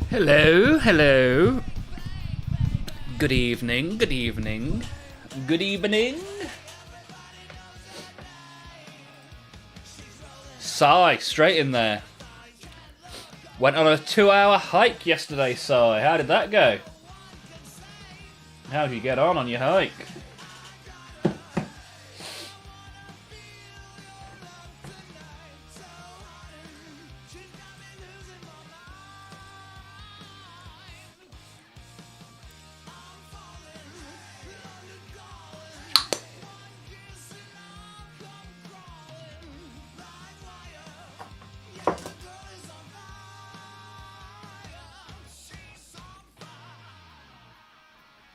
Hello, hello. Good evening, good evening. Good evening. Sigh, straight in there. Went on a 2-hour hike yesterday, Sigh. How did that go? How did you get on your hike?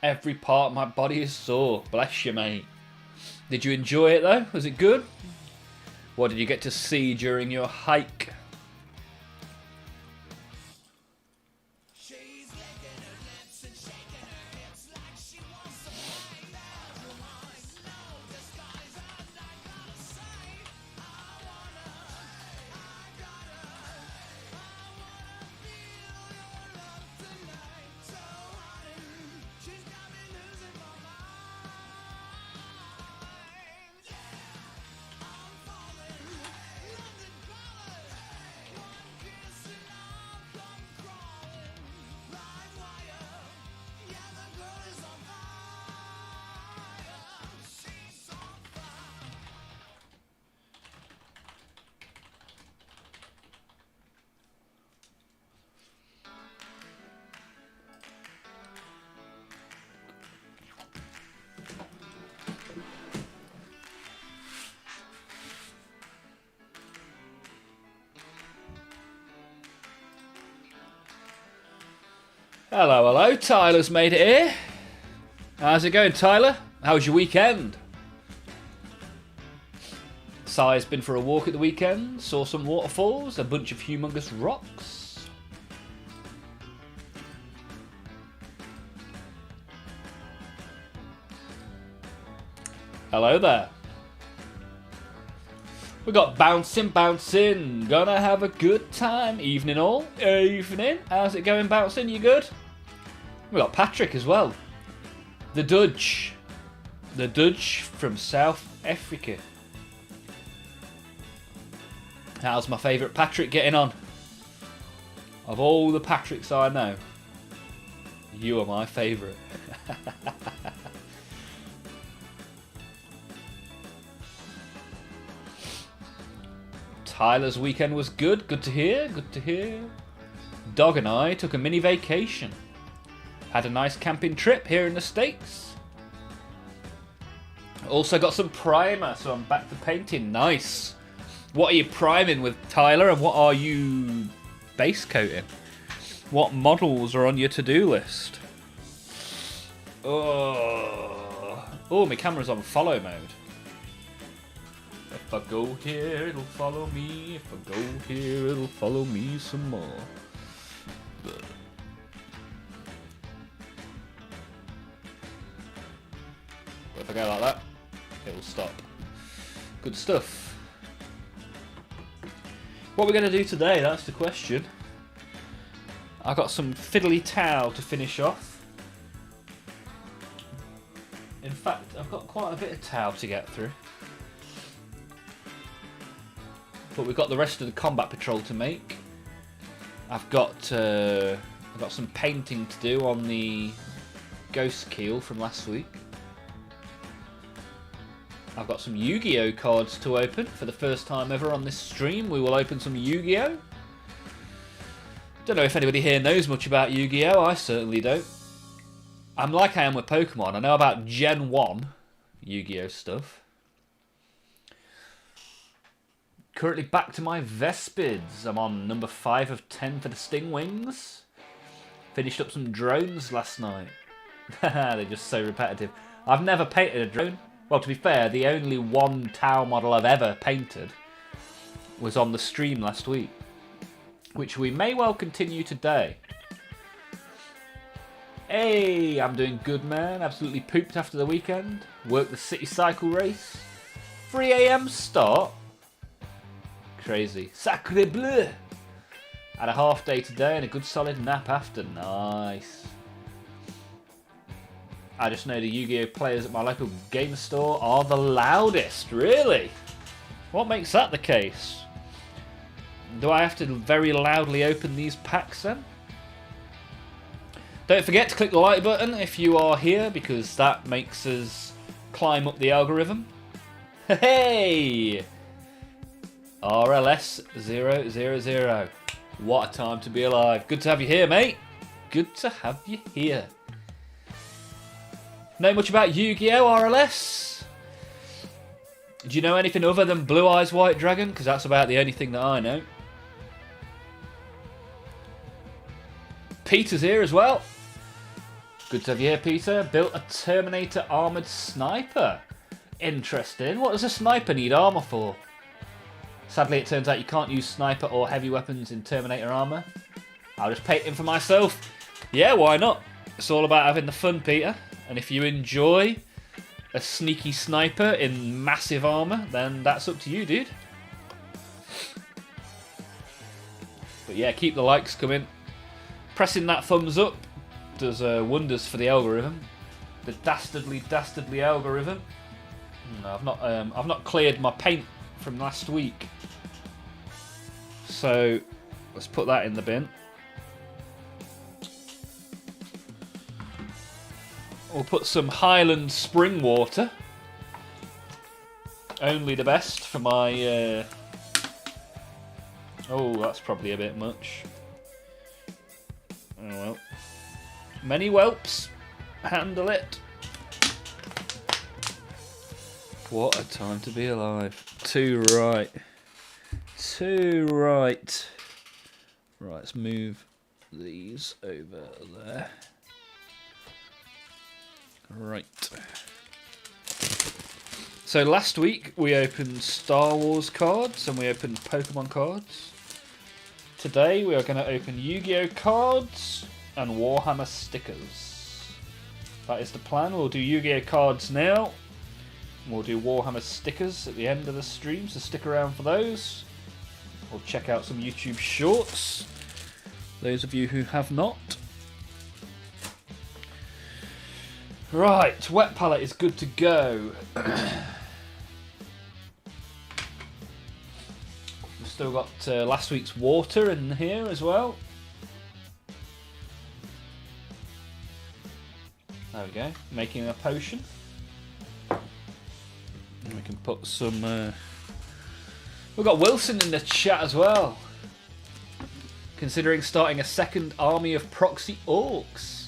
Every part of my body is sore. Bless you, mate. Did you enjoy it, though? Was it good? What did you get to see during your hike? Hello, hello. Tyler's made it here. How's it going, Tyler? How was your weekend? Si's been for a walk at the weekend, saw some waterfalls, a bunch of humongous rocks. Hello there. We got bouncing, bouncing. Gonna have a good time. Evening all. Evening. How's it going, bouncing? You good? We got Patrick as well. The Dutch. The Dutch from South Africa. How's my favourite Patrick getting on? Of all the Patricks I know, you are my favourite. Tyler's weekend was good. Good to hear. Good to hear. Dog and I took a mini vacation. Had a nice camping trip here in the States. Also got some primer, so I'm back to painting. Nice. What are you priming with, Tyler, and what are you base coating? What models are on your to-do list? Oh, my camera's on follow mode. If I go here, it'll follow me. If I go here, it'll follow me some more. If I go like that, it will stop. Good stuff. What we're going to do today, that's the question. I've got some fiddly towel to finish off. In fact, I've got quite a bit of towel to get through. But we've got the rest of the combat patrol to make. I've got some painting to do on the ghost keel from last week. I've got some Yu-Gi-Oh cards to open for the first time ever on this stream. We will open some Yu-Gi-Oh. Don't know if anybody here knows much about Yu-Gi-Oh. I certainly don't. I'm like I am with Pokemon. I know about Gen 1 Yu-Gi-Oh stuff. Currently back to my Vespids. I'm on number 5 of 10 for the Stingwings. Finished up some drones last night. They're just so repetitive. I've never painted a drone. Well, to be fair, the only one Tau model I've ever painted was on the stream last week, which we may well continue today. Hey, I'm doing good, man. Absolutely pooped after the weekend. Worked the city cycle race. 3 AM start. Crazy. Sacre bleu. Had a half day today and a good solid nap after. Nice. I just know the Yu-Gi-Oh players at my local game store are the loudest. Really? What makes that the case? Do I have to very loudly open these packs then? Don't forget to click the like button if you are here, because that makes us climb up the algorithm. Hey! RLS 000. What a time to be alive. Good to have you here, mate. Good to have you here. Know much about Yu-Gi-Oh, RLS? Do you know anything other than Blue Eyes White Dragon? Because that's about the only thing that I know. Peter's here as well. Good to have you here, Peter. Built a Terminator armoured sniper. Interesting. What does a sniper need armour for? Sadly, it turns out you can't use sniper or heavy weapons in Terminator armour. I'll just paint him for myself. Yeah, why not? It's all about having the fun, Peter. And if you enjoy a sneaky sniper in massive armour, then that's up to you, dude. But yeah, keep the likes coming. Pressing that thumbs up does wonders for the algorithm. The dastardly algorithm. No, I've not cleared my paint from last week, so let's put that in the bin. We'll put some Highland spring water. Only the best for my... Oh, that's probably a bit much. Oh well. Many whelps. Handle it. What a time to be alive. Too right. Too right. Right, let's move these over there. Right. So last week we opened Star Wars cards and we opened Pokemon cards. Today we are going to open Yu-Gi-Oh cards and Warhammer stickers. That is the plan. We'll do Yu-Gi-Oh cards now. We'll do Warhammer stickers at the end of the stream, so stick around for those. Or check out some YouTube shorts, those of you who have not. Right, wet palette is good to go. We've still got last week's water in here as well. There we go, making a potion. And we can put some... We've got Wilson in the chat as well. Considering starting a second army of proxy orcs.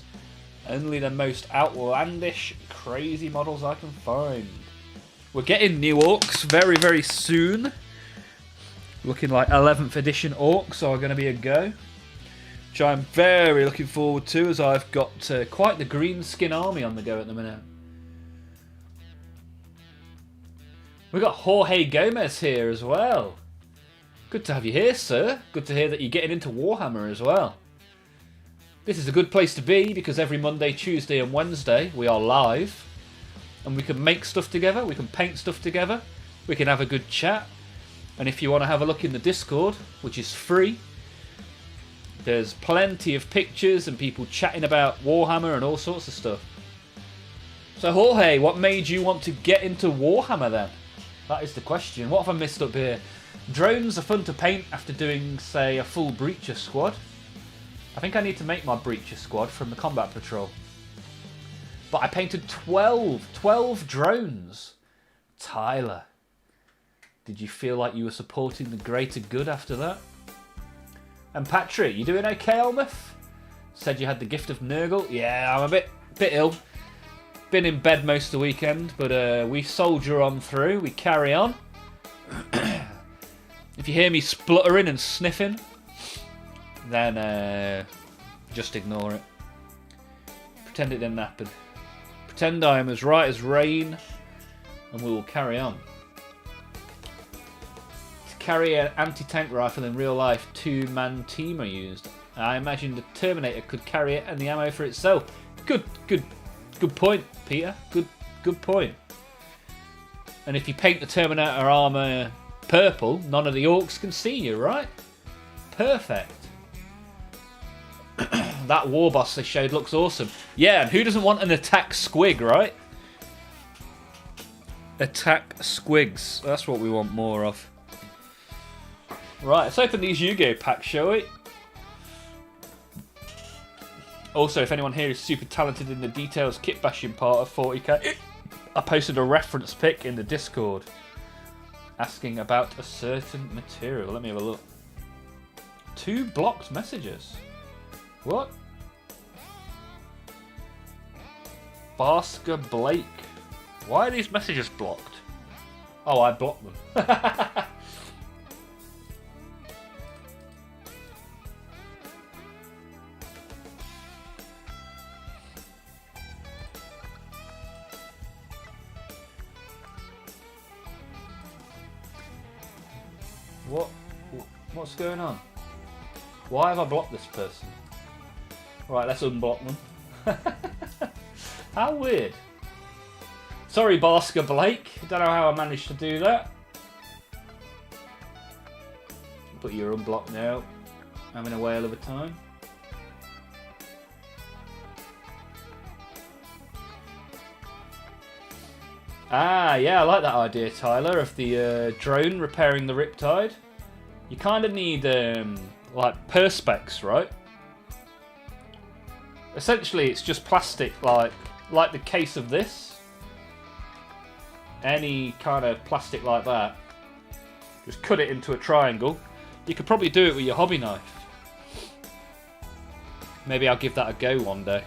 Only the most outlandish, crazy models I can find. We're getting new orcs very, very soon. Looking like 11th edition orcs are going to be a go. Which I'm very looking forward to, as I've got quite the green skin army on the go at the minute. We've got Jorge Gomez here as well. Good to have you here, sir. Good to hear that you're getting into Warhammer as well. This is a good place to be, because every Monday, Tuesday and Wednesday we are live. And we can make stuff together, we can paint stuff together, we can have a good chat. And if you want to have a look in the Discord, which is free, there's plenty of pictures and people chatting about Warhammer and all sorts of stuff. So Jorge, what made you want to get into Warhammer then? That is the question. What have I missed up here? Drones are fun to paint after doing, say, a full Breacher squad. I think I need to make my Breacher squad from the Combat Patrol. But I painted 12 drones. Tyler, did you feel like you were supporting the greater good after that? And Patrick, you doing okay, Olmaph? Said you had the gift of Nurgle. Yeah, I'm a bit ill. Been in bed most of the weekend, but we soldier on through. We carry on. If you hear me spluttering and sniffing, then just ignore it. Pretend it didn't happen. Pretend I am as right as rain, and we will carry on. To carry an anti-tank rifle in real life, 2-man team are used. I imagine the Terminator could carry it and the ammo for itself. Good point, Peter. Good point. And if you paint the Terminator armor purple, none of the orcs can see you, right? Perfect. That war boss they showed looks awesome. Yeah, and who doesn't want an attack squig, right? Attack squigs. That's what we want more of. Right, let's open these Yu-Gi-Oh packs, shall we? Also, if anyone here is super talented in the details kit bashing part of 40k, I posted a reference pic in the Discord asking about a certain material. Let me have a look. 2 blocked messages. What? Basker Blake. Why are these messages blocked? Oh, I blocked them. What's going on? Why have I blocked this person? Right, let's unblock them. How weird. Sorry, Basker Blake. Don't know how I managed to do that. But you're unblocked now. Having a whale of a time. Ah, yeah, I like that idea, Tyler, of the drone repairing the Riptide. You kind of need, like, perspex, right? Essentially, it's just plastic, like the case of this. Any kind of plastic like that. Just cut it into a triangle. You could probably do it with your hobby knife. Maybe I'll give that a go one day.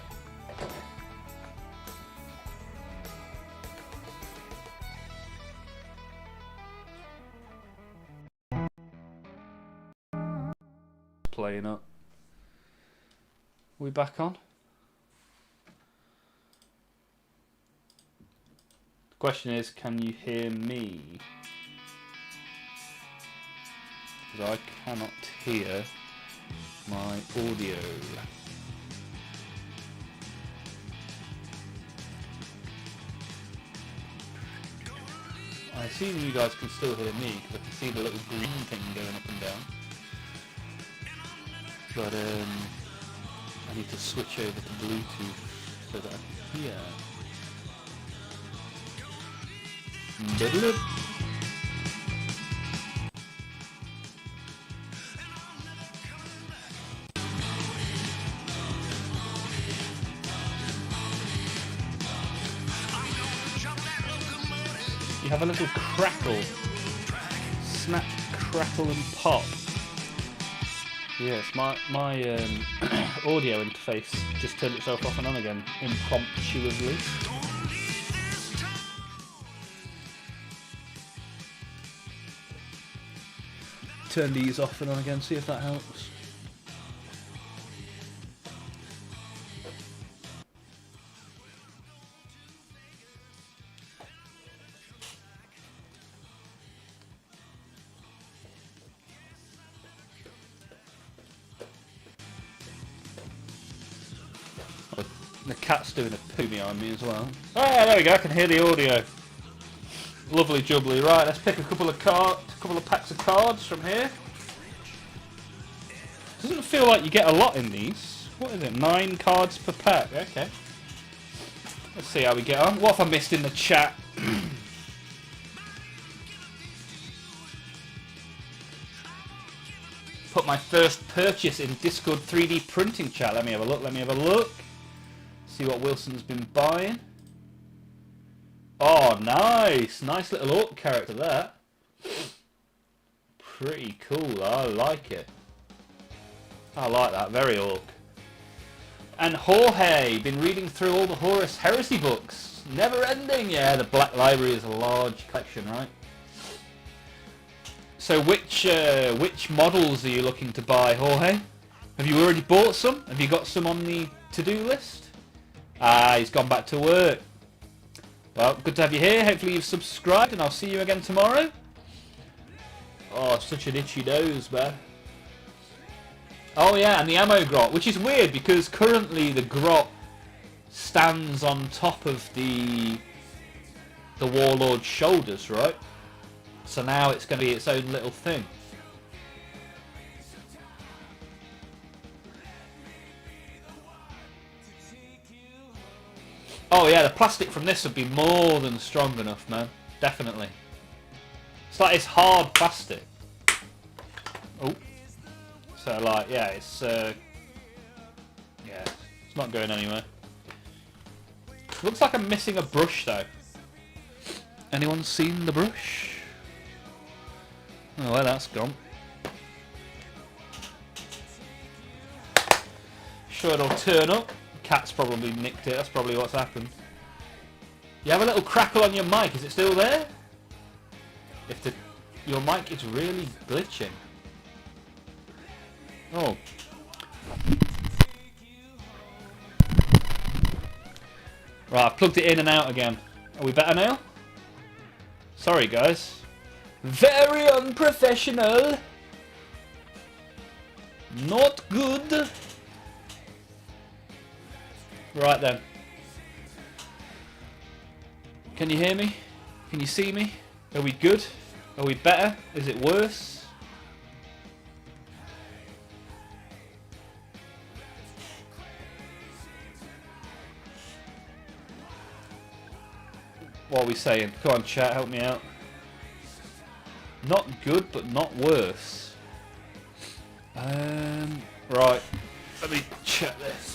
Playing up. We back on? The question is, can you hear me? Because I cannot hear my audio. I assume you guys can still hear me because I can see the little green thing going up and down. But I need to switch over to Bluetooth so that I can hear. You have a little crackle. Snap, crackle and pop. Yes, my audio interface just turned itself off and on again, impromptuously. Turn these off and on again, see if that helps. The cat's doing a poo behind me as well. Oh, there we go, I can hear the audio. Lovely jubbly. Right, let's pick a couple of packs of cards from here. Doesn't feel like you get a lot in these. What is it? 9 cards per pack. Okay. Let's see how we get on. What have I missed in the chat? Put my first purchase in Discord 3D printing chat. Let me have a look. See what Wilson's been buying. Oh, nice. Nice little orc character there. Pretty cool. I like it. I like that. Very orc. And Jorge. Been reading through all the Horus Heresy books. Never ending. Yeah, the Black Library is a large collection, right? So which models are you looking to buy, Jorge? Have you already bought some? Have you got some on the to-do list? Ah, he's gone back to work. Well, good to have you here. Hopefully you've subscribed and I'll see you again tomorrow. Oh, such an itchy nose, man. Oh yeah, and the ammo grot, which is weird because currently the grot stands on top of the Warlord's shoulders, right? So now it's going to be its own little thing. Oh yeah, the plastic from this would be more than strong enough, man. Definitely. It's like it's hard plastic. Oh. So like, yeah, it's not going anywhere. Looks like I'm missing a brush though. Anyone seen the brush? Oh well, that's gone. Sure it'll turn up. Cat's probably nicked it, that's probably what's happened. You have a little crackle on your mic, is it still there? If your mic is really glitching. Oh. Right, I've plugged it in and out again. Are we better now? Sorry guys. Very unprofessional. Not good. Right then. Can you hear me? Can you see me? Are we good? Are we better? Is it worse? What are we saying? Come on chat, help me out. Not good, but not worse. Right. Let me check this.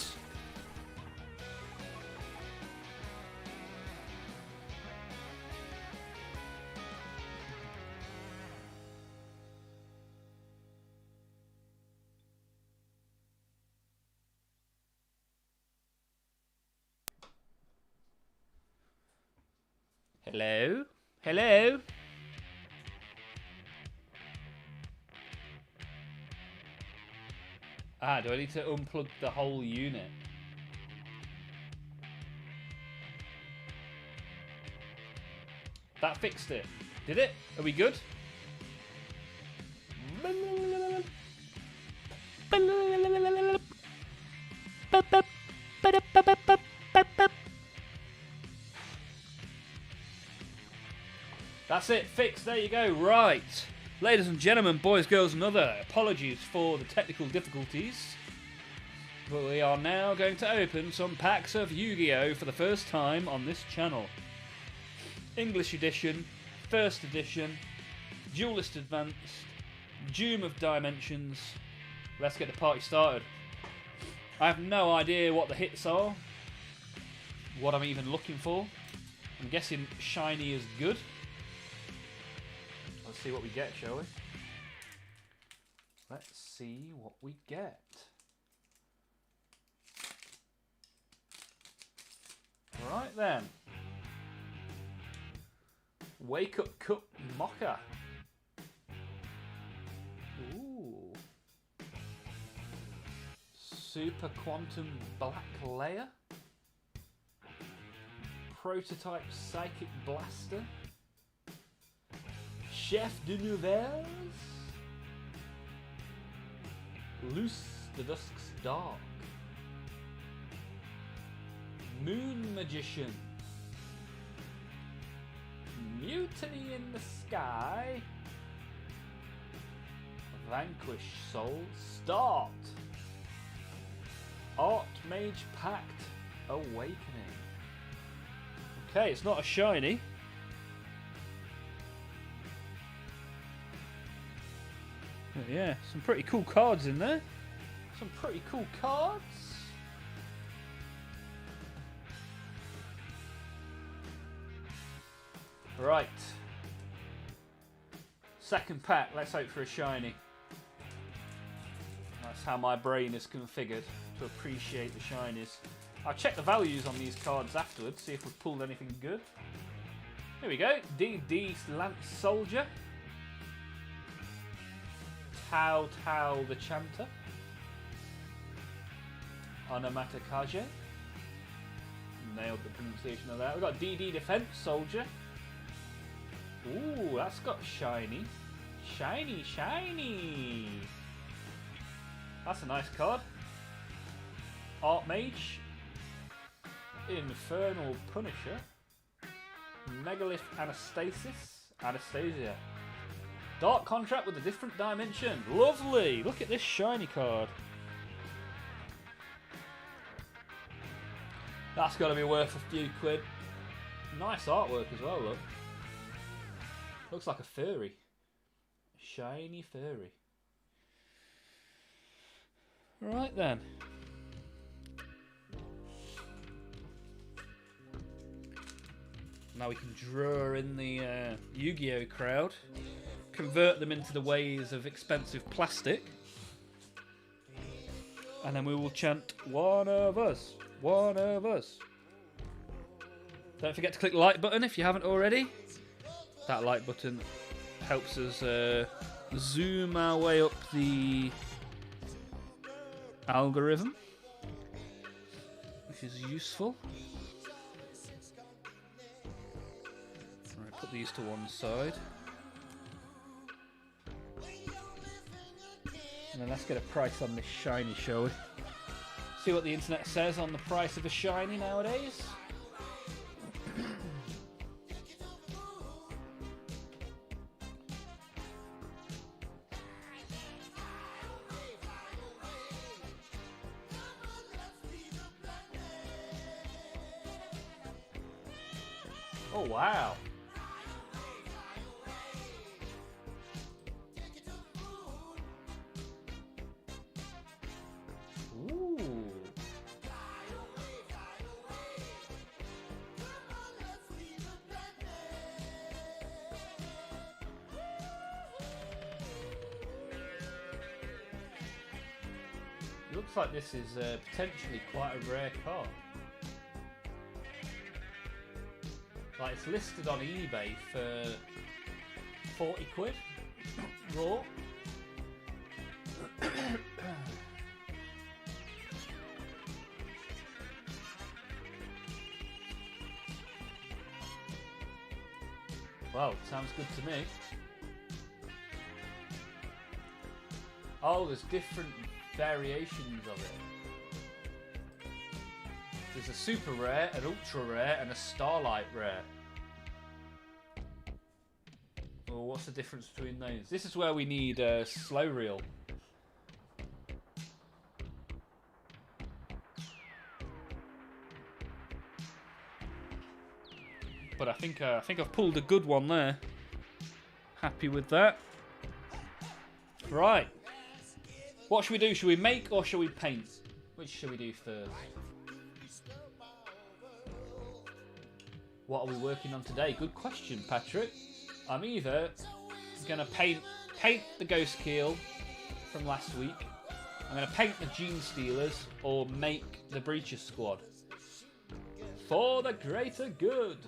Hello? Hello? Ah, do I need to unplug the whole unit? That fixed it. Did it? Are we good? That's it, fixed, there you go, right. Ladies and gentlemen, boys, girls and other, apologies for the technical difficulties. But we are now going to open some packs of Yu-Gi-Oh! For the first time on this channel. English edition, first edition, Duelist Advanced, Doom of Dimensions. Let's get the party started. I have no idea what the hits are, what I'm even looking for. I'm guessing shiny is good. Let's see what we get, shall we? Let's see what we get. Right then. Wake Up Cup Mocha. Ooh. Super Quantum Black Layer. Prototype Psychic Blaster. Chef de Nouvelles. Loose the Dusk's Dark. Moon Magician. Mutiny in the Sky. Vanquish Soul. Start. Archmage Pact Awakening. Okay, it's not a shiny. But yeah, some pretty cool cards in there. Some pretty cool cards. Right. Second pack, let's hope for a shiny. That's how my brain is configured to appreciate the shinies. I'll check the values on these cards afterwards, see if we've pulled anything good. Here we go. DD Lance Soldier. Tao Tao the Chanter. Onomatakaje. Nailed the pronunciation of that. We've got DD Defense Soldier. Ooh, that's got shiny. Shiny, shiny. That's a nice card. Archmage. Infernal Punisher. Megalith Anastasia. Dark Contract with a different dimension. Lovely. Look at this shiny card. That's got to be worth a few quid. Nice artwork as well, look. Looks like a furry. Shiny furry. Right then. Now we can draw in the Yu-Gi-Oh crowd. Convert them into the ways of expensive plastic. And then we will chant, "One of us, one of us." Don't forget to click the like button if you haven't already. That like button helps us zoom our way up the algorithm, which is useful. Alright, put these to one side. And then let's get a price on this shiny, shall we? See what the internet says on the price of a shiny nowadays. Oh wow. Ooh. Looks like this is potentially quite a rare card. Like, it's listed on eBay for 40 quid raw. Well, sounds good to me. Oh, there's different variations of it. There's a super rare, an ultra rare, and a starlight rare. Well, what's the difference between those? This is where we need a slow reel. But I think I've pulled a good one there. Happy with that. Right. What should we do? Should we make or should we paint? Which should we do first? What are we working on today? Good question, Patrick. I'm either gonna paint the Ghost Keel from last week. I'm gonna paint the Gene Stealers or make the Breacher Squad. For the greater good.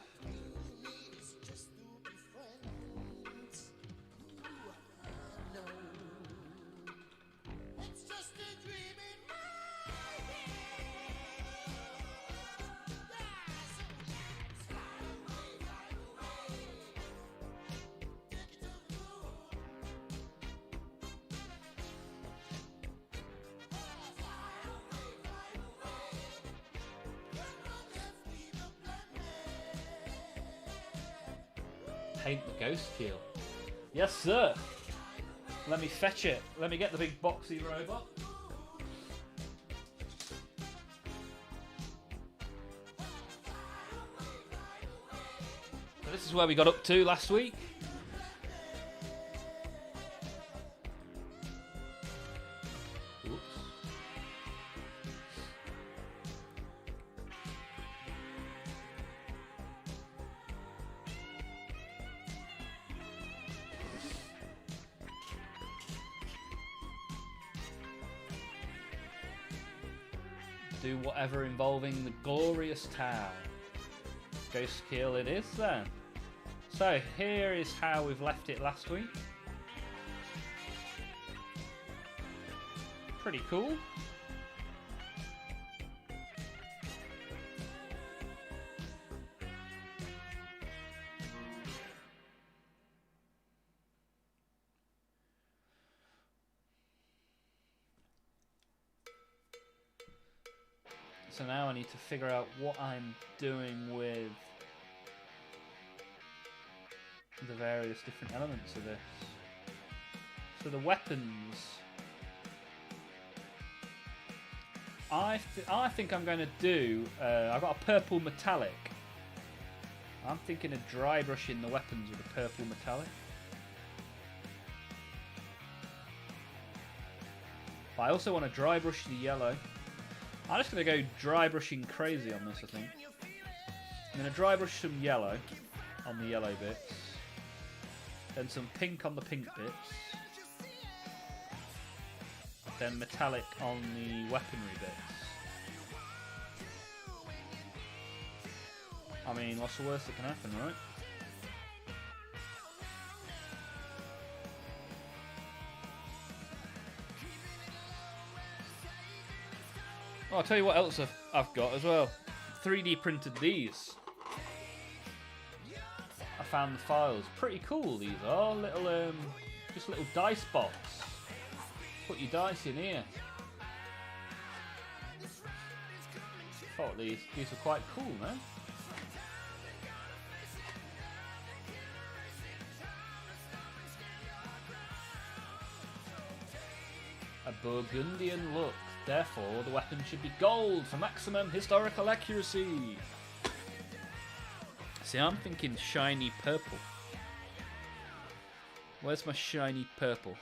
Paint the Ghost Keel. Yes, sir. Let me fetch it. Let me get the big boxy robot. So this is where we got up to last week. Oops. Do whatever involving the glorious town. Ghost Keel it is then. So here is how we've left it last week. Pretty cool. So now I need to figure out what I'm doing with the various different elements of this. So the weapons. I think I'm going to do... I've got a purple metallic. I'm thinking of dry brushing the weapons with a purple metallic. But I also want to dry brush the yellow. I'm just going to go dry brushing crazy on this, I think. I'm going to dry brush some yellow on the yellow bits. Then some pink on the pink bits. Then metallic on the weaponry bits. I mean, what's the worst that can happen, right? Oh, I'll tell you what else I've got as well. 3D printed these. I found the files. Pretty cool, these are. Little, just little dice box. Put your dice in here. Thought these were quite cool, man. A Burgundian look. Therefore, the weapon should be gold for maximum historical accuracy. See, I'm thinking shiny purple. Where's my shiny purple?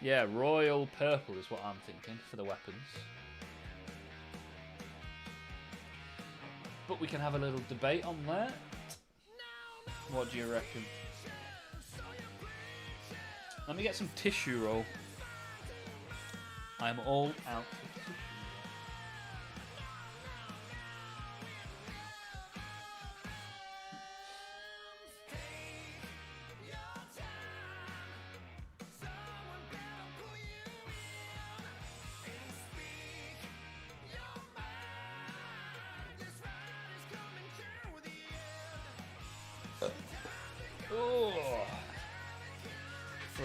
Yeah, royal purple is what I'm thinking for the weapons. But we can have a little debate on that. What do you reckon? Let me get some tissue roll. I'm all out of tissue. Oh.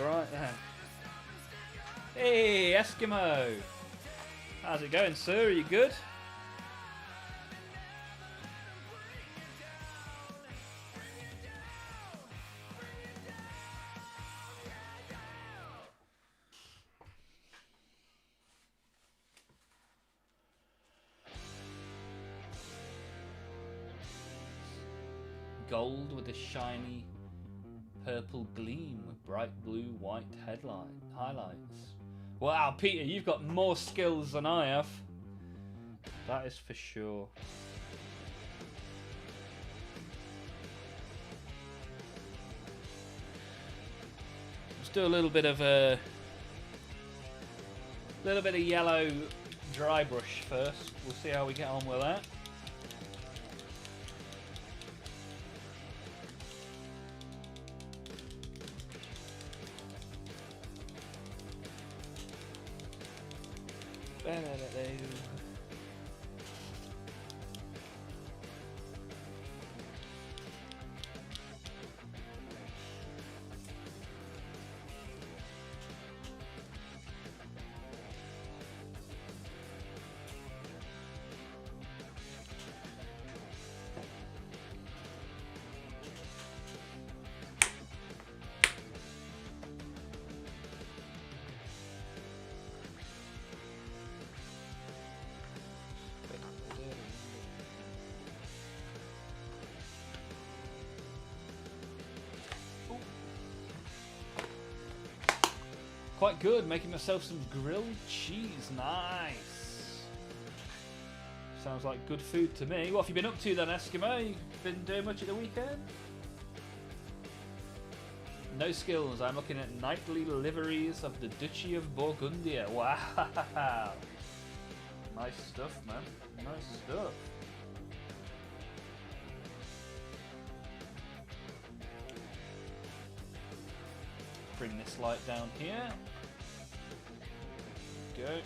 Right then. Hey, Eskimo! How's it going, sir? Are you good? Gold with a shiny purple gleam with bright blue white highlights. Wow, Peter, you've got more skills than I have. That is for sure. Let's do a little bit of yellow dry brush first. We'll see how we get on with that. Quite good, making myself some grilled cheese. Nice. Sounds like good food to me. What have you been up to then, Eskimo? You been doing much at the weekend? No skills. I'm looking at knightly liveries of the Duchy of Burgundia. Wow. Nice stuff, man. Nice stuff. Bring this light down here. Go.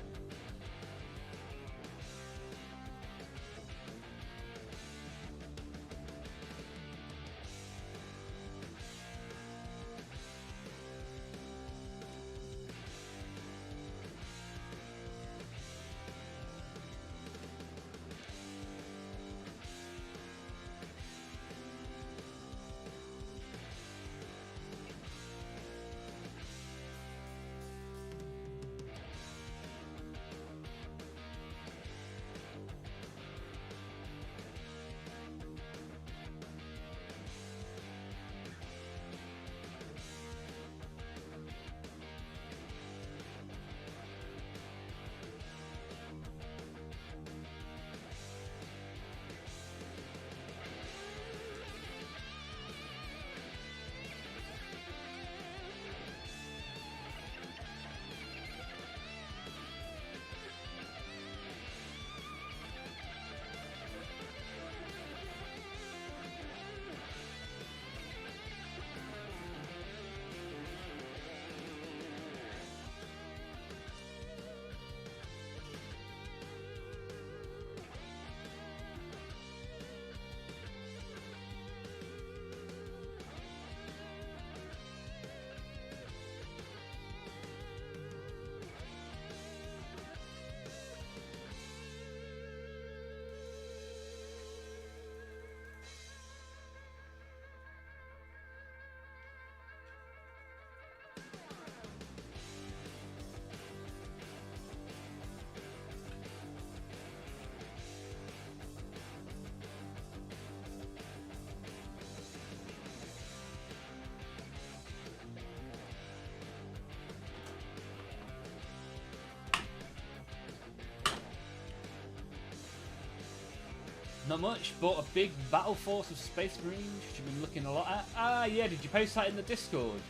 Not much. Bought a big battle force of Space Marines, which you've been looking a lot at. Ah, yeah. Did you post that in the Discord?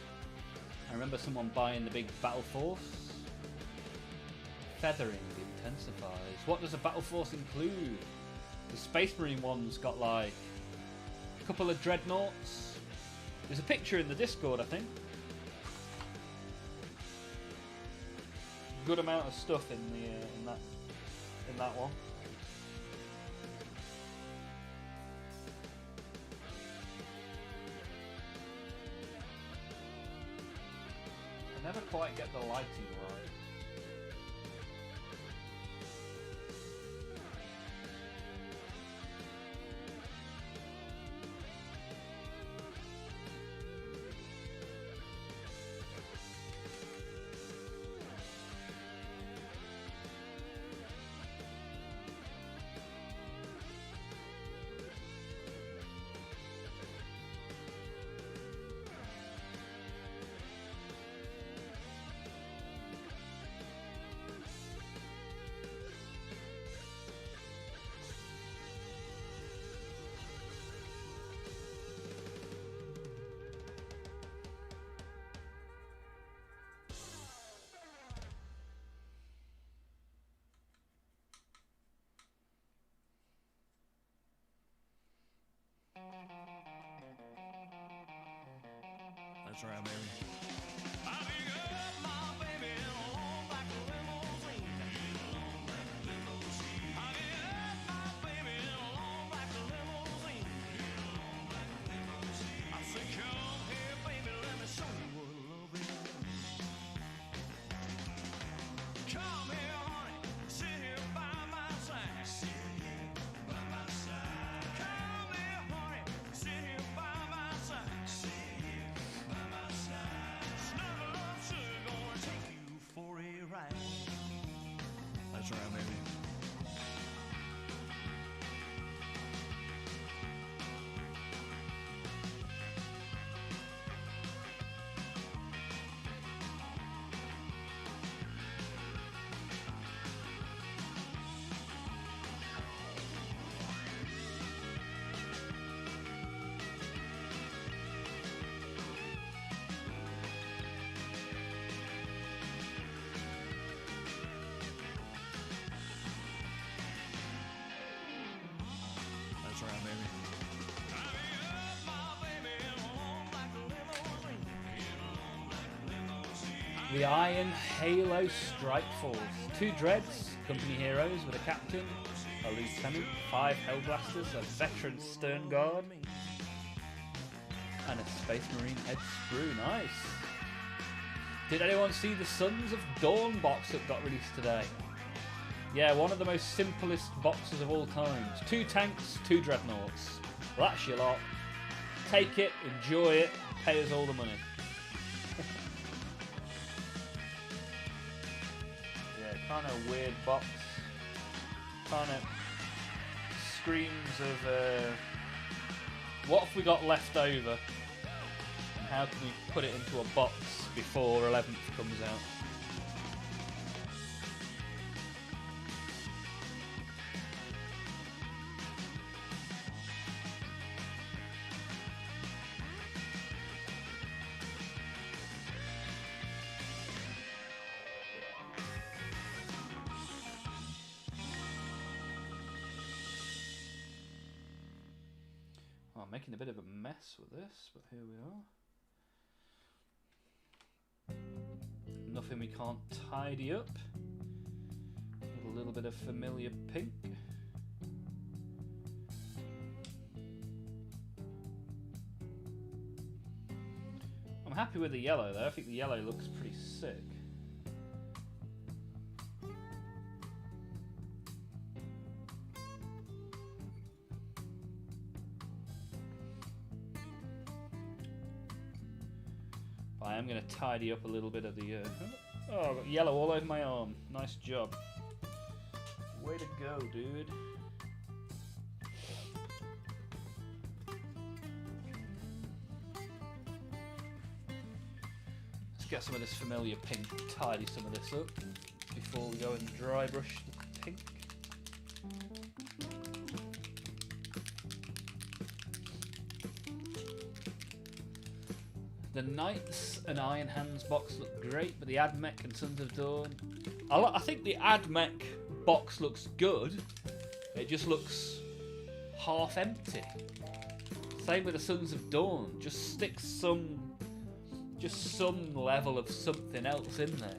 I remember someone buying the big battle force. Feathering intensifies. What does a battle force include? The Space Marine one's got like a couple of dreadnoughts. There's a picture in the Discord, I think. Good amount of stuff in the in that one. I never quite get the lighting right. That's right, baby. That's right, baby. That's right, baby. The Iron Halo Strike Force. 2 Dreads, company heroes with a captain, a lieutenant, 5 Hellblasters, a veteran Stern Guard, and a Space Marine head sprue. Nice. Did anyone see the Sons of Dawn box that got released today? Yeah, one of the most simplest boxes of all times. 2 tanks, 2 dreadnoughts. Well, that's your lot. Take it, enjoy it, pay us all the money. Yeah, kind of weird box. Kind of screams of what have we got left over? And how can we put it into a box before 11th comes out? I'm making a bit of a mess with this, but here we are. Nothing we can't tidy up. With a little bit of familiar pink. I'm happy with the yellow though. I think the yellow looks pretty sick. I am going to tidy up a little bit of the... oh, I've got yellow all over my arm. Nice job. Way to go, dude. Let's get some of this familiar pink, tidy some of this up before we go and dry brush the pink. The Knights and Iron Hands box look great, but the Admech and Sons of Dawn... I think the Admech box looks good. It just looks half empty. Same with the Sons of Dawn. Just stick some level of something else in there.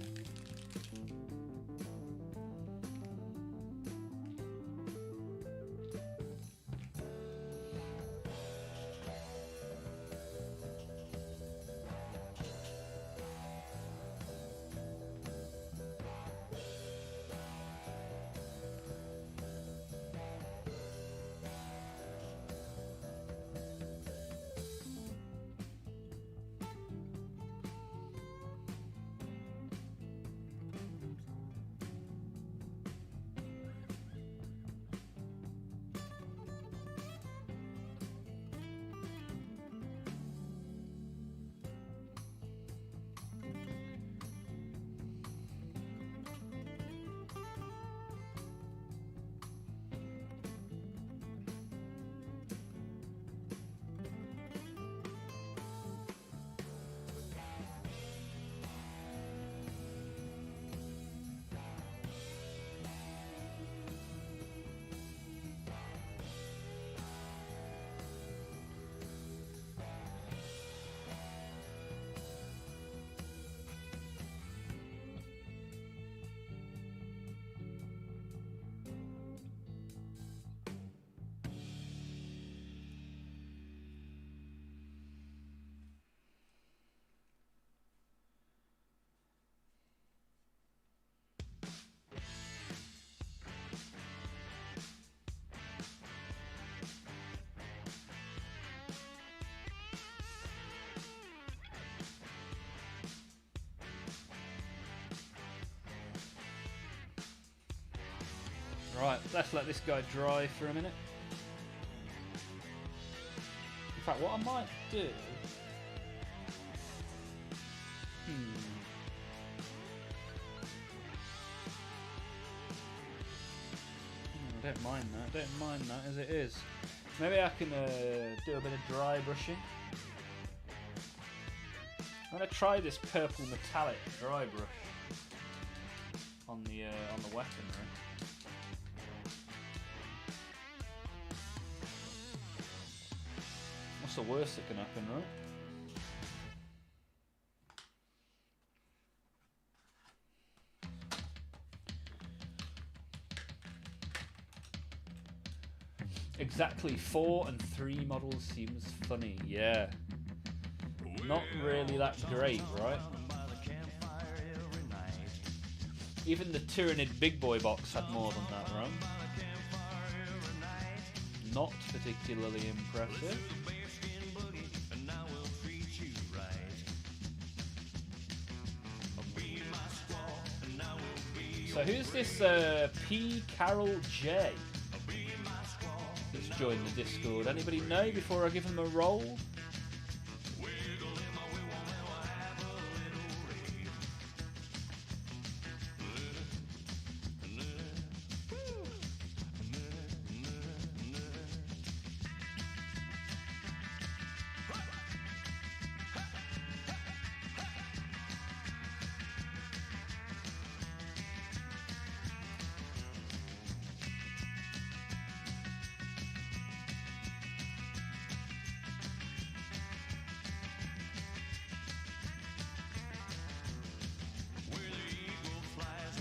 Right, let's let this guy dry for a minute. In fact, what I might do... I don't mind that. Don't mind that as it is. Maybe I can do a bit of dry brushing. I'm going to try this purple metallic dry brush on the weaponry. What's the worst that can happen, right? Exactly 4 and 3 models seems funny, yeah. Not really that great, right? Even the Tyrannid Big Boy box had more than that, right? Not particularly impressive. So who's this P. Carol J? Let's join the Discord. Anybody know before I give him a roll?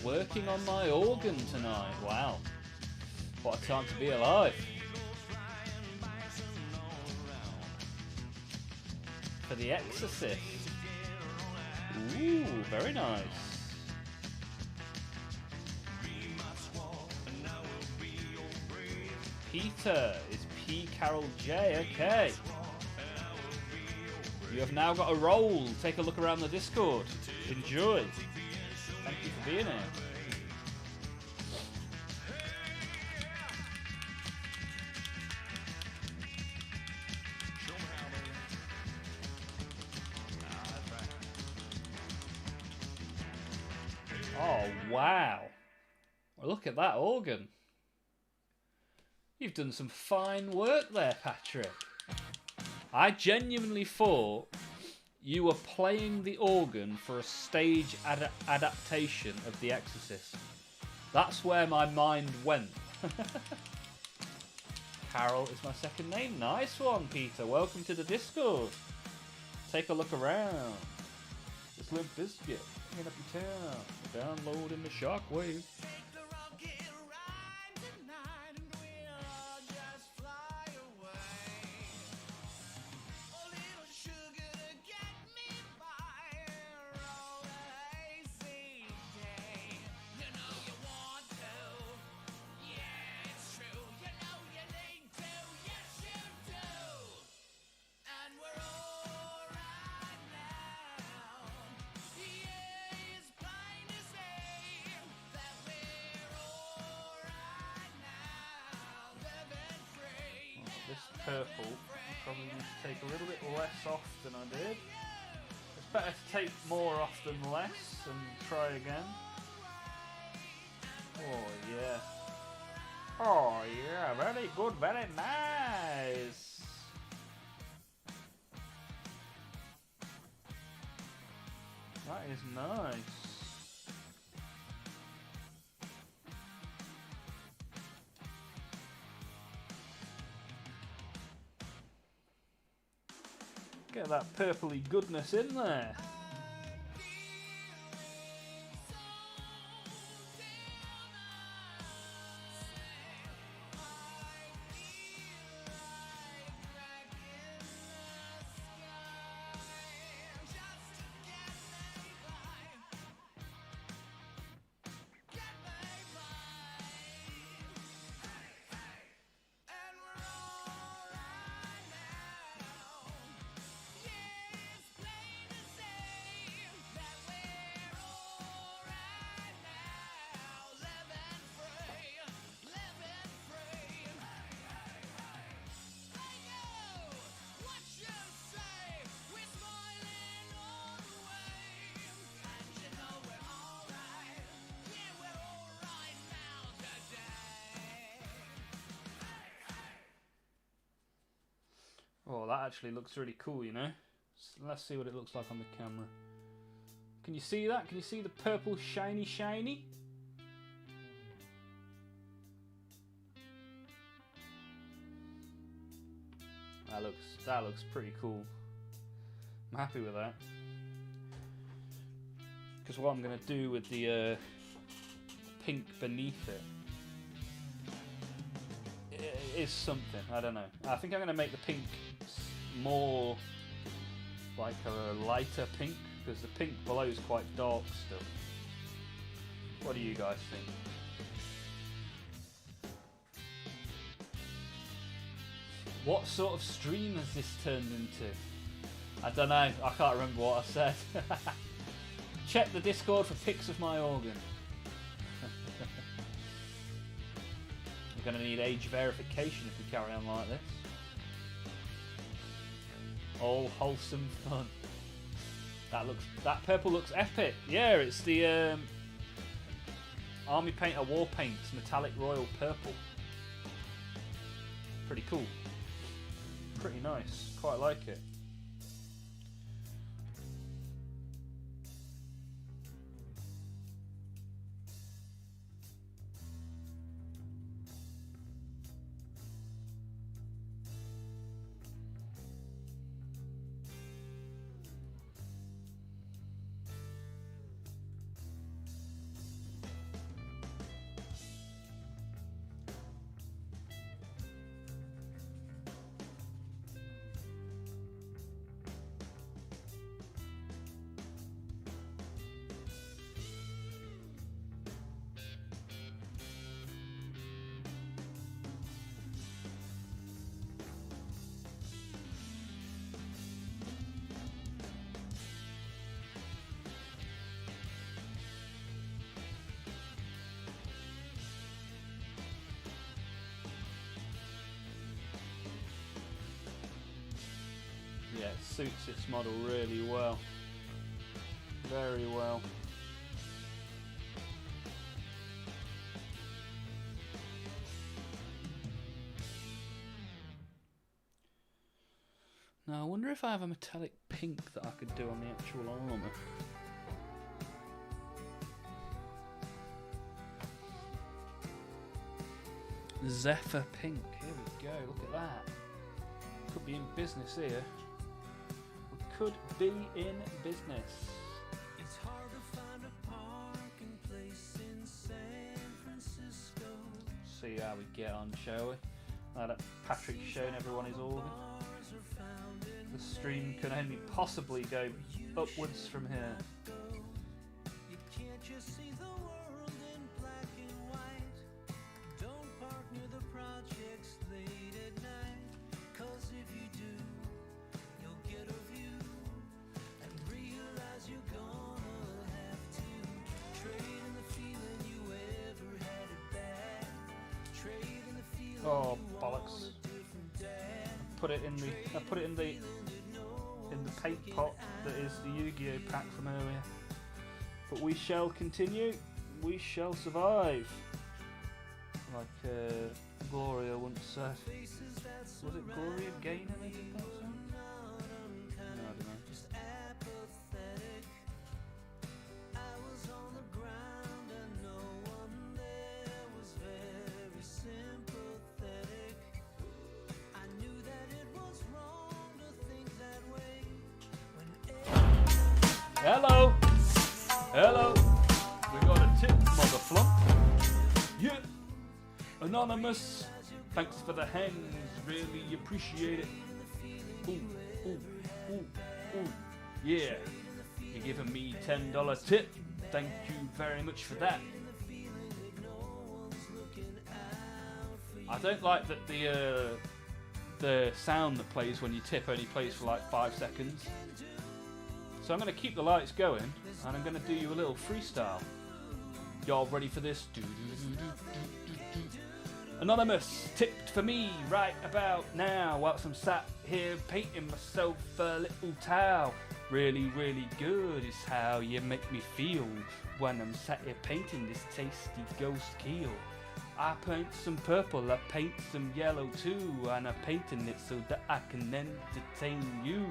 Working on my organ tonight. Wow. What a time to be alive. For The Exorcist. Ooh, very nice. Peter is P. Carol J. Okay. You have now got a roll. Take a look around the Discord. Enjoy. Thank you for being here. Oh, wow. Well, look at that organ. You've done some fine work there, Patrick. I genuinely thought You were playing the organ for a stage adaptation of The Exorcist. That's where my mind went. Carol is my second name. Nice one, Peter. Welcome to the Discord. Take a look around. It's Limp Bizkit. Hanging up your town. Downloading the shockwave. Purple, I probably need to take a little bit less off than I did. It's better to take more off than less and try again. Oh yeah. Oh yeah, very good, very nice. That is nice. Get that purpley goodness in there. Oh, that actually looks really cool, you know. So let's see what it looks like on the camera. Can you see that? Can you see the purple shiny? That looks pretty cool. I'm happy with that. Because what I'm going to do with the pink beneath it is something. I don't know. I think I'm going to make the pink more like a lighter pink, because the pink below is quite dark still. What do you guys think? What sort of stream has this turned into? I don't know. I can't remember what I said. Check the Discord for pics of my organ. We're going to need age verification if we carry on like this. All wholesome fun. That purple looks epic. Yeah, it's the Army Painter War Paints Metallic Royal Purple. Pretty cool. Pretty nice. Quite like it. Yeah, it suits its model really well. Very well. Now I wonder if I have a metallic pink pink that I could do on the actual armour. Zephyr pink, here we go, look at that. Could be in business here. We could be in business. It's hard to find a parking place in San Francisco. See how we get on, shall we? Now that Patrick's shown everyone his organ. The stream can only possibly go upwards from here. You can't just see the world in black and white. Don't park near the projects late at night. 'Cause if you do, you'll get a view and realize you're gonna have to trade in the feeling you ever had it bad. Trade in the feeling Oh you bollocks! want a different dad. I put it in the paint pot that is the Yu-Gi-Oh pack from earlier. But we shall continue. We shall survive. Like Gloria once said. Was it Gloria Gaynor that did that song? No, I don't know. Just apathetic. I was on the ground and no one there was very sympathetic. I knew that it was wrong to think that way. Hello! Hello! We got a tip, mother flump. Yeah! Anonymous, thanks for the hands, really appreciate it. Ooh, ooh, ooh, ooh, yeah. You're giving me $10 tip. Thank you very much for that. I don't like that the sound that plays when you tip only plays for like 5 seconds. So I'm going to keep the lights going and I'm going to do you a little freestyle. Y'all ready for this? Anonymous tipped for me right about now whilst I'm sat here painting myself a little towel. Really, really good is how you make me feel when I'm sat here painting this tasty ghost keel. I paint some purple, I paint some yellow too, and I'm painting it so that I can entertain you.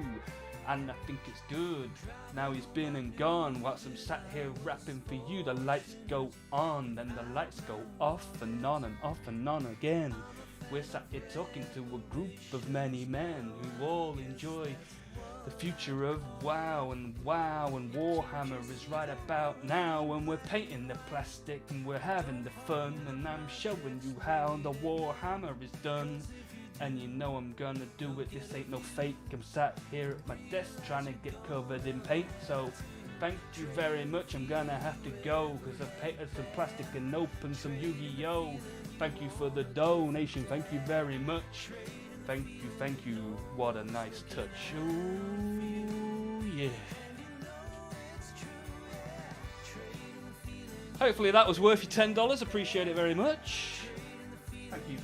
And I think it's good. Now he's been and gone whilst I'm sat here rapping for you. The lights go on, then the lights go off and on and off and on again. We're sat here talking to a group of many men who all enjoy the future of WoW and Warhammer is right about now, and we're painting the plastic and we're having the fun, and I'm showing you how the Warhammer is done. And you know I'm gonna do it, this ain't no fake. I'm sat here at my desk trying to get covered in paint. So thank you very much, I'm gonna have to go because I've painted some plastic and opened some Yu-Gi-Oh! Thank you for the donation, thank you very much. Thank you, what a nice touch. Ooh, yeah. Hopefully that was worth your $10, appreciate it very much. Thank you.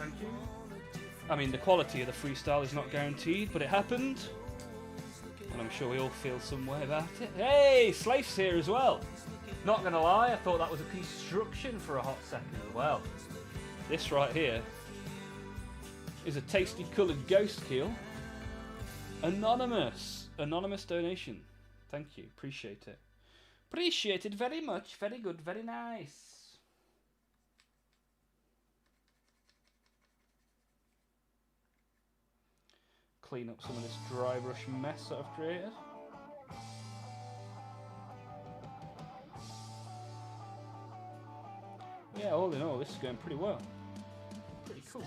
I mean, the quality of the freestyle is not guaranteed, but it happened. And I'm sure we all feel some way about it. Hey, Slaif's here as well. Not gonna lie, I thought that was a construction for a hot second as well. This right here is a tasty coloured ghost keel. Anonymous donation. Thank you, appreciate it. Appreciated very much, very good, very nice. Clean up some of this dry brush mess that I've created. Yeah, all in all, this is going pretty well. Pretty cool.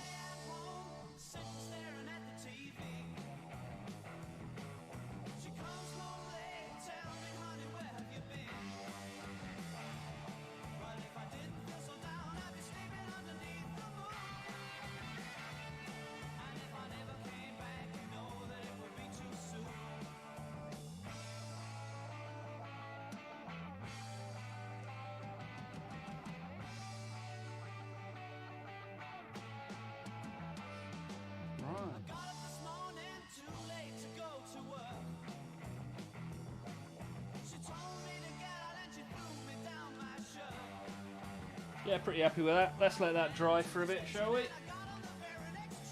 Yeah, pretty happy with that. Let's let that dry for a bit, shall we?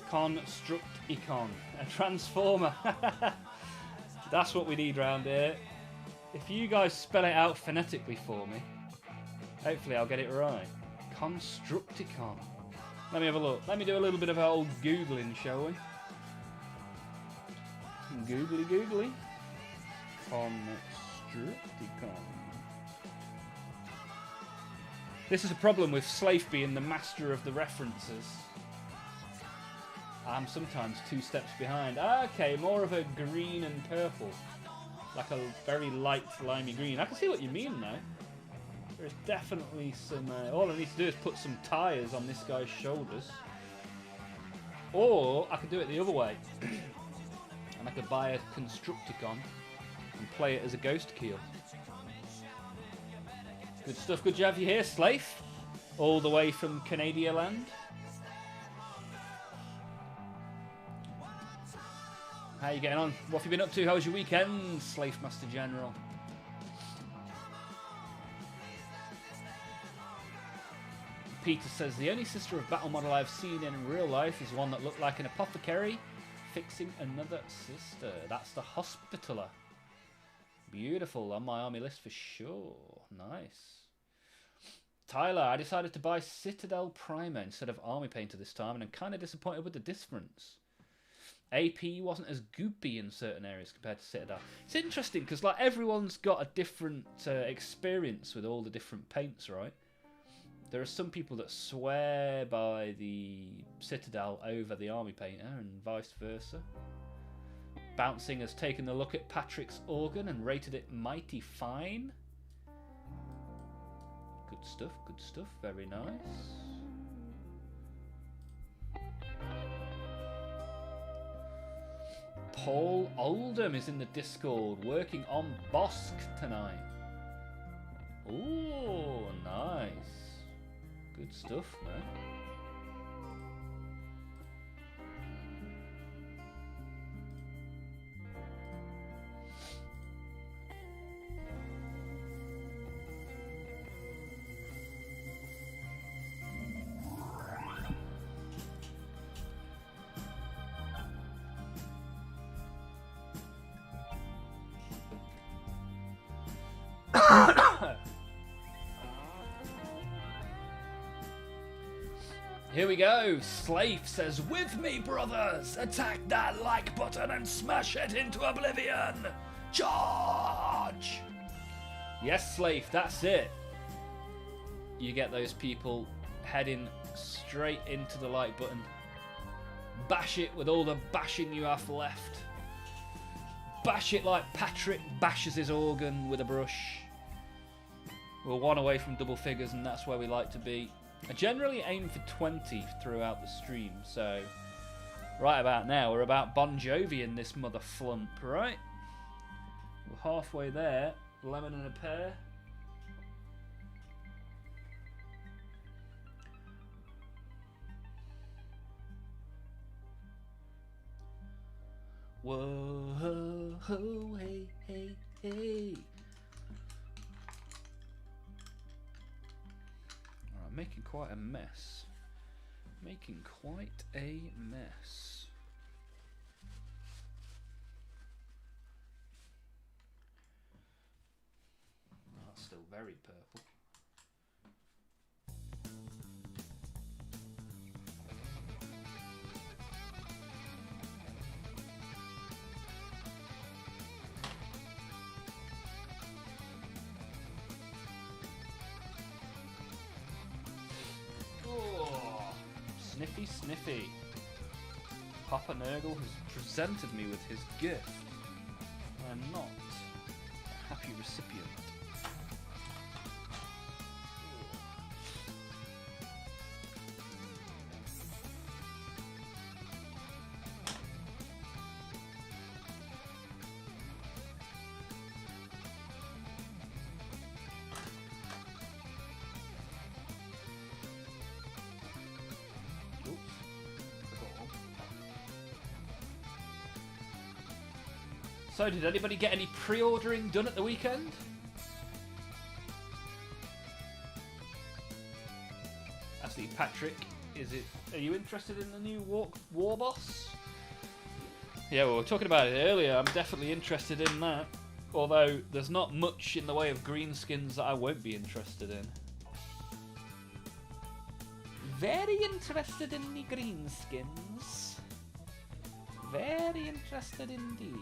Constructicon, a transformer. That's what we need round here. If you guys spell it out phonetically for me, hopefully I'll get it right. Constructicon. Let me have a look. Let me do a little bit of old Googling, shall we? Googly googly. Constructicon. This is a problem with Slafe being the master of the references. I'm sometimes 2 steps behind. Okay, more of a green and purple. Like a very light, slimy green. I can see what you mean, though. There's definitely some... all I need to do is put some tyres on this guy's shoulders. Or I could do it the other way. And I could buy a Constructicon and play it as a ghost keel. Good stuff. Good to have you here, Slafe. All the way from Canada land. How you getting on? What have you been up to? How was your weekend, Slafe Master General? Peter says, the only sister of battle model I've seen in real life is one that looked like an apothecary fixing another sister. That's the Hospitaller. Beautiful. On my army list for sure. Nice. Tyler, I decided to buy Citadel Primer instead of Army Painter this time, and I'm kind of disappointed with the difference. AP wasn't as goopy in certain areas compared to Citadel. It's interesting because like everyone's got a different experience with all the different paints, right? There are some people that swear by the Citadel over the Army Painter and vice versa. Bouncing has taken a look at Patrick's organ and rated it mighty fine. Good stuff, very nice. Paul Oldham is in the Discord working on Bosk tonight. Ooh, nice. Good stuff, man. Here we go. Slafe says, with me, brothers. Attack that like button and smash it into oblivion. Charge! Yes, Slafe, that's it. You get those people heading straight into the like button. Bash it with all the bashing you have left. Bash it like Patrick bashes his organ with a brush. We're 1 away from double figures, and that's where we like to be. I generally aim for 20 throughout the stream, so right about now we're about Bon Jovi in this mother flump, right? We're halfway there. Lemon and a pear. Whoa, ho, hey, hey, hey. Alright, making quite a mess. Making quite a mess. Oh, that's still very purple. Oh, sniffy, sniffy. Papa Nurgle has presented me with his gift. I'm not a happy recipient. So, did anybody get any pre-ordering done at the weekend? Actually, Patrick, are you interested in the new war boss? Yeah, we were talking about it earlier. I'm definitely interested in that. Although there's not much in the way of green skins that I won't be interested in. Very interested in the green skins. Very interested indeed.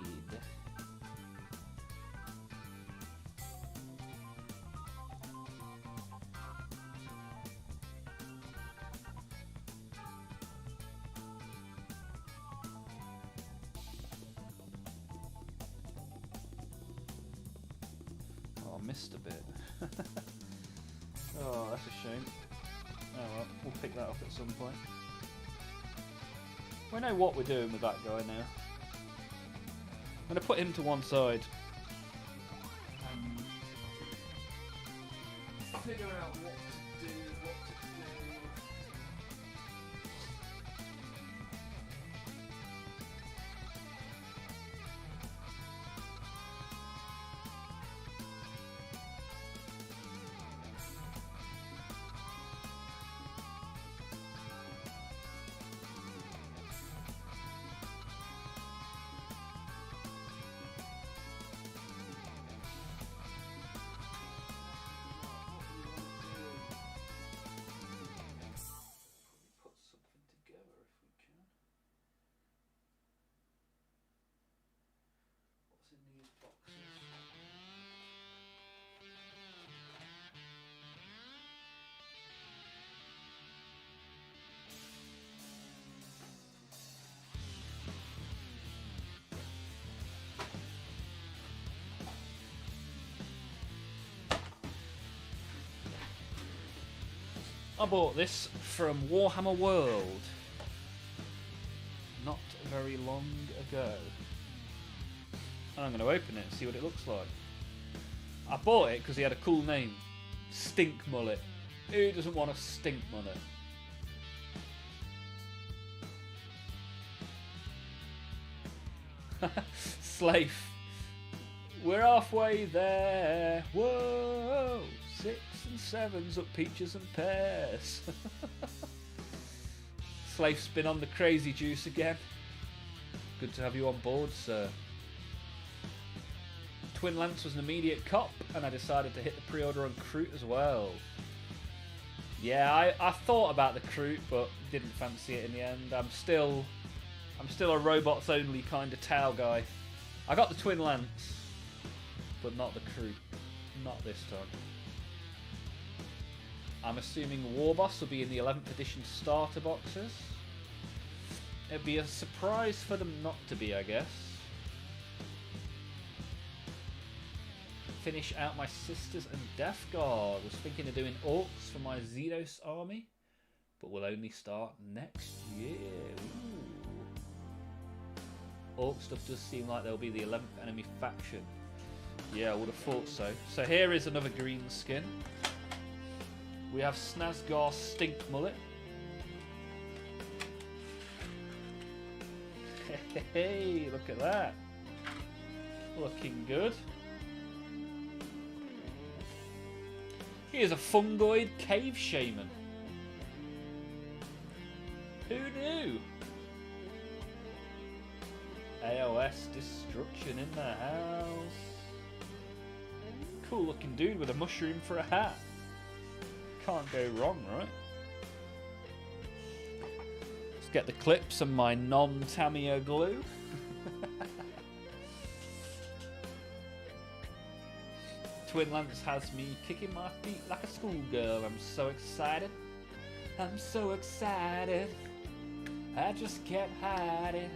Oh, I missed a bit. Oh, that's a shame. Oh well, we'll pick that up at some point. We know what we're doing with that guy now. I'm going to put him to one side. Figure out what to do, put something together if we can. What's in these boxes? I bought this from Warhammer World not very long ago. And I'm going to open it and see what it looks like. I bought it because he had a cool name. Stink Mullet. Who doesn't want a stink mullet? Slave. We're halfway there. Whoa! 6 and 7s up peaches and pears. Slave's been on the crazy juice again. Good to have you on board, sir. Twin Lance was an immediate cop, and I decided to hit the pre-order on Kroot as well. Yeah, I thought about the Kroot, but didn't fancy it in the end. I'm still a robots only kind of Tau guy. I got the Twin Lance, but not the Kroot. Not this time. I'm assuming Warboss will be in the 11th edition starter boxes. It'd be a surprise for them not to be, I guess. Finish out my Sisters and Death Guard. Was thinking of doing Orcs for my Xenos army, but will only start next year. Ooh. Orc stuff does seem like they'll be the 11th enemy faction. Yeah, I would have thought so. So here is another green skin. We have Snazgar Stink Mullet. Hey, look at that. Looking good. Here's a fungoid cave shaman. Who knew? AOS destruction in the house. Cool looking dude with a mushroom for a hat. Can't go wrong, right? Let's get the clips and my non-Tamiya glue. Twin Lance has me kicking my feet like a schoolgirl. I'm so excited. I'm so excited. I just kept hiding.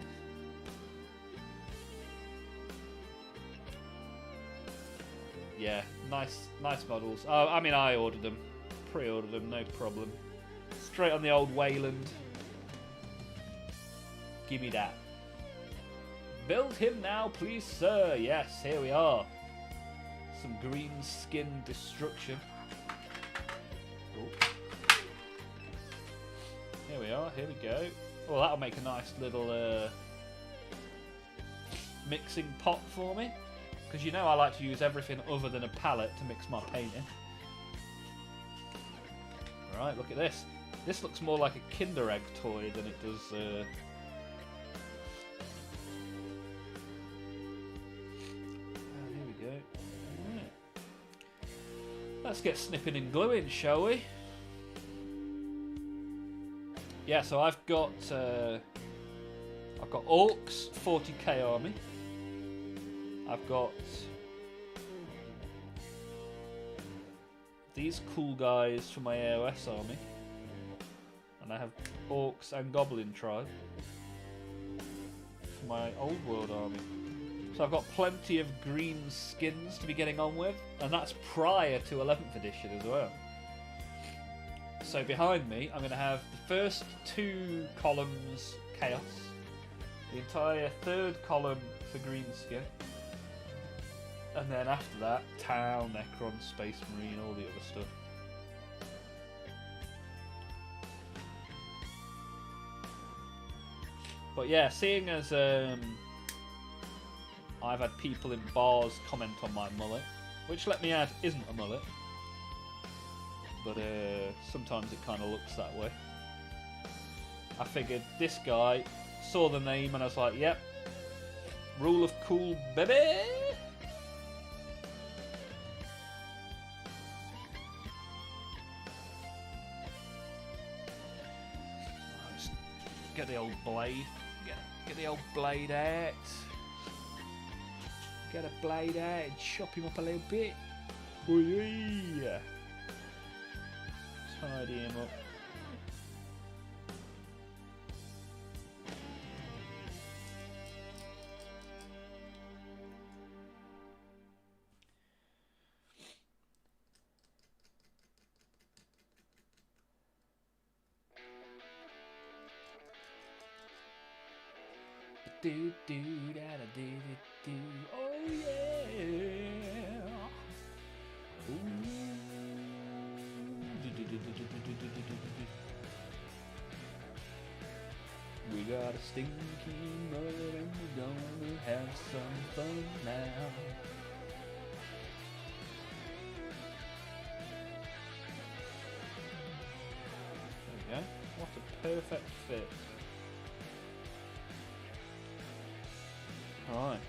Yeah, nice models. I mean, I ordered them. Pre-ordered them, no problem. Straight on the old Wayland. Give me that. Build him now, please, sir. Yes, here we are. Some green skin destruction. Ooh. Here we are, here we go. Well, that'll make a nice little mixing pot for me. Because you know I like to use everything other than a palette to mix my paint in. Right, look at this. This looks more like a Kinder Egg toy than it does Let's get snipping and gluing, shall we? Yeah, so I've got Orcs 40k army. I've got these cool guys for my AOS army, and I have Orcs and Goblin tribe for my Old World army. So I've got plenty of green skins to be getting on with, and that's prior to 11th edition as well. So behind me, I'm going to have the first 2 columns Chaos, the entire 3rd column for green skin, and then after that, Tau, Necron, Space Marine, all the other stuff. But yeah, seeing as I've had people in bars comment on my mullet, which, let me add, isn't a mullet, but sometimes it kind of looks that way. I figured this guy saw the name and I was like, yep, rule of cool, baby. Just get the old blade, get the old blade out. Get a blade out and chop him up a little bit. Oh yeah. Tidy him up. Do do da da do do do. Oh yeah. Ooh. Do, do, do, do, do, do, do, do, do, do. We got a stinky mullet and we're gonna have some fun now. There we go. What a perfect fit. Alright.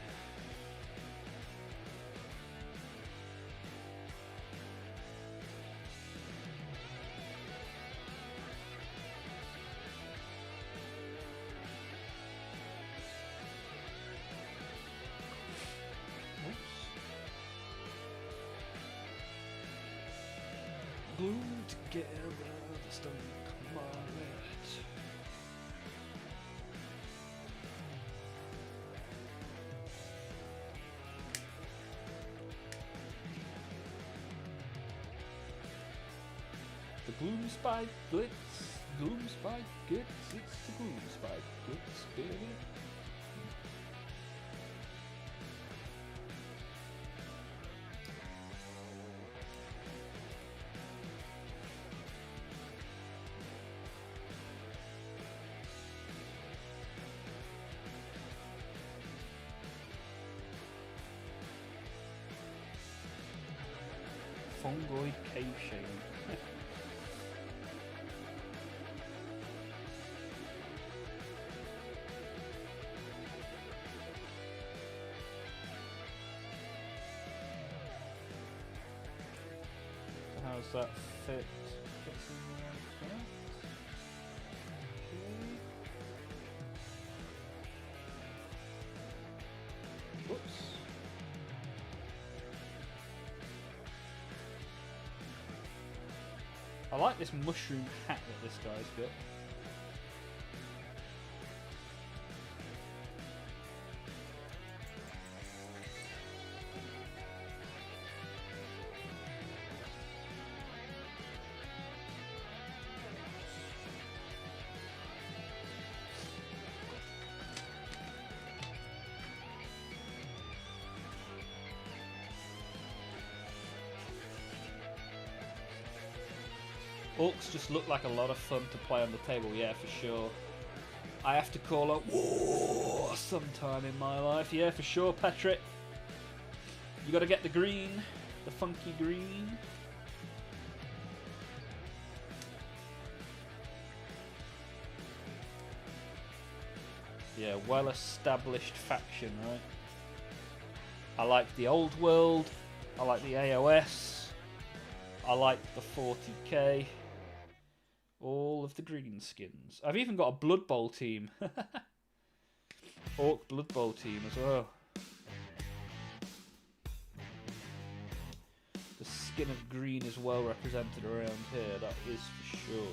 Glue together the stomach mullet. The gloom spike glitz, gloom spike glitz, it's the gloom spike glitz, baby. Fungoid cave shade. How's that fit? Fits in there like that. Okay. Whoops. I like this mushroom hat that this guy's got. Orcs just look like a lot of fun to play on the table, yeah, for sure. I have to call up war sometime in my life, yeah, for sure, Patrick. You gotta get the green, the funky green. Yeah, well-established faction, right? I like the old world, I like the AOS. I like the 40k. All of the green skins. I've even got a Blood Bowl team. Orc Blood Bowl team as well. The skin of green is well represented around here, that is for sure.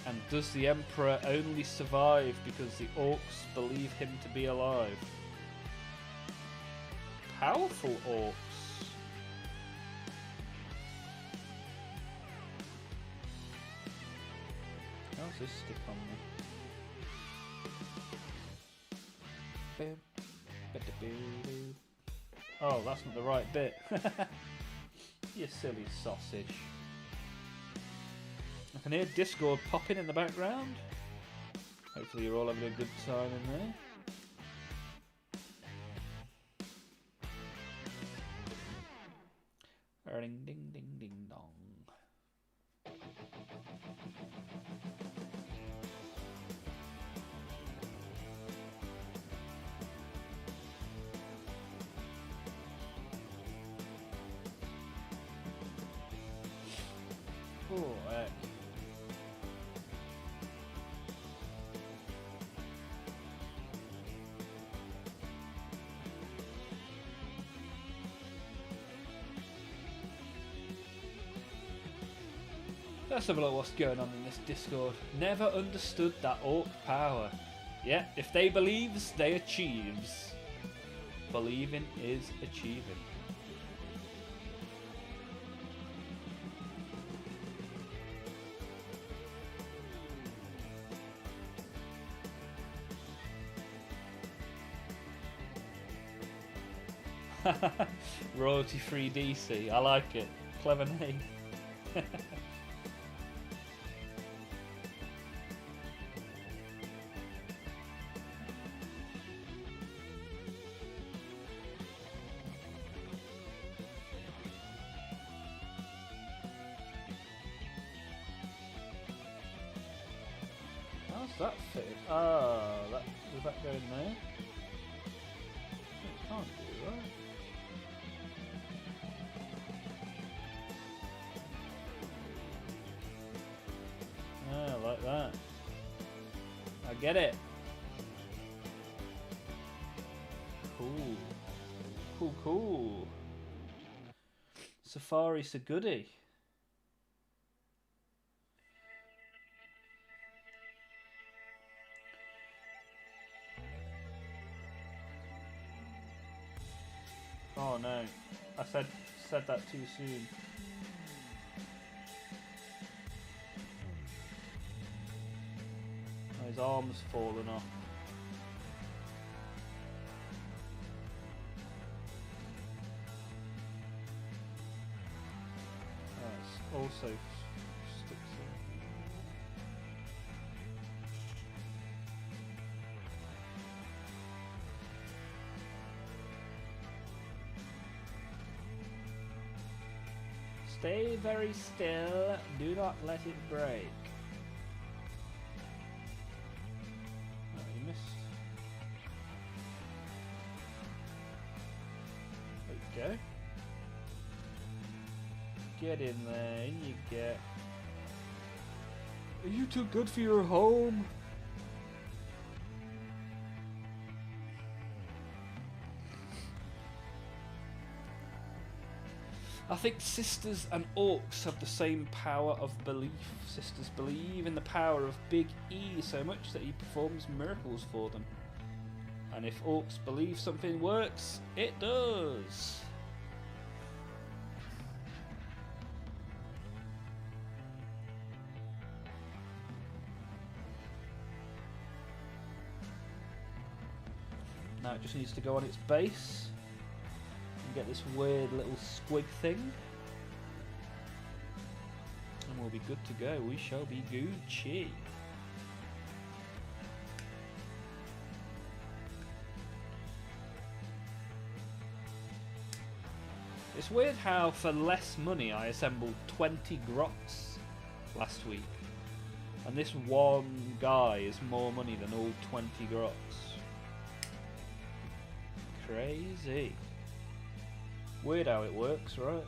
And does the Emperor only survive because the Orcs believe him to be alive? Powerful Orcs. How's this stick on me? Oh, that's not the right bit. You silly sausage. I can hear Discord popping in the background. Hopefully you're all having a good time in there. Ding ding ding ding dong. Oh, heck. Let's have a look what's going on in this Discord. Never understood that orc power. Yeah, if they believes, they achieves. Believing is achieving. Royalty free DC. I like it. Clever name. How's that fit? Ah, that was that going there? It can't do, right? Ah, like that. I get it. Cool. Cool, cool. Safari's a goodie. Oh no, I said that too soon. Oh, his arm's fallen off. That's also sticks in. Stay very still, do not let it break. Oh, you missed. There you go. Get in there, in you get. Are you too good for your home? I think sisters and orcs have the same power of belief. Sisters believe in the power of Big E so much that he performs miracles for them. And if orcs believe something works, it does. Now it just needs to go on its base. Get this weird little squig thing and we'll be good to go. We shall be Gucci. It's weird how for less money I assembled 20 grots last week. And this one guy is more money than all 20 grots. Crazy. Weird how it works, right?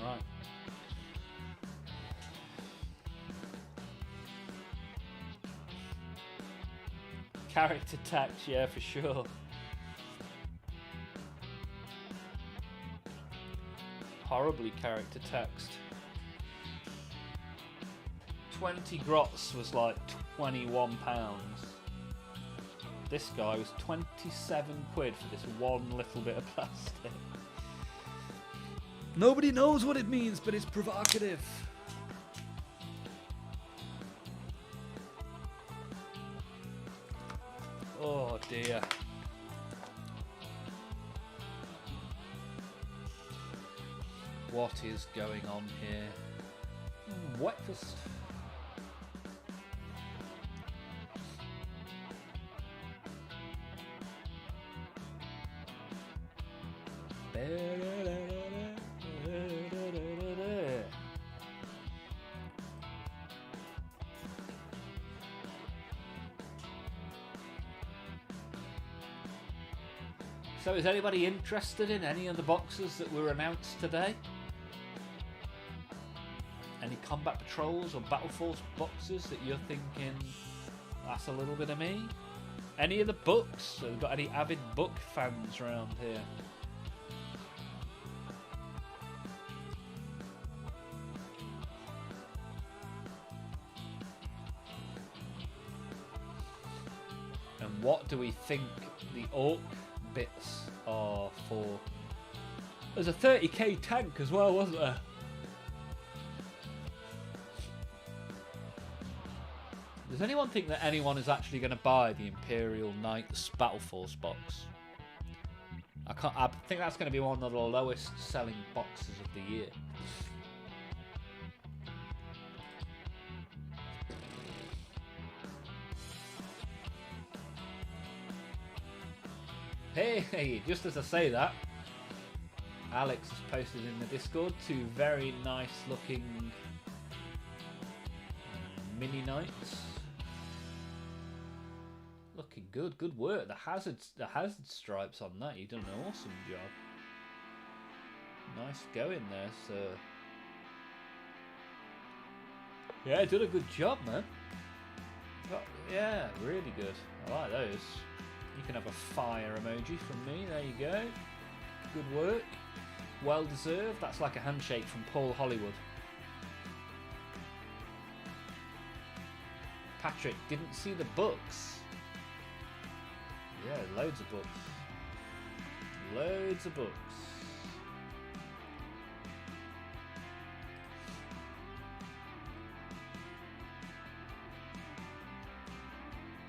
Right. Character tax, yeah, for sure. Horribly character taxed. 20 grots was like £21. This guy was 27 quid for this one little bit of plastic. Nobody knows what it means, but it's provocative. Oh dear. What is going on here? Breakfast. So is anybody interested in any of the boxes that were announced today? Any Combat Patrols or Battle Force boxes that you're thinking, that's a little bit of me? Any of the books? Have we got any avid book fans around here? And what do we think the Orc bits are for? There's a 30k tank as well, wasn't there? Does anyone think that anyone is actually going to buy the Imperial Knights Battle Force box? I think that's going to be one of the lowest selling boxes of the year. Hey, just as I say that, Alex has posted in the Discord two very nice looking mini knights. Looking good, good work. The hazard stripes on that, you've done an awesome job. Nice going there, sir. Yeah, did a good job, man. Yeah, really good. I like those. You can have a fire emoji from me. There you go. Good work. Well deserved. That's like a handshake from Paul Hollywood. Patrick, didn't see the books. Yeah, loads of books. Loads of books.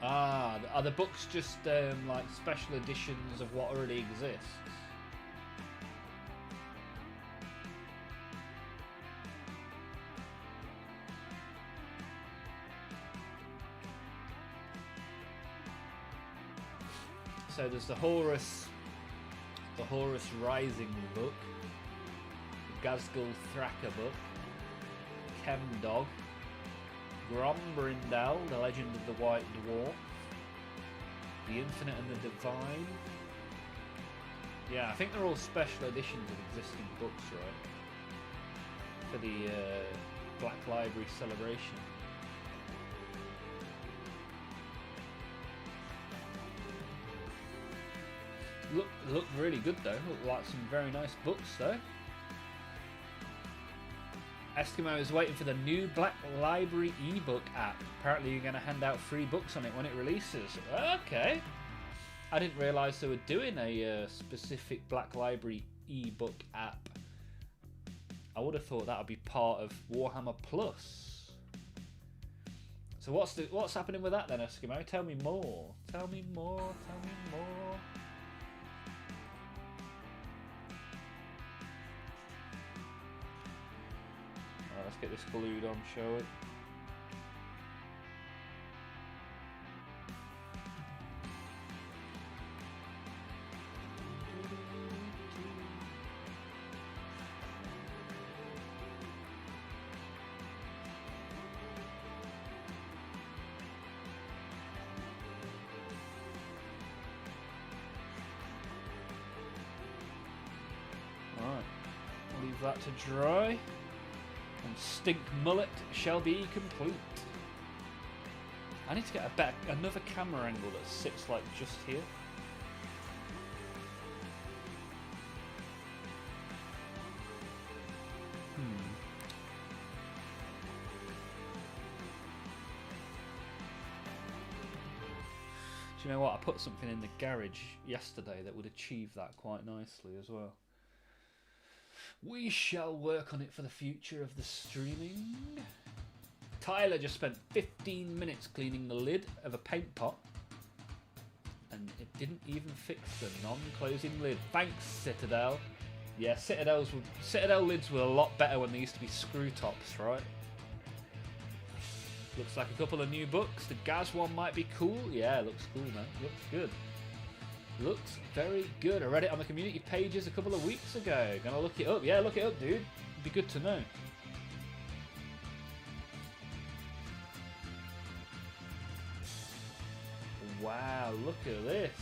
Ah, are the books just like special editions of what already exists? So there's the Horus Rising book, the Gazgul Thraka book, Chemdog, Grombrindal, the Legend of the White Dwarf, the Infinite and the Divine. Yeah, I think they're all special editions of existing books, right? For the Black Library celebration. Look really good though. Look like some very nice books though. Eskimo is waiting for the new Black Library ebook app. Apparently you're going to hand out free books on it when it releases. Okay. I didn't realise they were doing a specific Black Library ebook app. I would have thought that would be part of Warhammer Plus. So what's happening with that then, Eskimo? Tell me more. Tell me more. Tell me more. Let's get this glued on, shall we? Alright, leave that to dry. And Stink Mullet shall be complete. I need to get another camera angle that sits like just here. Do you know what? I put something in the garage yesterday that would achieve that quite nicely as well. We shall work on it for the future of the streaming. Tyler just spent 15 minutes cleaning the lid of a paint pot. And it didn't even fix the non-closing lid. Thanks, Citadel. Yeah, Citadel lids were a lot better when they used to be screw tops, right? Looks like a couple of new books. The Gaz one might be cool. Yeah, looks cool, man. Looks good. Looks very good. I read it on the community pages a couple of weeks ago. Gonna look it up. Yeah, look it up, dude. It'd be good to know. Wow, look at this.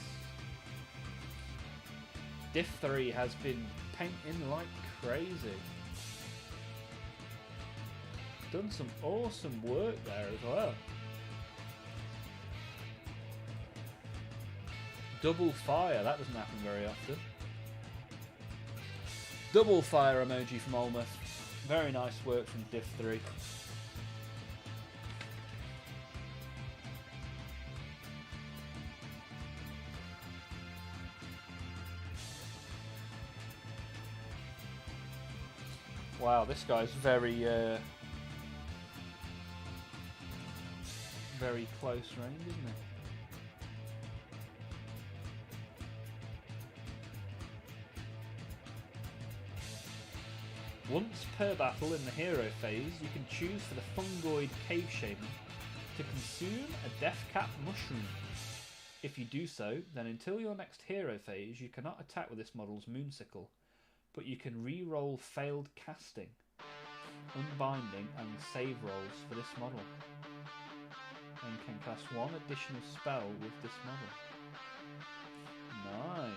Diff 3 has been painting like crazy. Done some awesome work there as well. Double fire, that doesn't happen very often. Double fire emoji from Olmaph. Very nice work from Diff 3. Wow, this guy's very close range, isn't it? Once per battle in the hero phase, you can choose for the fungoid cave shaman to consume a death cap mushroom. If you do so, then until your next hero phase, you cannot attack with this model's moonsicle, but you can re-roll failed casting, unbinding, and save rolls for this model, and can cast one additional spell with this model. Nice.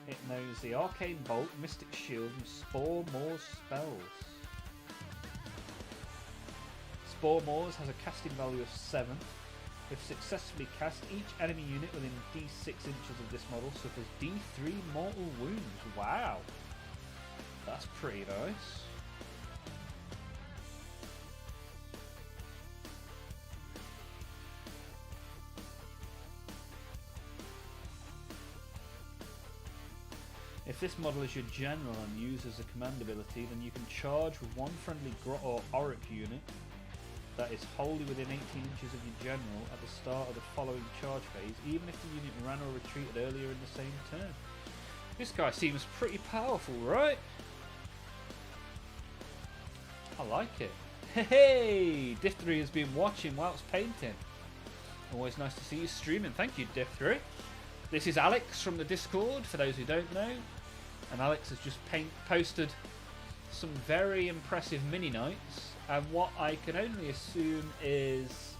It knows the Arcane Bolt, Mystic Shield, and Spore Moore's spells. Spore Moore's has a casting value of 7. If successfully cast, each enemy unit within D6 inches of this model suffers D3 mortal wounds. Wow! That's pretty nice. If this model is your general and uses a command ability, then you can charge with one friendly Grot or Auric unit that is wholly within 18 inches of your general at the start of the following charge phase, even if the unit ran or retreated earlier in the same turn. This guy seems pretty powerful, right? I like it. Hey! Diff3 has been watching whilst painting. Always nice to see you streaming. Thank you, Diff3. This is Alex from the Discord, for those who don't know. And Alex has just posted some very impressive mini knights, and what I can only assume is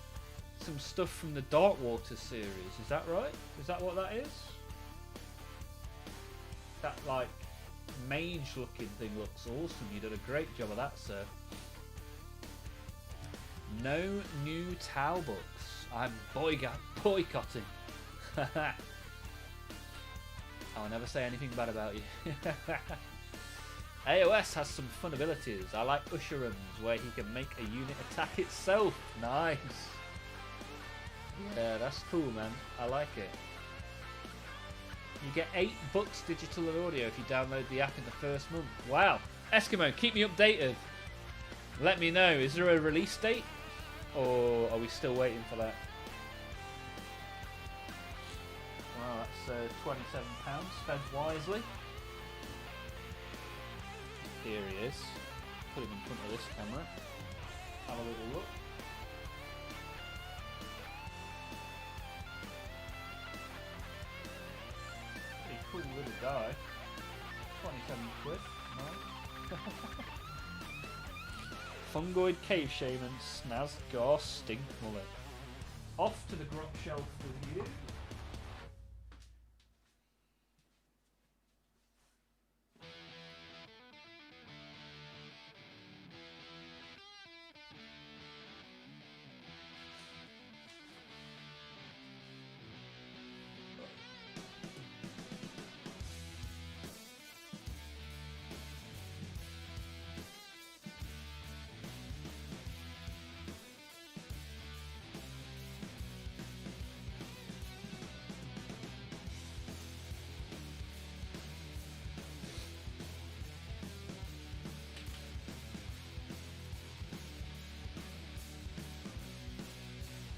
some stuff from the Darkwater series. Is that right? Is that what that is? That like mage-looking thing looks awesome. You did a great job of that, sir. No new Tau books. I'm boycotting. I'll never say anything bad about you. AOS has some fun abilities. I like Usherums, where he can make a unit attack itself. Nice. Yeah, that's cool, man. I like it. You get 8 books digital and audio if you download the app in the first month. Wow. Eskimo, keep me updated. Let me know. Is there a release date? Or are we still waiting for that? Wow, that's £27. Spent wisely. Here he is. Put him in front of this camera. Have a little look. Pretty cool little guy. 27 quid. Nice. Fungoid Cave Shaman, Snazgar Stink Mullet. Off to the grot shelf with you.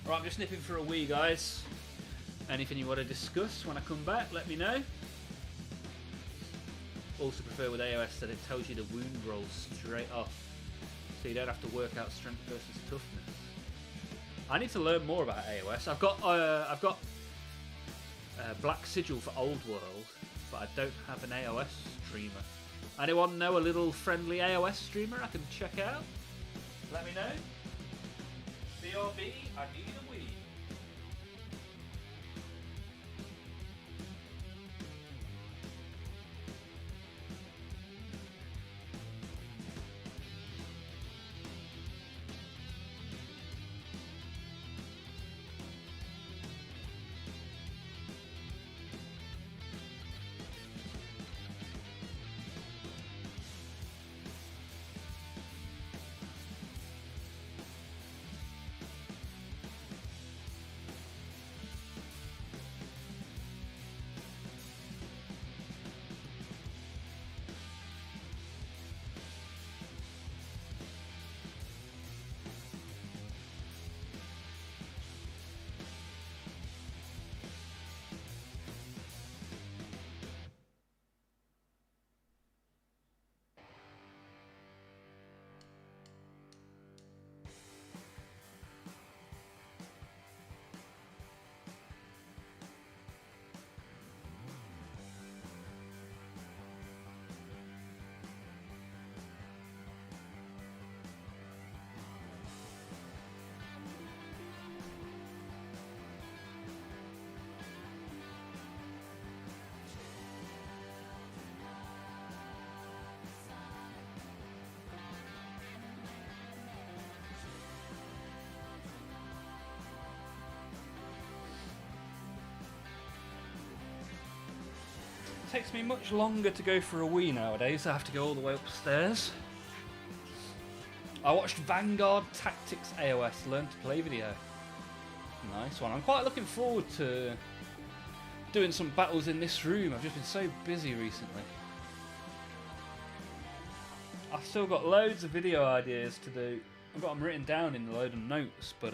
Right, I'm just nipping for a wee, guys. Anything you want to discuss when I come back, let me know. Also prefer with AOS that it tells you the wound rolls straight off, so you don't have to work out strength versus toughness. I need to learn more about AOS. I've got Black Sigil for Old World, but I don't have an AOS streamer. Anyone know a little friendly AOS streamer I can check out? Let me know. BRB, I need a wee. It takes me much longer to go for a wee nowadays. I have to go all the way upstairs. I watched Vanguard Tactics AOS Learn to Play video. Nice one. I'm quite looking forward to doing some battles in this room. I've just been so busy recently. I've still got loads of video ideas to do. I've got them written down in a load of notes, but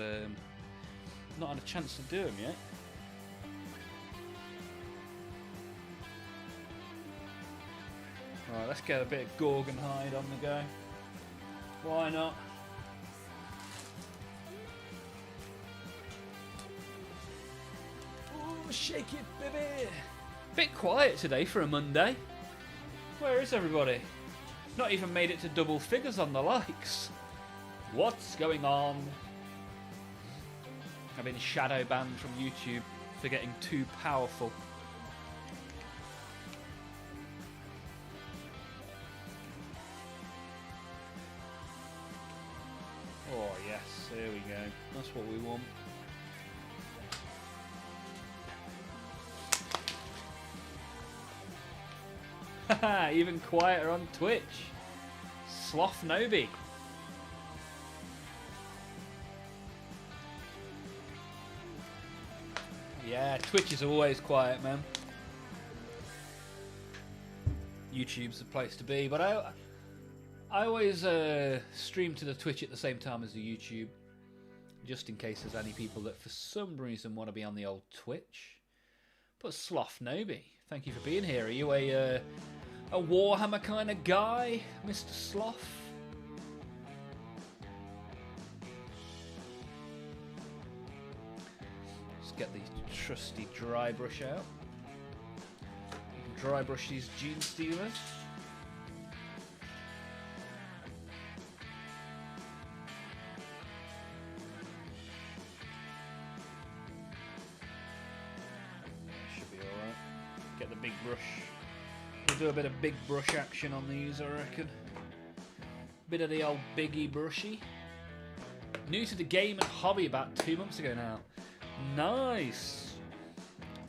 not had a chance to do them yet. Right, let's get a bit of Gorgon hide on the go. Why not? Ooh, shake it, baby! Bit quiet today for a Monday. Where is everybody? Not even made it to double figures on the likes. What's going on? I've been shadow banned from YouTube for getting too powerful. Oh yes, there we go. That's what we want. Haha, even quieter on Twitch. Sloth Nobi. Yeah, Twitch is always quiet, man. YouTube's the place to be, but I always stream to the Twitch at the same time as the YouTube, just in case there's any people that for some reason want to be on the old Twitch. But Sloth Nobi, thank you for being here. Are you a Warhammer kind of guy, Mr. Sloth? Let's get the trusty dry brush out. Dry brush these Gene Stealers. Should be alright. Get the big brush. We'll do a bit of big brush action on these, I reckon. Bit of the old biggie brushy. New to the game and hobby about 2 months ago now. Nice.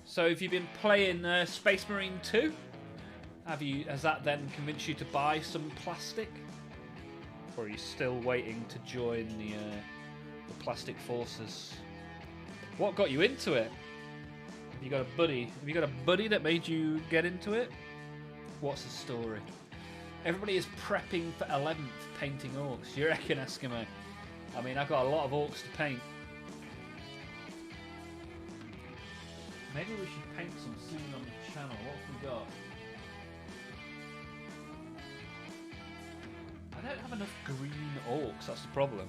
So have you been playing Space Marine 2? Has that then convinced you to buy some plastic? Or are you still waiting to join the plastic forces? What got you into it? Have you got a buddy? Have you got a buddy that made you get into it? What's the story? Everybody is prepping for 11th painting orcs. You reckon, Eskimo? I mean, I've got a lot of orcs to paint. Maybe we should paint some soon on the channel. What have we got? I don't have enough green orcs. That's the problem.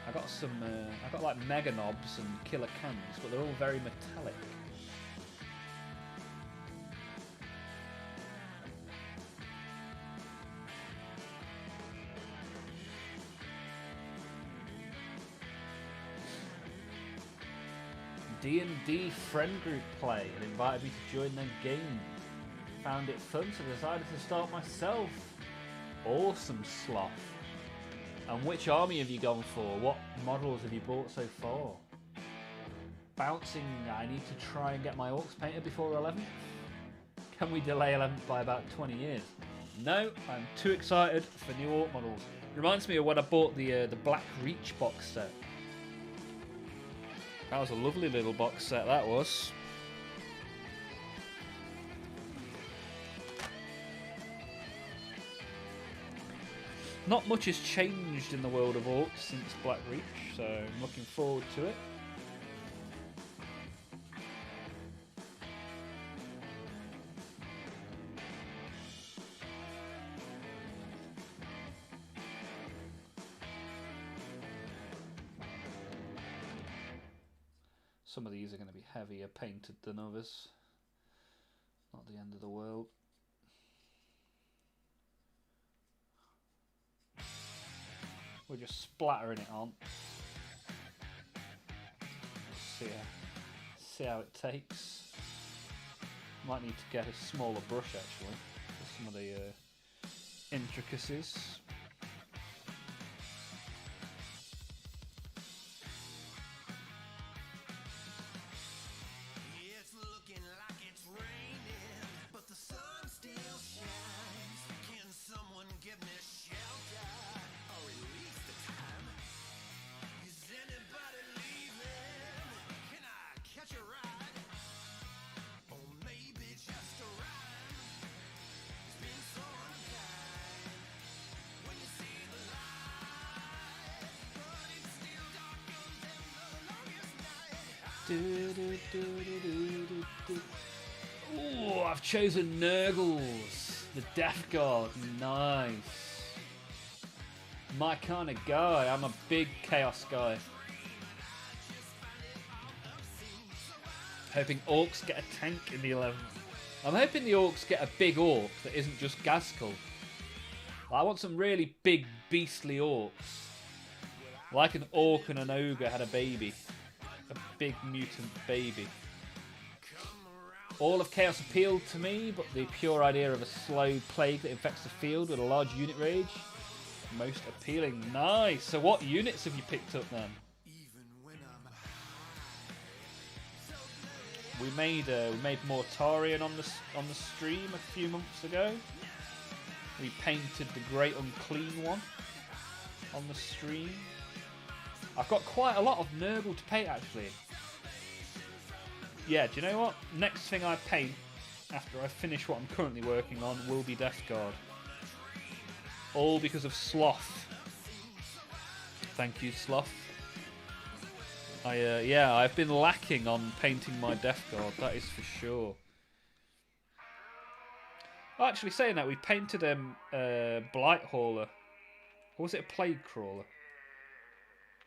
I got some. I got like mega knobs and killer cans, but they're all very metallic. D&D friend group play and invited me to join their game. Found it fun, so decided to start myself. Awesome, Sloth. And which army have you gone for? What models have you bought so far? Bouncing, I need to try and get my orcs painted before 11th. Can we delay 11th by about 20 years? No, I'm too excited for new orc models. Reminds me of when I bought the Black Reach box set. That was a lovely little box set, that was. Not much has changed in the world of orcs since Black Reach, so I'm looking forward to it. Some of these are going to be heavier painted than others. Not the end of the world. We're just splattering it on. See how it takes. Might need to get a smaller brush actually for some of the intricacies. It's looking like it's raining, but the sun still shines. Can someone give me shelter or at least the time? Is anybody leaving? Can I catch a ride? Or maybe just a ride? It's been so unkind when you see the light, but it's still darker than the longest night. Ooh, I've chosen Nurgles, the Death God. Nice. My kind of guy. I'm a big Chaos guy. Hoping Orcs get a tank in the 11th. I'm hoping the Orcs get a big Orc that isn't just Gaskell. I want some really big, beastly Orcs. Like an Orc and an Ogre had a baby. A big mutant baby. All of Chaos appealed to me, but the pure idea of a slow plague that infects the field with a large unit rage? Most appealing. Nice. So what units have you picked up then? We made Mortarion on the stream a few months ago. We painted the Great Unclean one on the stream. I've got quite a lot of Nurgle to paint actually. Yeah, do you know what? Next thing I paint after I finish what I'm currently working on will be Death Guard. All because of Sloth. Thank you, Sloth. I've been lacking on painting my Death Guard, that is for sure. Oh, actually, saying that, we painted Blight Hauler. Or was it a Plague Crawler?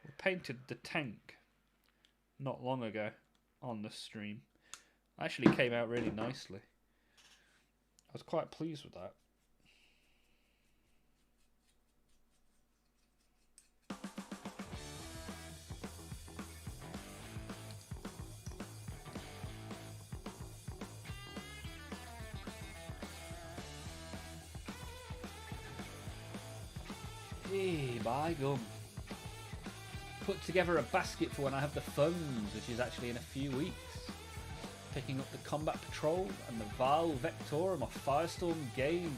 We painted the tank not long ago on the stream. Actually came out really nicely. I was quite pleased with that. Hey, by gum. Put together a basket for when I have the funds, which is actually in a few weeks. Picking up the Combat Patrol and the Vile Vectorum off Firestorm Games.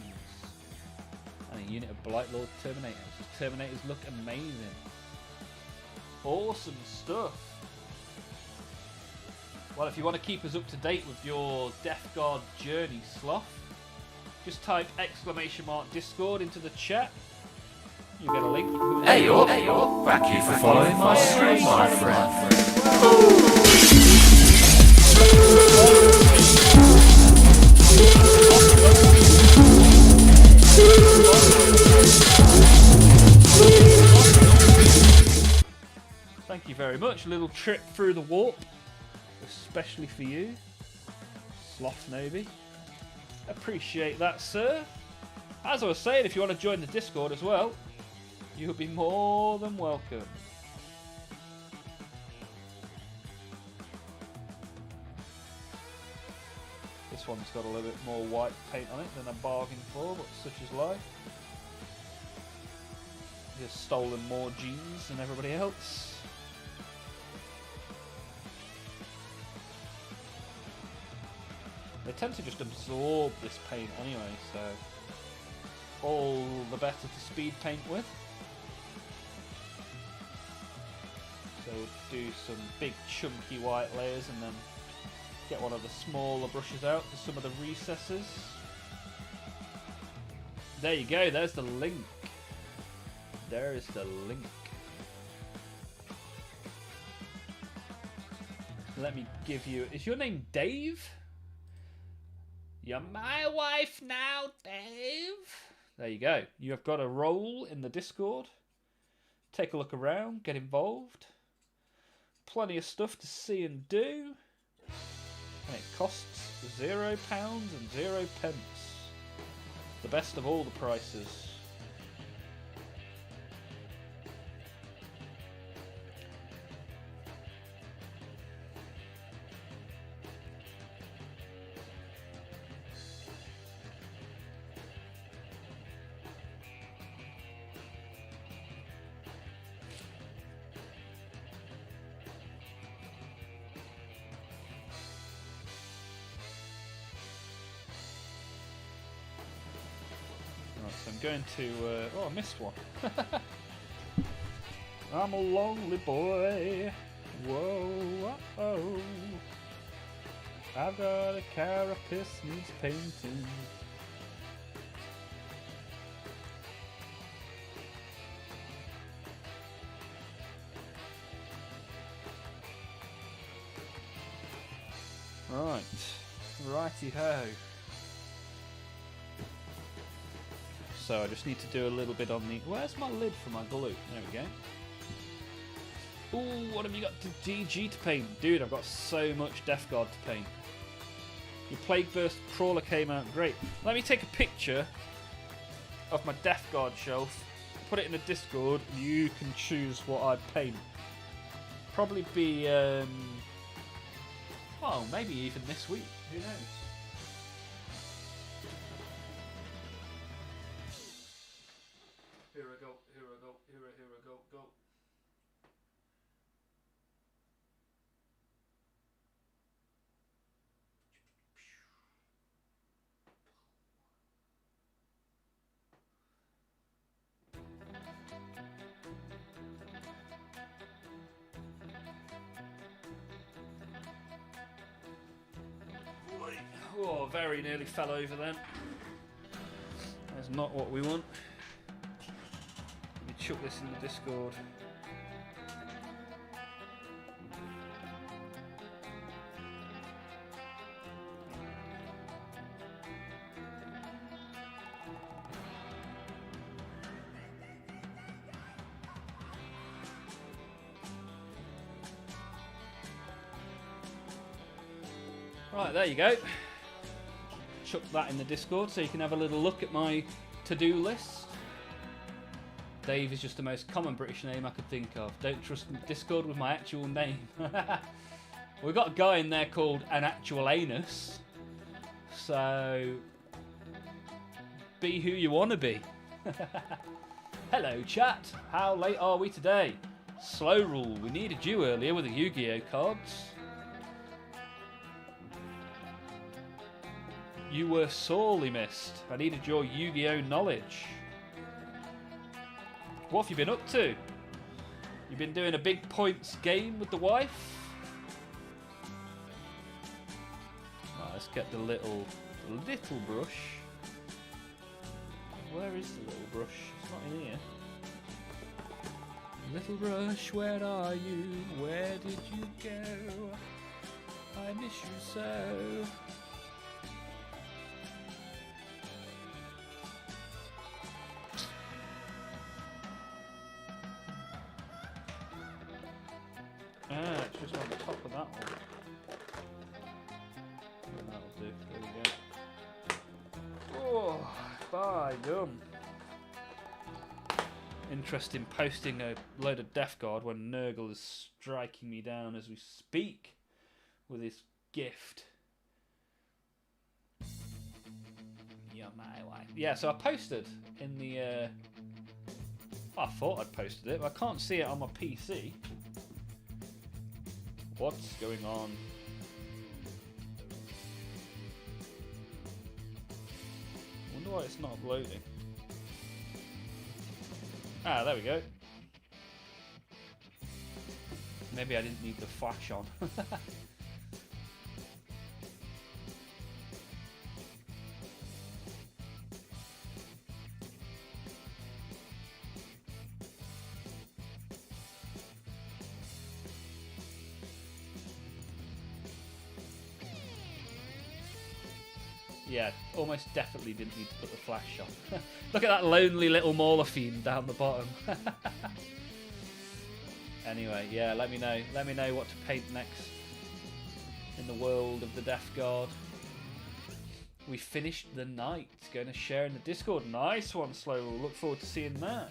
And a unit of Blightlord Terminators. The Terminators look amazing. Awesome stuff. Well, if you want to keep us up to date with your Death Guard journey, Sloth, just type !Discord into the chat. You get a link. Hey yo, thank you for following my stream, my friend. Thank you very much. A little trip through the warp, especially for you, Sloth Navy. Appreciate that, sir. As I was saying, if you want to join the Discord as well, you'll be more than welcome. This one's got a little bit more white paint on it than I bargained for, but such is life. Just stolen more jeans than everybody else. They tend to just absorb this paint anyway, so all the better to speed paint with. So we'll do some big chunky white layers and then get one of the smaller brushes out for some of the recesses. There you go, there's the link. There is the link. Let me give you... Is your name Dave? You're my wife now, Dave. There you go. You have got a role in the Discord. Take a look around, get involved. Plenty of stuff to see and do. And it costs £0 and 0 pence. The best of all the prices. So I'm going to... oh, I missed one. I'm a lonely boy. Whoa, oh. I've got a carapace needs painting. Right. Righty-ho. So I just need to do a little bit on the... Where's my lid for my glue? There we go. Ooh, what have you got to DG to paint? Dude, I've got so much Death Guard to paint. Your Plague Burst Crawler came out great. Let me take a picture of my Death Guard shelf, put it in the Discord, and you can choose what I paint. Probably be... well, maybe even this week. Who knows? Here we go. Oh, very nearly fell over then. That's not what we want. Let me chuck this in the Discord. Right, there you go. Chuck that in the Discord so you can have a little look at my to-do list. Dave is just the most common British name I could think of. Don't trust Discord with my actual name. We've got a guy in there called An Actual Anus. So, be who you want to be. Hello, chat. How late are we today? Slow rule. We needed you earlier with the Yu-Gi-Oh cards. You were sorely missed. I needed your Yu-Gi-Oh knowledge. What have you been up to? You've been doing a big points game with the wife? Right, let's get the little brush. Where is the little brush? It's not in here. Little brush, where are you? Where did you go? I miss you so. Ah, it's just on the top of that one. That'll do. There we go. Oh, bye, done. Interesting posting a load of Death Guard when Nurgle is striking me down as we speak with his gift. You're my wife. Yeah, so I posted in the... I thought I'd posted it, but I can't see it on my PC. What's going on? I wonder why it's not uploading. Ah, there we go. Maybe I didn't need the flash on. Yeah, almost definitely didn't need to put the flash on. Look at that lonely little Mauler fiend down the bottom. Anyway, yeah, let me know. Let me know what to paint next in the world of the Death Guard. We finished the night. Going to share in the Discord. Nice one, Slow. We'll look forward to seeing that.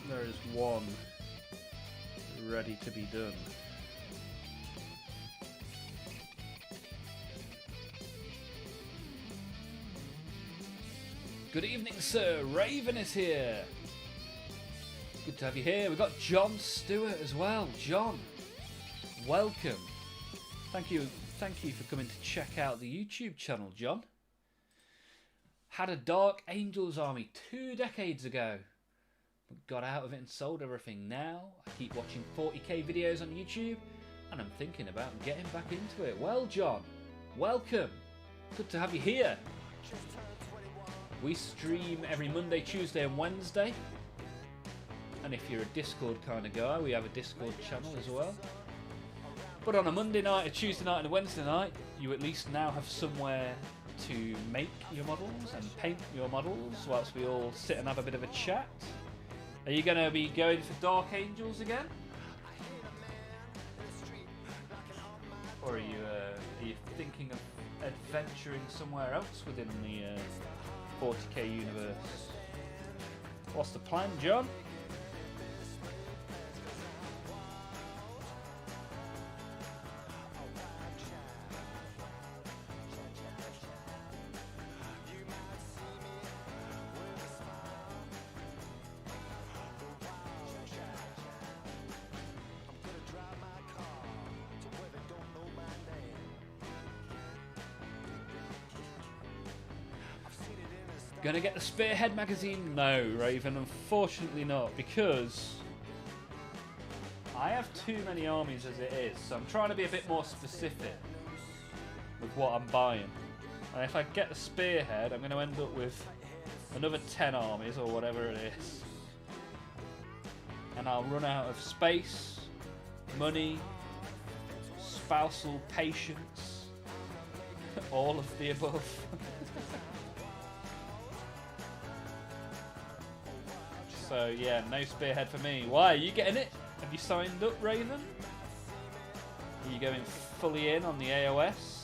There is one ready to be done. Good evening, sir. Raven is here. Good to have you here. We've got John Stewart as well. John, welcome. Thank you for coming to check out the YouTube channel, John. Had a Dark Angels army 2 decades ago. Got out of it and sold everything. Now I keep watching 40k videos on YouTube and I'm thinking about getting back into it. Well, John, welcome. Good to have you here. We stream every Monday, Tuesday and Wednesday. and if you're a Discord kind of guy, we have a Discord channel as well. But on a Monday night, a Tuesday night and a Wednesday night, you at least now have somewhere to make your models and paint your models whilst we all sit and have a bit of a chat. Are you going to be going for Dark Angels again? Or are you thinking of adventuring somewhere else within the 40k universe? What's the plan, John? Gonna get the Spearhead magazine? No, Raven, unfortunately not, because I have too many armies as it is, so I'm trying to be a bit more specific with what I'm buying. And if I get the Spearhead, I'm going to end up with another 10 armies or whatever it is. And I'll run out of space, money, spousal patience, all of the above. So yeah, no Spearhead for me. Why, are you getting it? Have you signed up, Raven? Are you going fully in on the AOS?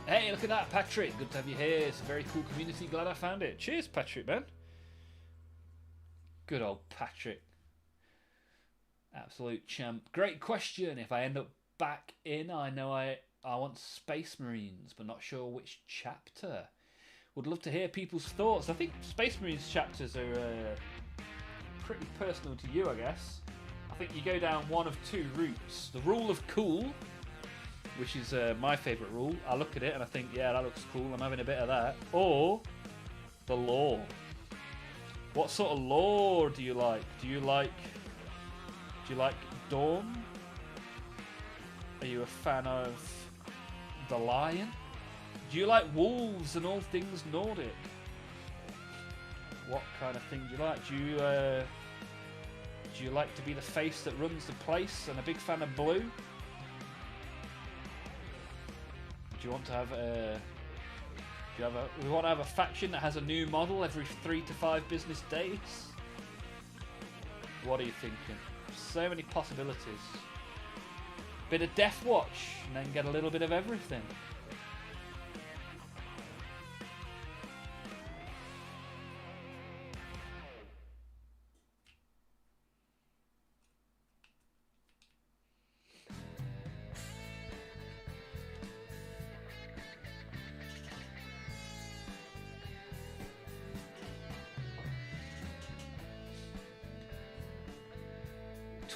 Hey, look at that, Patrick. Good to have you here. It's a very cool community. Glad I found it. Cheers, Patrick, man. Good old Patrick. Absolute champ. Great question. If I end up back in, I know I want Space Marines, but not sure which chapter. Would love to hear people's thoughts. I think Space Marines chapters are pretty personal to you, I guess. I think you go down one of two routes. The rule of cool, which is my favourite rule. I look at it and I think, yeah, that looks cool, I'm having a bit of that. Or the lore. What sort of lore do you like? Do you like Dawn? Are you a fan of the Lion? Do you like wolves and all things Nordic? What kind of thing do you like? Do you like to be the face that runs the place and a big fan of blue? Do you want to have we want to have a faction that has a new model every 3 to 5 business days? What are you thinking? So many possibilities. Bit of Death Watch and then get a little bit of everything.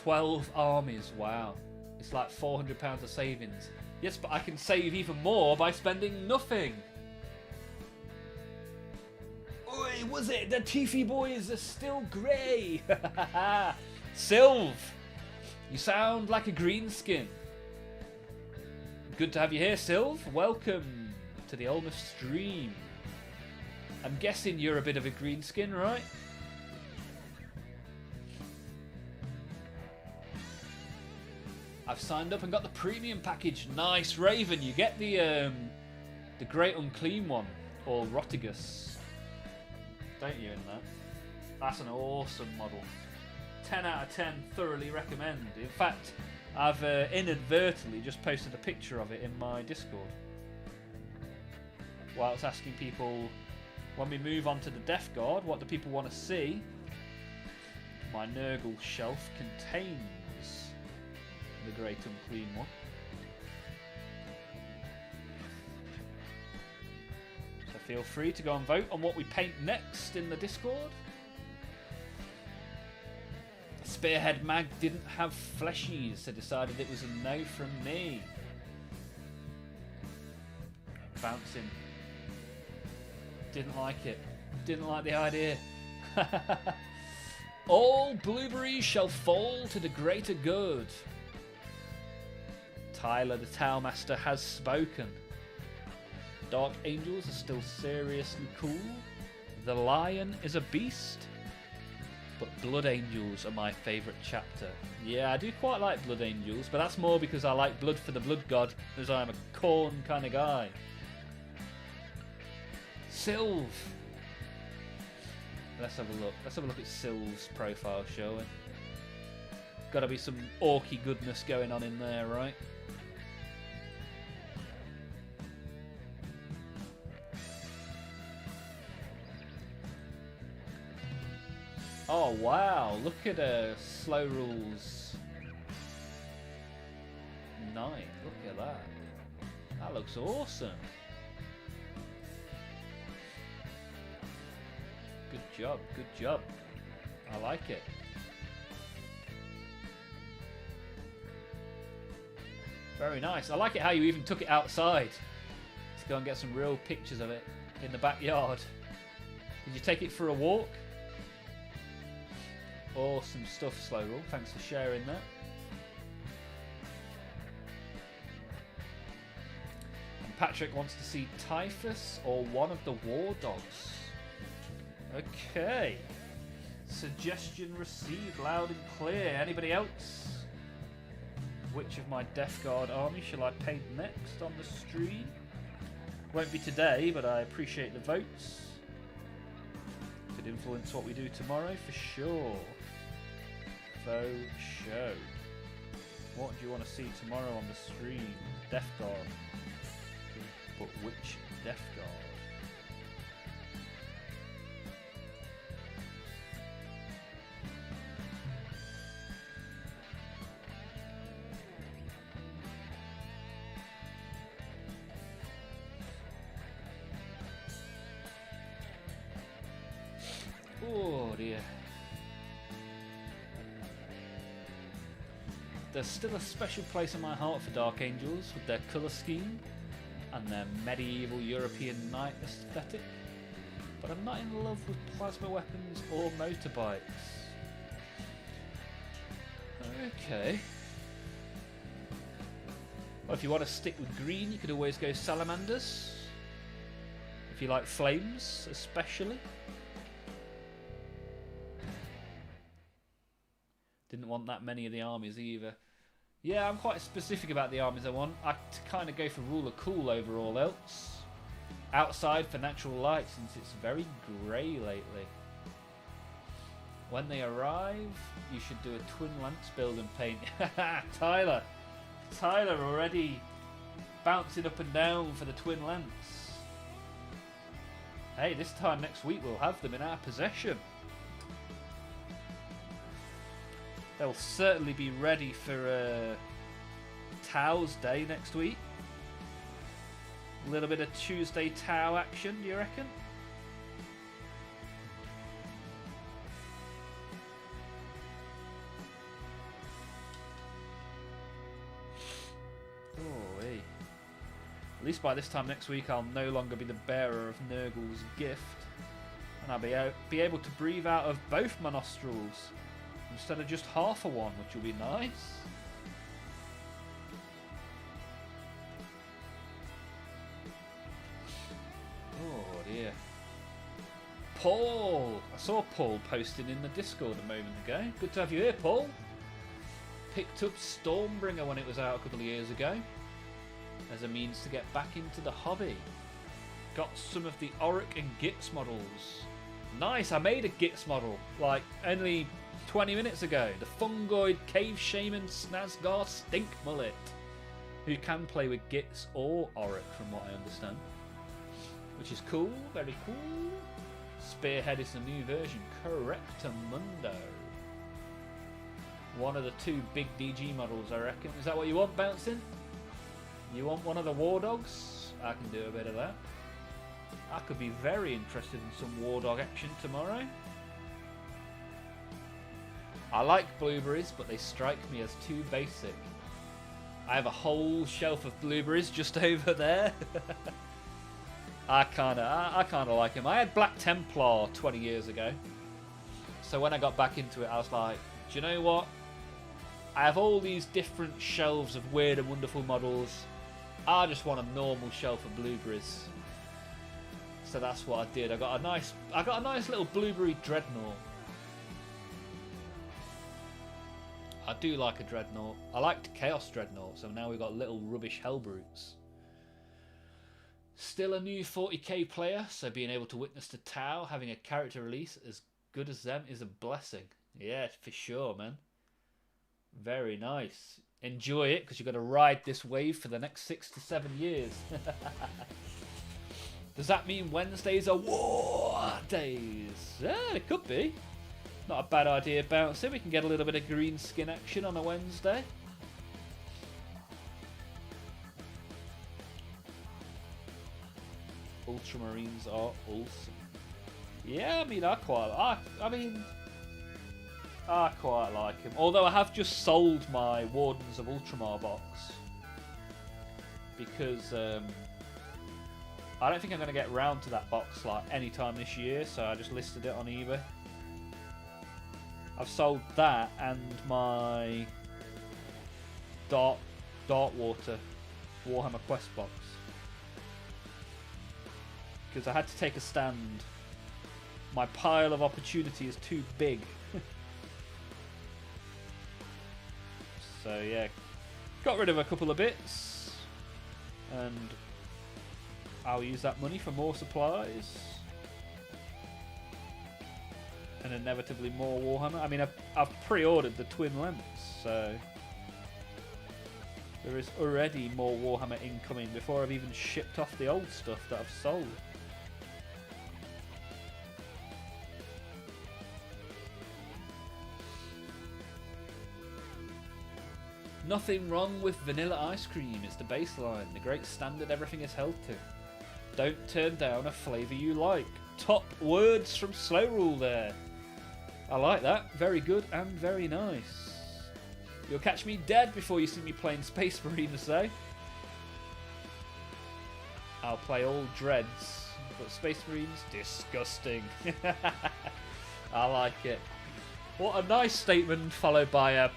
£12 armies, wow. It's like £400 of savings. Yes, but I can save even more by spending nothing. Oi, was it? The Tiffy boys are still grey. Sylv, you sound like a greenskin. Good to have you here, Sylv. Welcome to the Olmaph stream. I'm guessing you're a bit of a greenskin, right? I've signed up and got the premium package. Nice, Raven. You get the Great Unclean one, or Rotigus, don't you? In that, that's an awesome model. 10 out of 10. Thoroughly recommend. In fact, I've inadvertently just posted a picture of it in my Discord. While it's asking people, when we move on to the Death Guard, what do people want to see? My Nurgle shelf contains the Great Unclean one. Feel free to go and vote on what we paint next in the Discord. Spearhead Mag didn't have fleshies, so decided it was a no from me. Bouncing. Didn't like it. Didn't like the idea. All blueberries shall fall to the greater good. Tyler the Towmaster has spoken. Dark Angels are still seriously cool. The Lion is a beast. But Blood Angels are my favourite chapter. Yeah, I do quite like Blood Angels, but that's more because I like blood for the blood god, as I'm a corn kind of guy. Sylv. Let's have a look. Let's have a look at Sylv's profile, shall we? Got to be some orky goodness going on in there, right? Oh wow, look at slow rules. Nice, look at that. That looks awesome. Good job, good job. I like it. Very nice. I like it how you even took it outside to go and get some real pictures of it in the backyard. Did you take it for a walk? Awesome stuff, Slow Roll. Thanks for sharing that. And Patrick wants to see Typhus or one of the War Dogs. Okay. Suggestion received loud and clear. Anybody else? Which of my Death Guard army shall I paint next on the stream? Won't be today, but I appreciate the votes. Could influence what we do tomorrow for sure. Faux show. What do you want to see tomorrow on the stream? Death Guard. But which Death Guard? Oh dear. There's still a special place in my heart for Dark Angels with their colour scheme and their medieval European knight aesthetic, but I'm not in love with plasma weapons or motorbikes. Okay. Well, if you want to stick with green, you could always go salamanders. If you like flames, especially. Didn't want that many of the armies either. Yeah, I'm quite specific about the armies I want. I kind of go for rule of cool over all else. Outside for natural light, since it's very grey lately. When they arrive, you should do a twin lance build and paint. Tyler already bouncing up and down for the twin lance. Hey, this time next week we'll have them in our possession. They'll certainly be ready for Tau's Day next week. A little bit of Tuesday Tau action, do you reckon? Oh, hey. At least by this time next week I'll no longer be the bearer of Nurgle's gift. And I'll be able to breathe out of both my nostrils instead of just half a one, which will be nice. Oh dear. Paul! I saw Paul posting in the Discord a moment ago. Good to have you here, Paul. Picked up Stormbringer when it was out a couple of years ago as a means to get back into the hobby. Got some of the Auric and Gitz models. Nice, I made a Gitz model like only 20 minutes ago. The Fungoid Cave Shaman Snazgar Stink Mullet, who can play with Gitz or Auric from what I understand. Which is cool, very cool. Spearhead is the new version, Correctamundo. One of the two big DG models, I reckon. Is that what you want, Bouncing? You want one of the War Dogs? I can do a bit of that. I could be very interested in some War Dog action tomorrow. I like blueberries, but they strike me as too basic. I have a whole shelf of blueberries just over there. I kind of like them. I had Black Templar 20 years ago. So when I got back into it, I was like, do you know what? I have all these different shelves of weird and wonderful models. I just want a normal shelf of blueberries. So that's what I did. I got a nice little blueberry dreadnought. I do like a dreadnought. I liked Chaos Dreadnought, so now we've got little rubbish Hellbrutes. Still a new 40k player, so being able to witness the Tau having a character release as good as them is a blessing. Yeah, for sure, man. Very nice. Enjoy it, because you've got to ride this wave for the next 6 to 7 years. Does that mean Wednesdays are war days? Yeah, it could be. Not a bad idea, Bouncer. We can get a little bit of green skin action on a Wednesday. Ultramarines are awesome. Yeah, I mean, I quite like him. Although I have just sold my Wardens of Ultramar box because I don't think I'm going to get round to that box like anytime this year, so I just listed it on eBay. I've sold that and my Darkwater Warhammer Quest box because I had to take a stand. My pile of opportunity is too big. So yeah, got rid of a couple of bits and I'll use that money for more supplies. And inevitably more Warhammer. I mean, I've pre-ordered the twin lengths, so there is already more Warhammer incoming before I've even shipped off the old stuff that I've sold. Nothing wrong with vanilla ice cream. It's the baseline, the great standard everything is held to. Don't turn down a flavour you like. Top words from Slow Rule there. I like that. Very good and very nice. You'll catch me dead before you see me playing Space Marines, though. I'll play all dreads, but Space Marines, disgusting. I like it. What a nice statement followed by a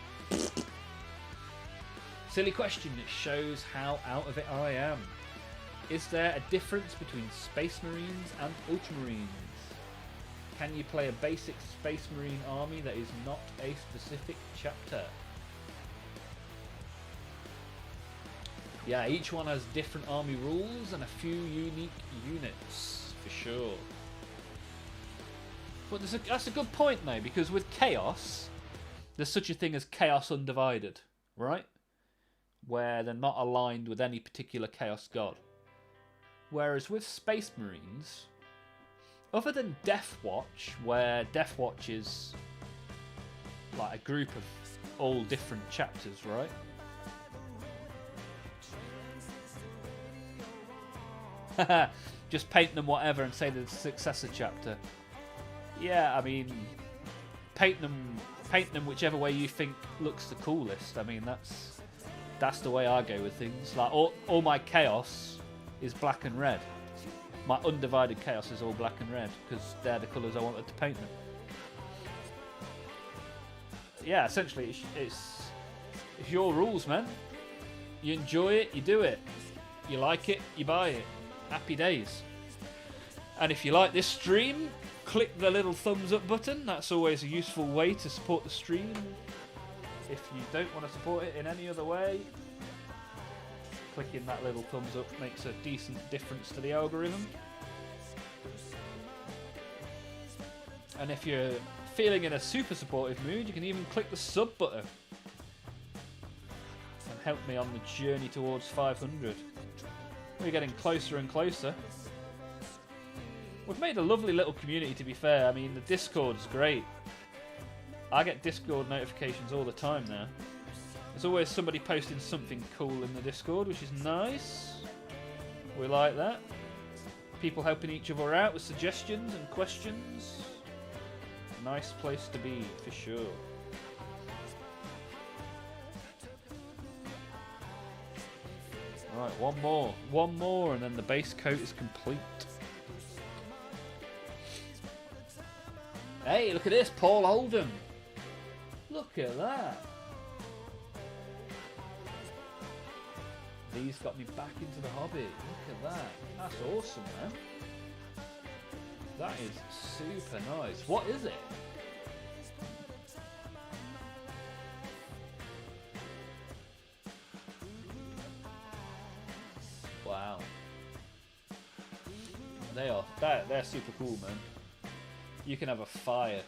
silly question that shows how out of it I am. Is there a difference between Space Marines and Ultramarines? Can you play a basic Space Marine army that is not a specific chapter? Yeah, each one has different army rules and a few unique units, for sure. But that's a good point though, because with Chaos, there's such a thing as Chaos Undivided, right? Where they're not aligned with any particular Chaos God. Whereas with Space Marines, other than Death Watch, where Death Watch is like a group of all different chapters, right? Just paint them whatever and say they're the successor chapter. Yeah, I mean, paint them whichever way you think looks the coolest. I mean, that's the way I go with things. Like all my Chaos is black and red. My Undivided Chaos is all black and red because they're the colours I wanted to paint them. Yeah, essentially it's your rules, man. You enjoy it, you do it. You like it, you buy it. Happy days. And if you like this stream, click the little thumbs up button. That's always a useful way to support the stream. If you don't want to support it in any other way, clicking that little thumbs up makes a decent difference to the algorithm. And if you're feeling in a super supportive mood, you can even click the sub button and help me on the journey towards 500. We're getting closer and closer. We've made a lovely little community, to be fair. I mean, the Discord's great. I get Discord notifications all the time now. There's always somebody posting something cool in the Discord, which is nice. We like that. People helping each other out with suggestions and questions. Nice place to be, for sure. Right, one more. One more, and then the base coat is complete. Hey, look at this, Paul Oldham. Look at that. These got me back into the hobby. Look at that. That's awesome, man. That is super nice. What is it? Wow. They're super cool, man. You can have a fire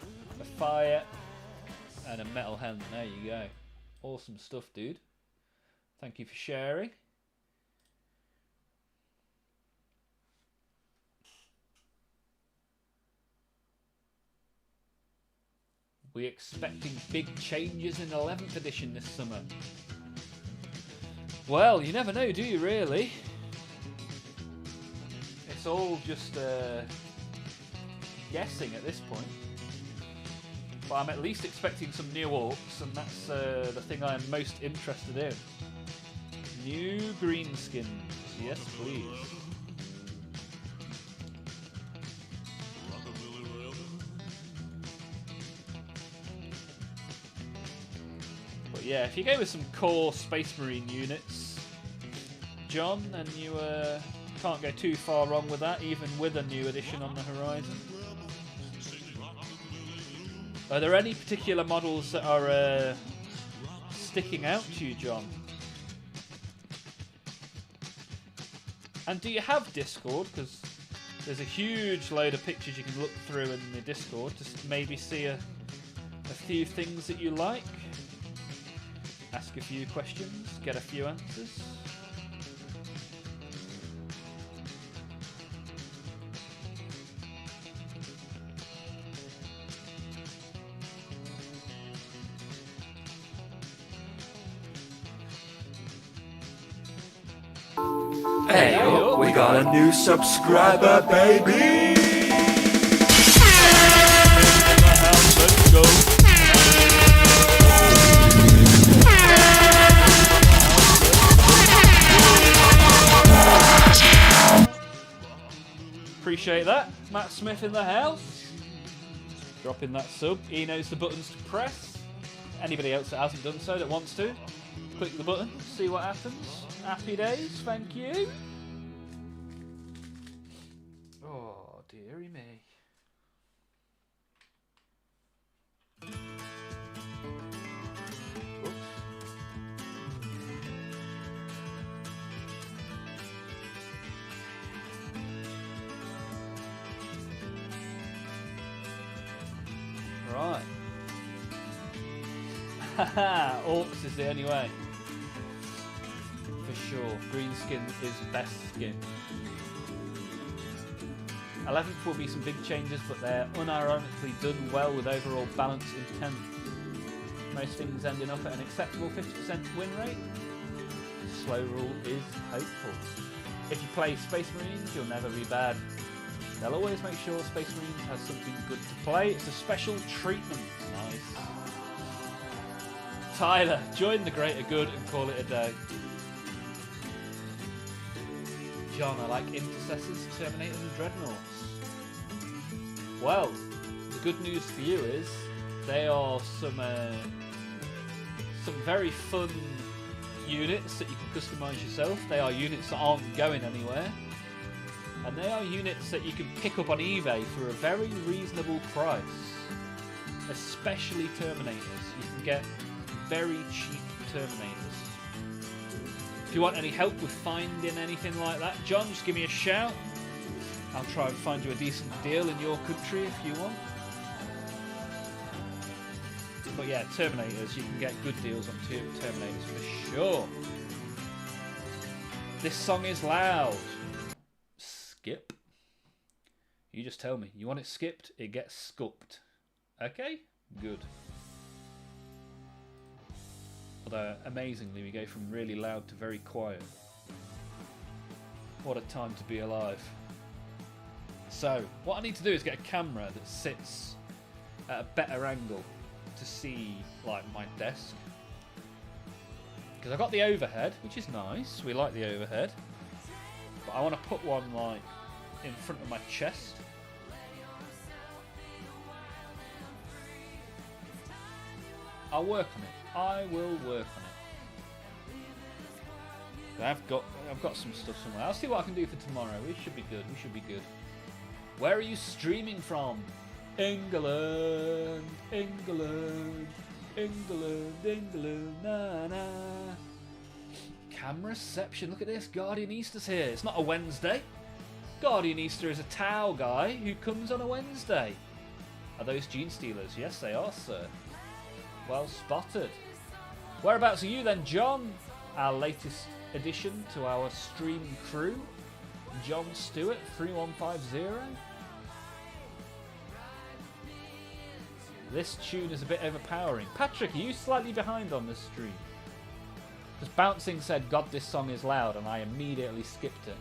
and a metal hand. There you go. Awesome stuff, dude. Thank you for sharing. We're expecting big changes in 11th edition this summer. Well, you never know, do you, really? It's all just guessing at this point. But I'm at least expecting some new orcs, and that's the thing I'm most interested in. New greenskins. Yes, please. But yeah, if you go with some core Space Marine units, John, then you can't go too far wrong with that, even with a new edition on the horizon. Are there any particular models that are sticking out to you, John? And do you have Discord? Because there's a huge load of pictures you can look through in the Discord to maybe see a few things that you like. Ask a few questions, get a few answers. Hey, oh, we got a new subscriber, baby! Let's go. Appreciate that. Matt Smith in the house. Dropping that sub. He knows the buttons to press. Anybody else that hasn't done so that wants to, click the button, see what happens. Happy days, thank you. Oh, dearie me. Oops. Right. Haha, orcs is the only way. For sure, green skin is best skin. 11th will be some big changes, but they're unironically done well with overall balance intent. Most things ending up at an acceptable 50% win rate. Slow rule is hopeful. If you play Space Marines, you'll never be bad. They'll always make sure Space Marines has something good to play. It's a special treatment. Nice. Tyler, join the greater good and call it a day. John, I like Intercessors, Terminators and Dreadnoughts. Well, the good news for you is they are some very fun units that you can customise yourself. They are units that aren't going anywhere. And they are units that you can pick up on eBay for a very reasonable price. Especially Terminators. You can get very cheap Terminators. If you want any help with finding anything like that, John, just give me a shout. I'll try and find you a decent deal in your country if you want. But yeah, Terminators, you can get good deals on Terminators for sure. This song is loud. Skip. You just tell me. You want it skipped, it gets sculpted. Okay? Good. Although, amazingly, we go from really loud to very quiet. What a time to be alive. So, what I need to do is get a camera that sits at a better angle to see, like, my desk. Because I've got the overhead, which is nice. We like the overhead. But I want to put one, like, in front of my chest. I'll work on it. I will work on it. I've got some stuff somewhere. I'll see what I can do for tomorrow. We should be good. We should be good. Where are you streaming from? England, England, England, England, na na. Camera reception. Look at this. Guardian Easter's here. It's not a Wednesday. Guardian Easter is a Tau guy who comes on a Wednesday. Are those Gene Stealers? Yes, they are, sir. Well spotted. Whereabouts are you then, John? Our latest addition to our stream crew. John Stewart, 3150. This tune is a bit overpowering. Patrick, are you slightly behind on this stream? Because Bouncing said, God, this song is loud, and I immediately skipped it.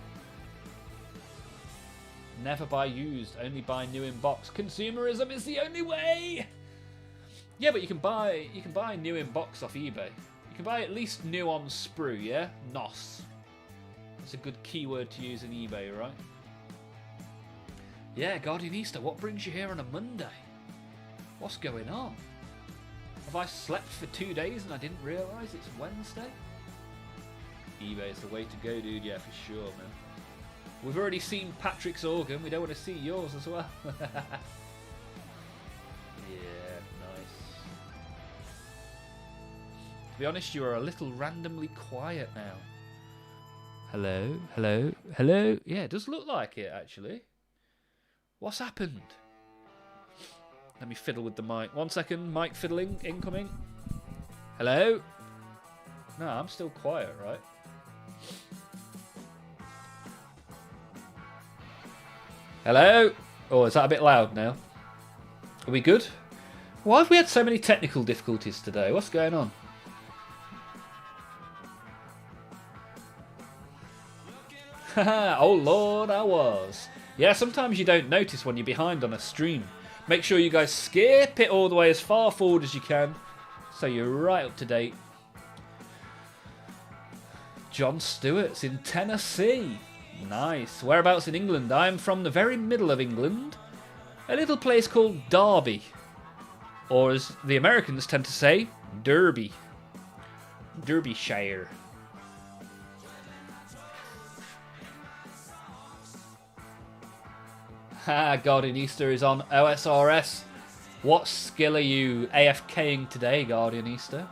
Never buy used, only buy new in box. Consumerism is the only way! Yeah, but you can buy new in box off eBay. You can buy at least new on sprue, yeah? NOS. That's a good keyword to use in eBay, right? Yeah, Guardian Easter, what brings you here on a Monday? What's going on? Have I slept for 2 days and I didn't realise it's Wednesday? eBay is the way to go, dude. Yeah, for sure, man. We've already seen Patrick's organ. We don't want to see yours as well. Yeah, nice. To be honest, you are a little randomly quiet now. Hello, hello, hello. Yeah, it does look like it, actually. What's happened? Let me fiddle with the mic. 1 second, mic fiddling, incoming. Hello? No, I'm still quiet, right? Hello? Oh, is that a bit loud now? Are we good? Why have we had so many technical difficulties today? What's going on? Haha, oh lord, I was. Yeah, sometimes you don't notice when you're behind on a stream. Make sure you guys skip it all the way as far forward as you can, so you're right up to date. John Stewart's in Tennessee. Nice. Whereabouts in England? I'm from the very middle of England. A little place called Derby. Or as the Americans tend to say, Derby. Derbyshire. Ha, Guardian Easter is on OSRS. What skill are you AFKing today, Guardian Easter?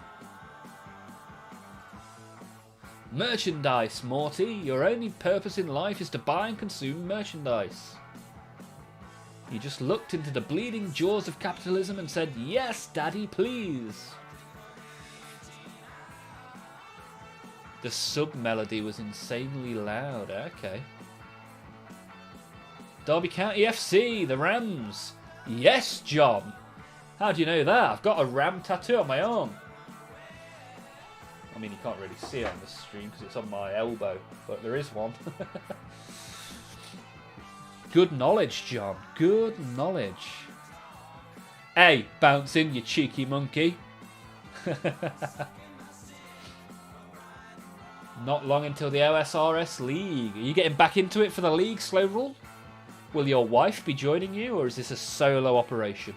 Merchandise, Morty. Your only purpose in life is to buy and consume merchandise. You just looked into the bleeding jaws of capitalism and said, yes, daddy, please. The sub-melody was insanely loud. Okay. Derby County FC, the Rams. Yes, John. How do you know that? I've got a Ram tattoo on my arm. I mean, you can't really see it on this stream because it's on my elbow, but there is one. Good knowledge, John. Good knowledge. Hey, Bouncing, you cheeky monkey. Not long until the OSRS League. Are you getting back into it for the league, Slow Roll? Will your wife be joining you, or is this a solo operation?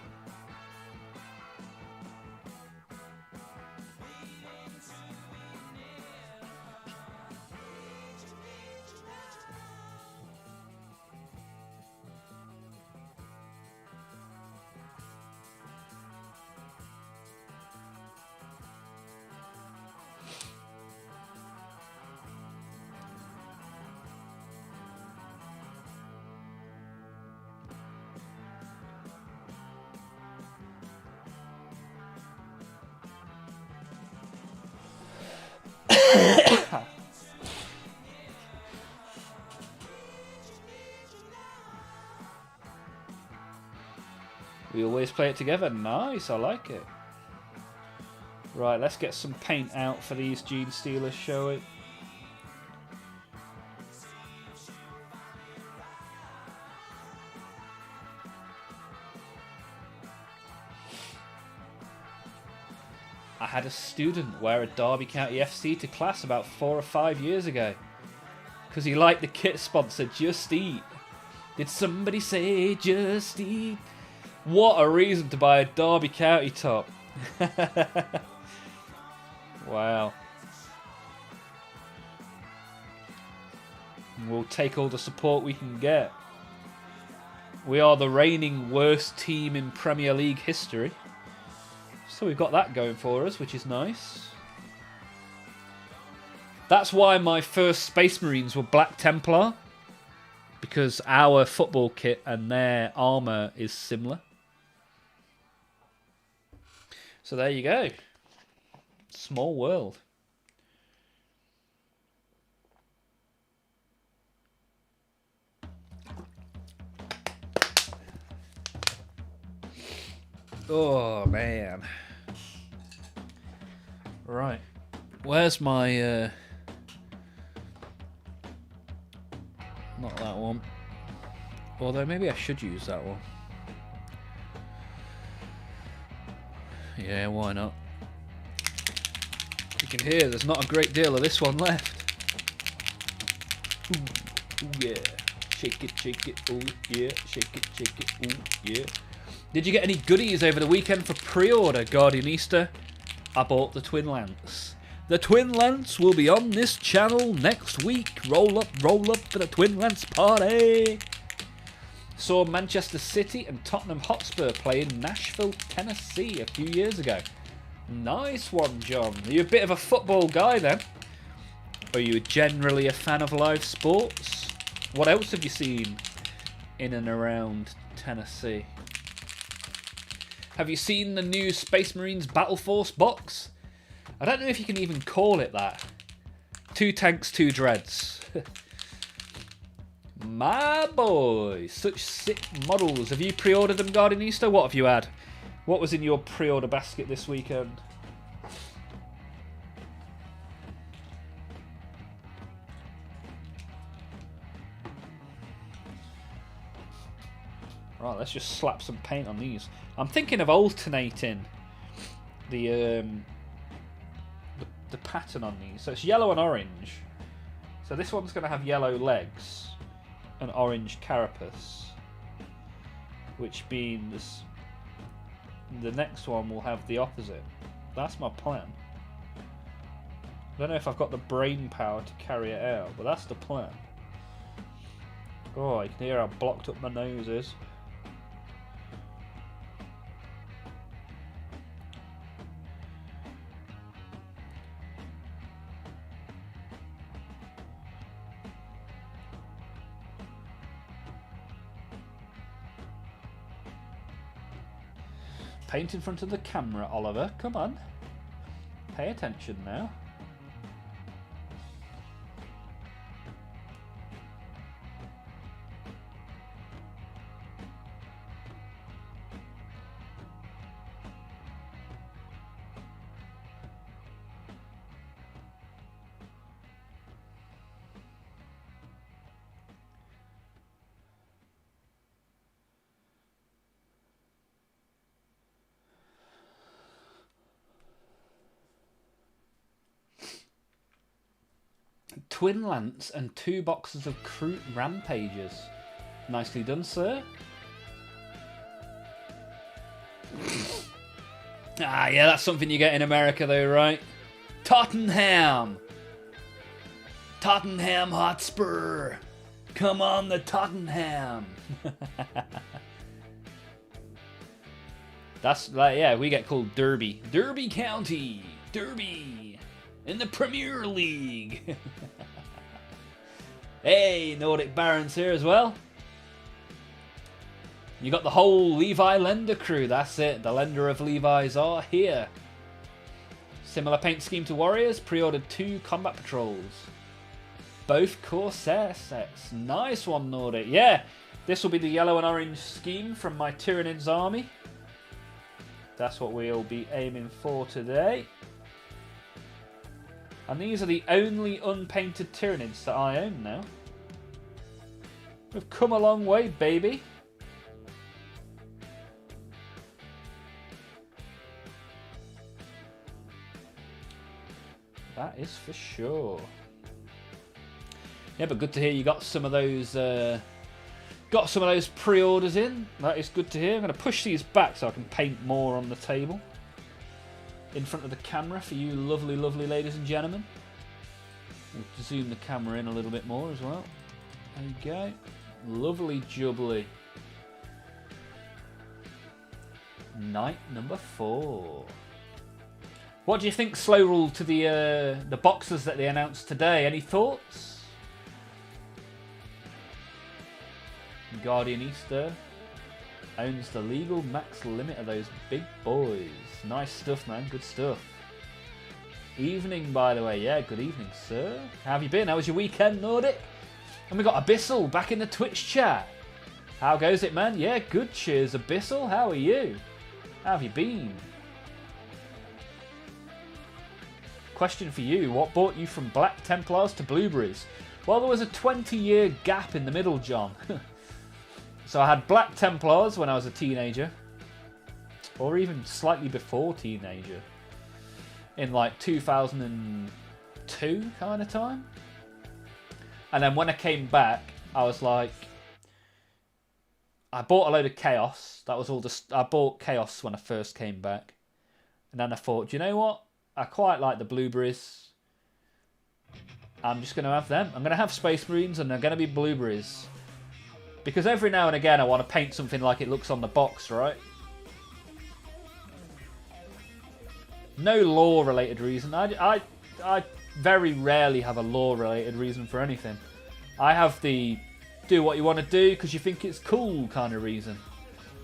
We always play it together. Nice, I like it. Right, let's get some paint out for these Gene Stealers, shall we? had a student wear a Derby County FC to class about 4 or 5 years ago because he liked the kit sponsor Just Eat. Did somebody say Just Eat? What a reason to buy a Derby County top. Wow. We'll take all the support we can get. We are the reigning worst team in Premier League history. So we've got that going for us, which is nice. That's why my first Space Marines were Black Templar. Because our football kit and their armour is similar. So there you go. Small world. Oh, man. Right. Where's my... Not that one. Although maybe I should use that one. Yeah, why not? You can hear there's not a great deal of this one left. Ooh, ooh yeah. Shake it, ooh yeah. Shake it, ooh yeah. Did you get any goodies over the weekend for pre-order, Guardianista? I bought the Twin Lance. The Twin Lance will be on this channel next week. Roll up for the Twin Lance party. Saw Manchester City and Tottenham Hotspur play in Nashville, Tennessee a few years ago. Nice one, John. Are you a bit of a football guy then? Are you generally a fan of live sports? What else have you seen in and around Tennessee? Have you seen the new Space Marines Battle Force box? I don't know if you can even call it that. 2 tanks, 2 dreads. My boy, such sick models. Have you pre-ordered them, Guardianista? What have you had? What was in your pre-order basket this weekend? Right, let's just slap some paint on these. I'm thinking of alternating the pattern on these. So it's yellow and orange. So this one's going to have yellow legs and orange carapace, which means the next one will have the opposite. That's my plan. I don't know if I've got the brain power to carry it out, but that's the plan. Oh, I can hear how blocked up my nose is. Paint in front of the camera, Oliver. Come on. Pay attention now. Twin Lance and 2 boxes of Kroot Rampages. Nicely done, sir. Ah, yeah, that's something you get in America though, right? Tottenham! Tottenham Hotspur! Come on, the Tottenham! That's like, yeah, we get called Derby. Derby County! Derby! In the Premier League! Hey, Nordic Barons here as well. You got the whole Levi Lender crew, that's it. The Lender of Levi's are here. Similar paint scheme to Warriors, pre-ordered 2 Combat Patrols. Both Corsair sets. Nice one, Nordic. Yeah, this will be the yellow and orange scheme from my Tyranids army. That's what we'll be aiming for today. And these are the only unpainted Tyranids that I own now. We've come a long way, baby. That is for sure. Yeah, but good to hear you got some of those pre-orders in. That is good to hear. I'm going to push these back so I can paint more on the table in front of the camera for you lovely, lovely ladies and gentlemen. We'll zoom the camera in a little bit more as well. There you go. Lovely jubbly. Night number 4. What do you think, Slow Rule, to the boxes that they announced today? Any thoughts? Guardian Easter owns the legal max limit of those big boys. Nice stuff, man. Good stuff. Evening, by the way. Yeah, good evening, sir. How have you been? How was your weekend, Nordic? And we got Abyssal back in the Twitch chat. How goes it, man? Yeah, good. Cheers, Abyssal. How are you? How have you been? Question for you. What brought you from Black Templars to Blueberries? Well, there was a 20-year gap in the middle, John. So I had Black Templars when I was a teenager. Or even slightly before teenager. In like 2002 kind of time. And then when I came back, I was like... I bought a load of Chaos. That was all I bought Chaos when I first came back. And then I thought, do you know what? I quite like the Blueberries. I'm just going to have them. I'm going to have Space Marines and they're going to be Blueberries. Because every now and again I want to paint something like it looks on the box, right? No lore-related reason. I very rarely have a lore-related reason for anything. I have the do what you want to do because you think it's cool kind of reason.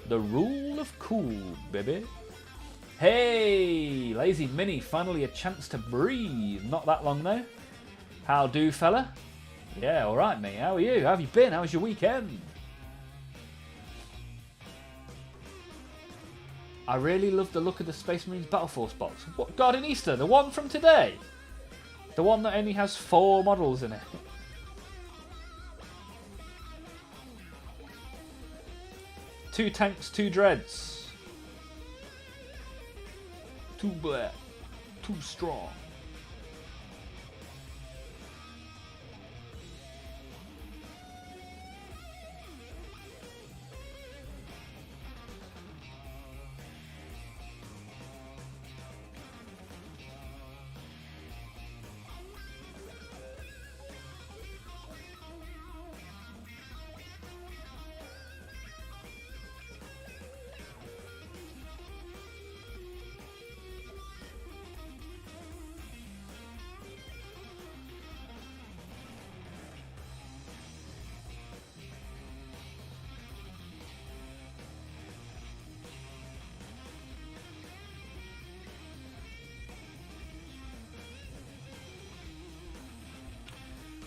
The rule of cool, baby. Hey, Lazy Mini, finally a chance to breathe. Not that long though. How do, fella? Yeah, alright, mate. How are you? How have you been? How was your weekend? I really love the look of the Space Marines Battle Force box. What, Guardian Easter? The one from today? The one that only has 4 models in it. Two tanks, 2 dreads. 2 black. 2 strong.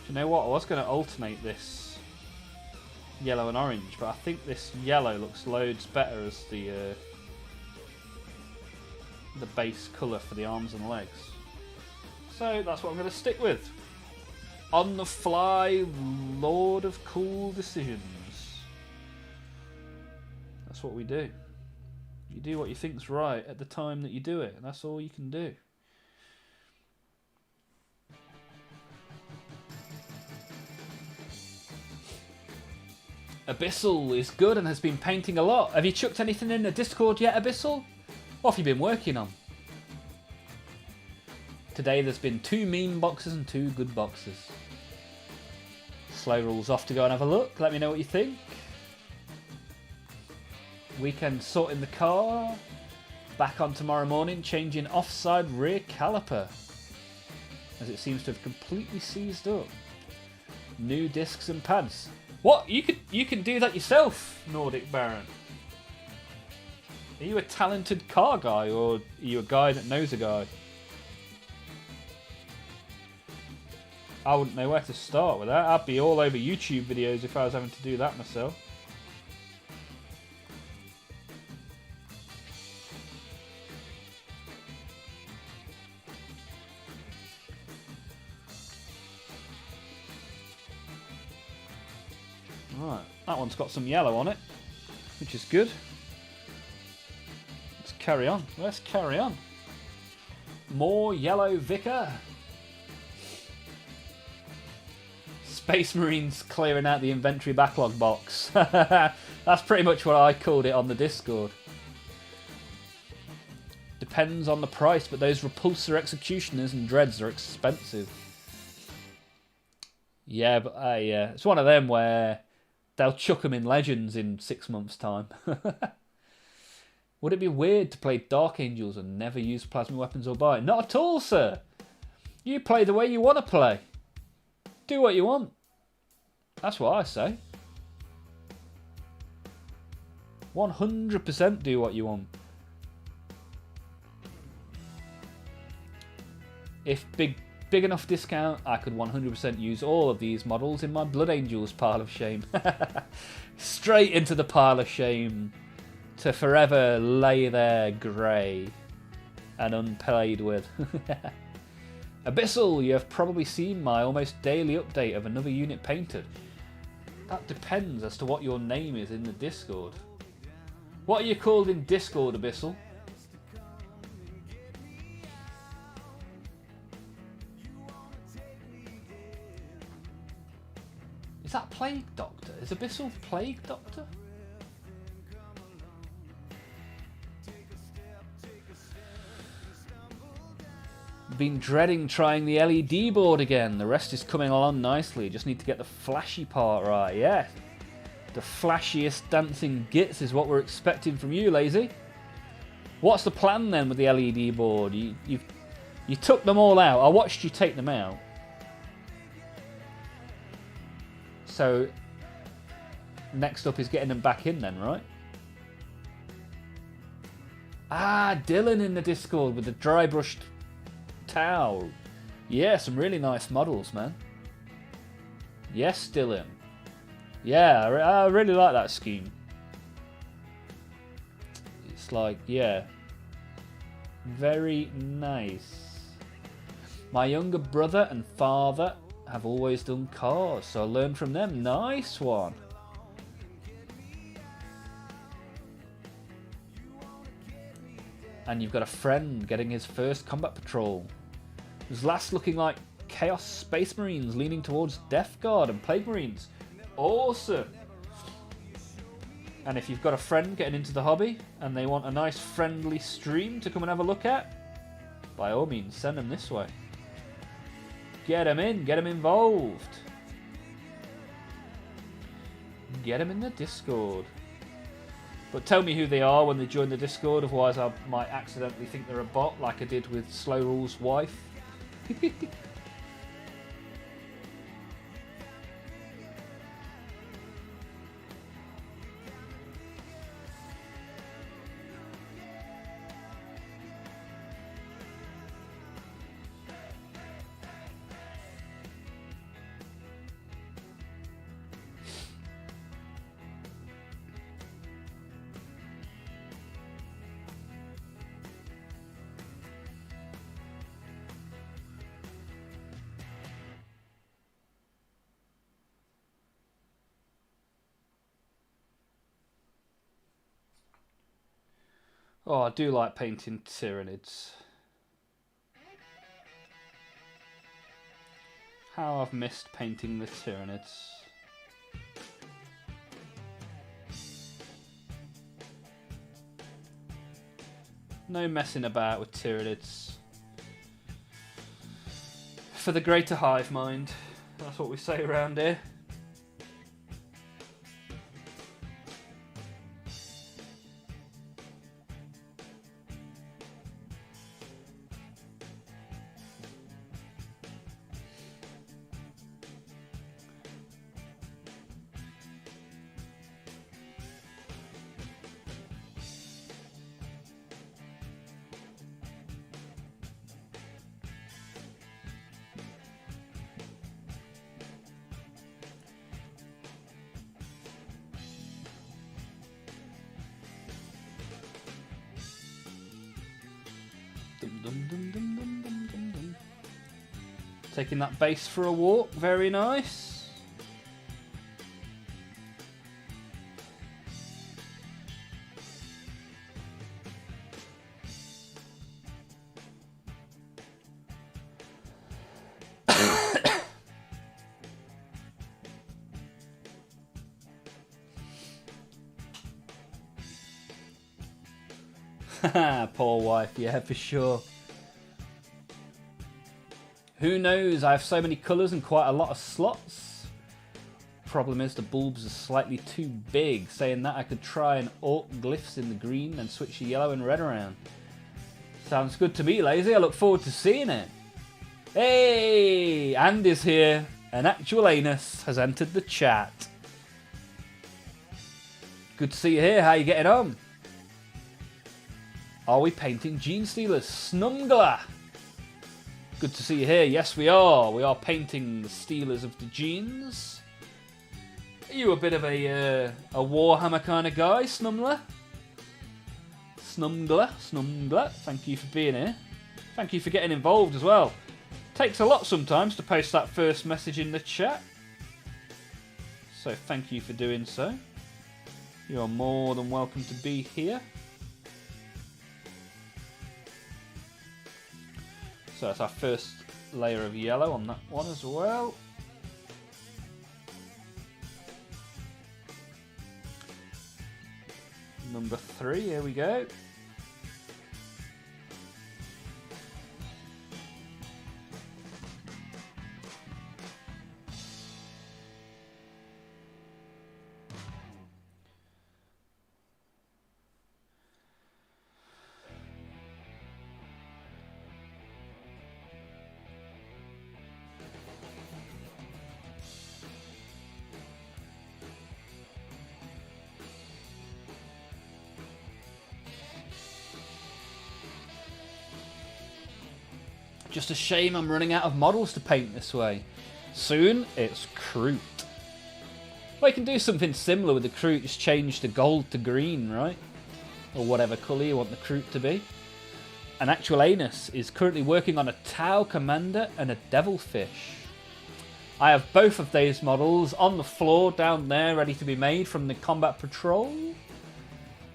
You know what? I was going to alternate this yellow and orange, but I think this yellow looks loads better as the base colour for the arms and legs. So that's what I'm going to stick with. On the fly, Lord of Cool Decisions. That's what we do. You do what you think's right at the time that you do it, and that's all you can do. Abyssal is good and has been painting a lot. Have you chucked anything in the Discord yet, Abyssal? What have you been working on? Today there's been 2 mean boxes and 2 good boxes. Slow Rule's off to go and have a look. Let me know what you think. Weekend sorting the car. Back on tomorrow morning, changing offside rear caliper, as it seems to have completely seized up. New discs and pads. What? You can do that yourself, Nordic Baron? Are you a talented car guy, or are you a guy that knows a guy? I wouldn't know where to start with that. I'd be all over YouTube videos if I was having to do that myself. Right, that one's got some yellow on it, which is good. Let's carry on. Let's carry on. More yellow Vicar. Space Marines clearing out the inventory backlog box. That's pretty much what I called it on the Discord. Depends on the price, but those Repulsor Executioners and Dreads are expensive. Yeah, but it's one of them where they'll chuck them in Legends in 6 months' time. Would it be weird to play Dark Angels and never use plasma weapons or buy? Not at all, sir. You play the way you want to play. Do what you want. That's what I say. 100% do what you want. If big enough discount, I could 100% use all of these models in my Blood Angels pile of shame. Straight into the pile of shame to forever lay there grey and unplayed with. Abyssal, you have probably seen my almost daily update of another unit painted. That depends as to what your name is in the Discord. What are you called in Discord, Abyssal? Is that Plague Doctor? Is Abyssal Plague Doctor? Been dreading trying the LED board again. The rest is coming along nicely. Just need to get the flashy part right. Yeah. The flashiest dancing gits is what we're expecting from you, Lazy. What's the plan then with the LED board? You took them all out. I watched you take them out. So next up is getting them back in then, right? Ah, Dylan in the Discord with the dry brushed towel. Yeah, some really nice models, man. Yes, Dylan. Yeah, I really like that scheme. It's like, yeah, very nice. My younger brother and father have always done cars, so I learned from them. Nice one. And you've got a friend getting his first combat patrol. His last looking like Chaos Space Marines leaning towards Death Guard and Plague Marines. Awesome. And if you've got a friend getting into the hobby and they want a nice friendly stream to come and have a look at, by all means send them this way. Get them in, get them involved. Get them in the Discord. But tell me who they are when they join the Discord, otherwise I might accidentally think they're a bot like I did with Slow Rule's wife. Oh, I do like painting Tyranids. How I've missed painting the Tyranids. No messing about with Tyranids. For the greater hive mind. That's what we say around here. Taking that base for a walk, very nice. Poor wife, yeah, for sure. Who knows? I have so many colours and quite a lot of slots. Problem is the bulbs are slightly too big. Saying that, I could try and alt glyphs in the green and switch the yellow and red around. Sounds good to me, Lazy. I look forward to seeing it. Hey! Andy's here. An actual anus has entered the chat. Good to see you here. How you getting on? Are we painting Gene Stealers? Snumgler! Good to see you here. Yes, we are. We are painting the Stealers of the Genes. Are you a bit of a Warhammer kind of guy, Snumgler? Snumgler. Thank you for being here. Thank you for getting involved as well. Takes a lot sometimes to post that first message in the chat. So thank you for doing so. You are more than welcome to be here. So that's our first layer of yellow on that one as well. Number 3, here we go. Just a shame I'm running out of models to paint this way. Soon, it's Kroot. Well, you can do something similar with the Kroot, just change the gold to green, right? Or whatever colour you want the Kroot to be. An actual anus is currently working on a Tau Commander and a Devilfish. I have both of those models on the floor down there, ready to be made from the Combat Patrol.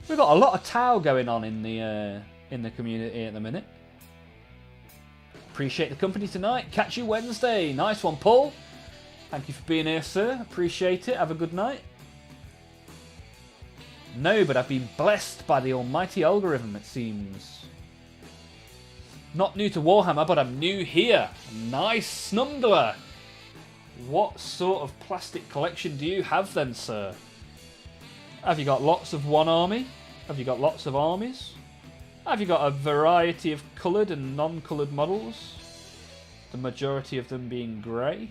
We've got a lot of Tau going on in the community at the minute. Appreciate the company tonight. Catch you Wednesday. Nice one, Paul. Thank you for being here, sir. Appreciate it. Have a good night. No, but I've been blessed by the almighty algorithm, it seems. Not new to Warhammer, but I'm new here. Nice, Snumgler. What sort of plastic collection do you have then, sir? Have you got lots of one army? Have you got lots of armies? Have you got a variety of coloured and non-coloured models? The majority of them being grey?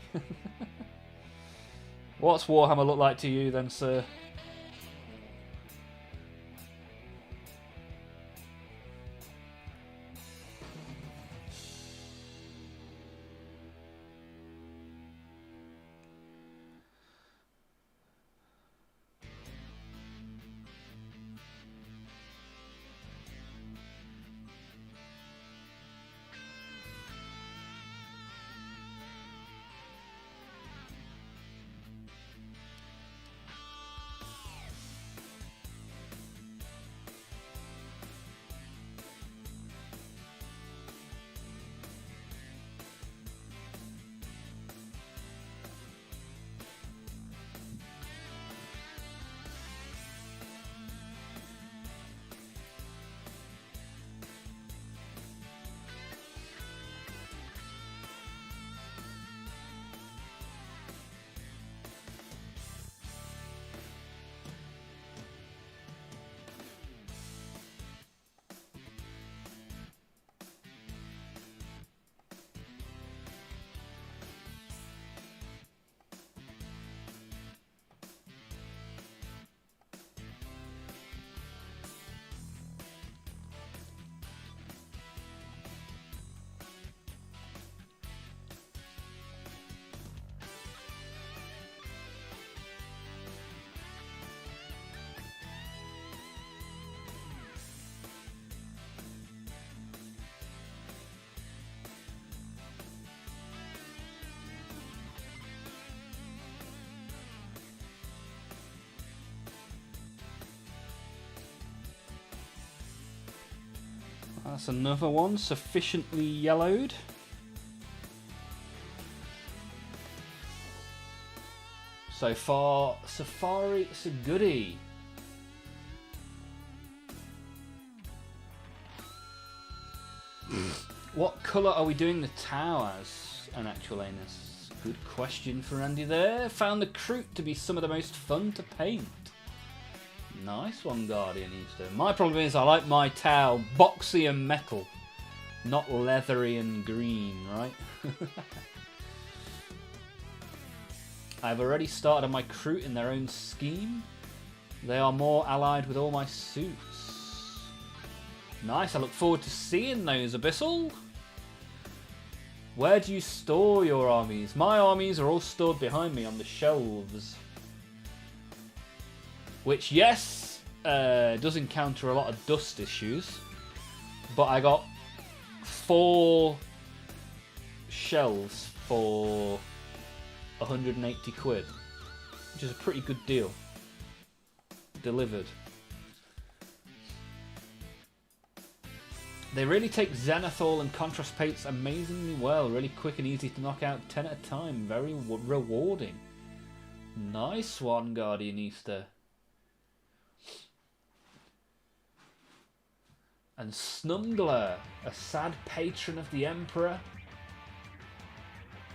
What's Warhammer look like to you then, sir? That's another one, sufficiently yellowed. So far, Safari, it's a goodie. What colour are we doing the Tau as, an actual anus? Good question for Andy there. Found the Kroot to be some of the most fun to paint. Nice one, Guardian Easter. My problem is I like my Tau boxy and metal, not leathery and green, right? I've already started on my Kroot in their own scheme. They are more allied with all my suits. Nice, I look forward to seeing those, Abyssal. Where do you store your armies? My armies are all stored behind me on the shelves. Which, yes, does encounter a lot of dust issues. But I got 4 shelves for 180 quid. Which is a pretty good deal. Delivered. They really take zenithal and contrast paints amazingly well. Really quick and easy to knock out 10 at a time. Very rewarding. Nice one, Guardian Easter. And Snumgler, a sad patron of the Emperor.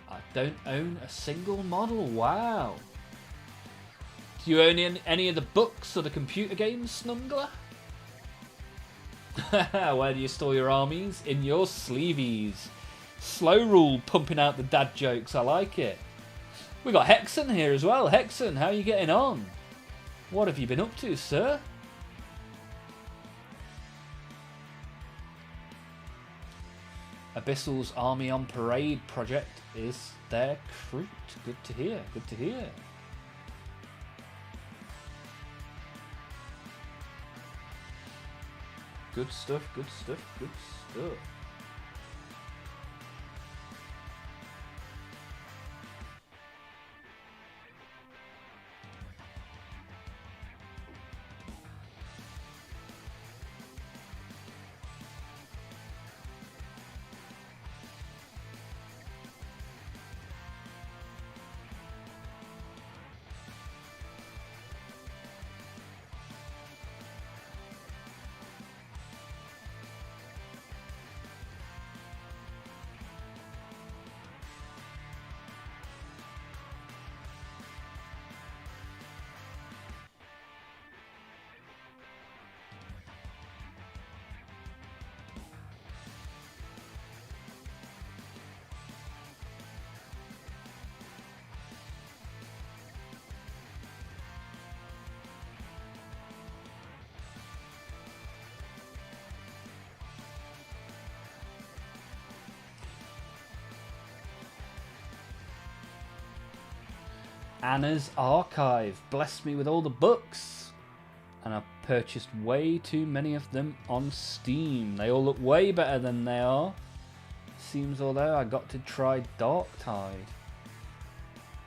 I don't own a single model. Wow. Do you own any of the books or the computer games, Snumgler? Where do you store your armies? In your sleeveys. Slow rule pumping out the dad jokes. I like it. We got Hexen here as well. Hexen, how are you getting on? What have you been up to, sir? Abyssal's Army on Parade project is their Kroot. Good to hear. Good to hear. Good stuff, good stuff, good stuff. Anna's Archive blessed me with all the books, and I've purchased way too many of them on Steam. They all look way better than they are. Seems although I got to try Darktide.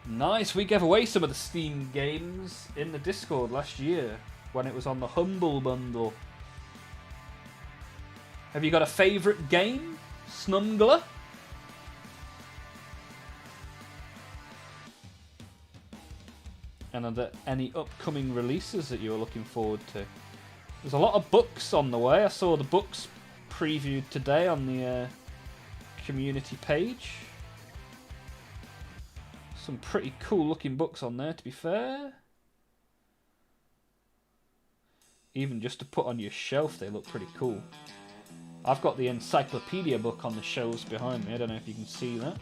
Nice, we gave away some of the Steam games in the Discord last year when it was on the Humble Bundle. Have you got a favourite game, Snumgler? And are there any upcoming releases that you're looking forward to? There's a lot of books on the way. I saw the books previewed today on the community page. Some pretty cool looking books on there, to be fair. Even just to put on your shelf, they look pretty cool. I've got the encyclopedia book on the shelves behind me. I don't know if you can see that.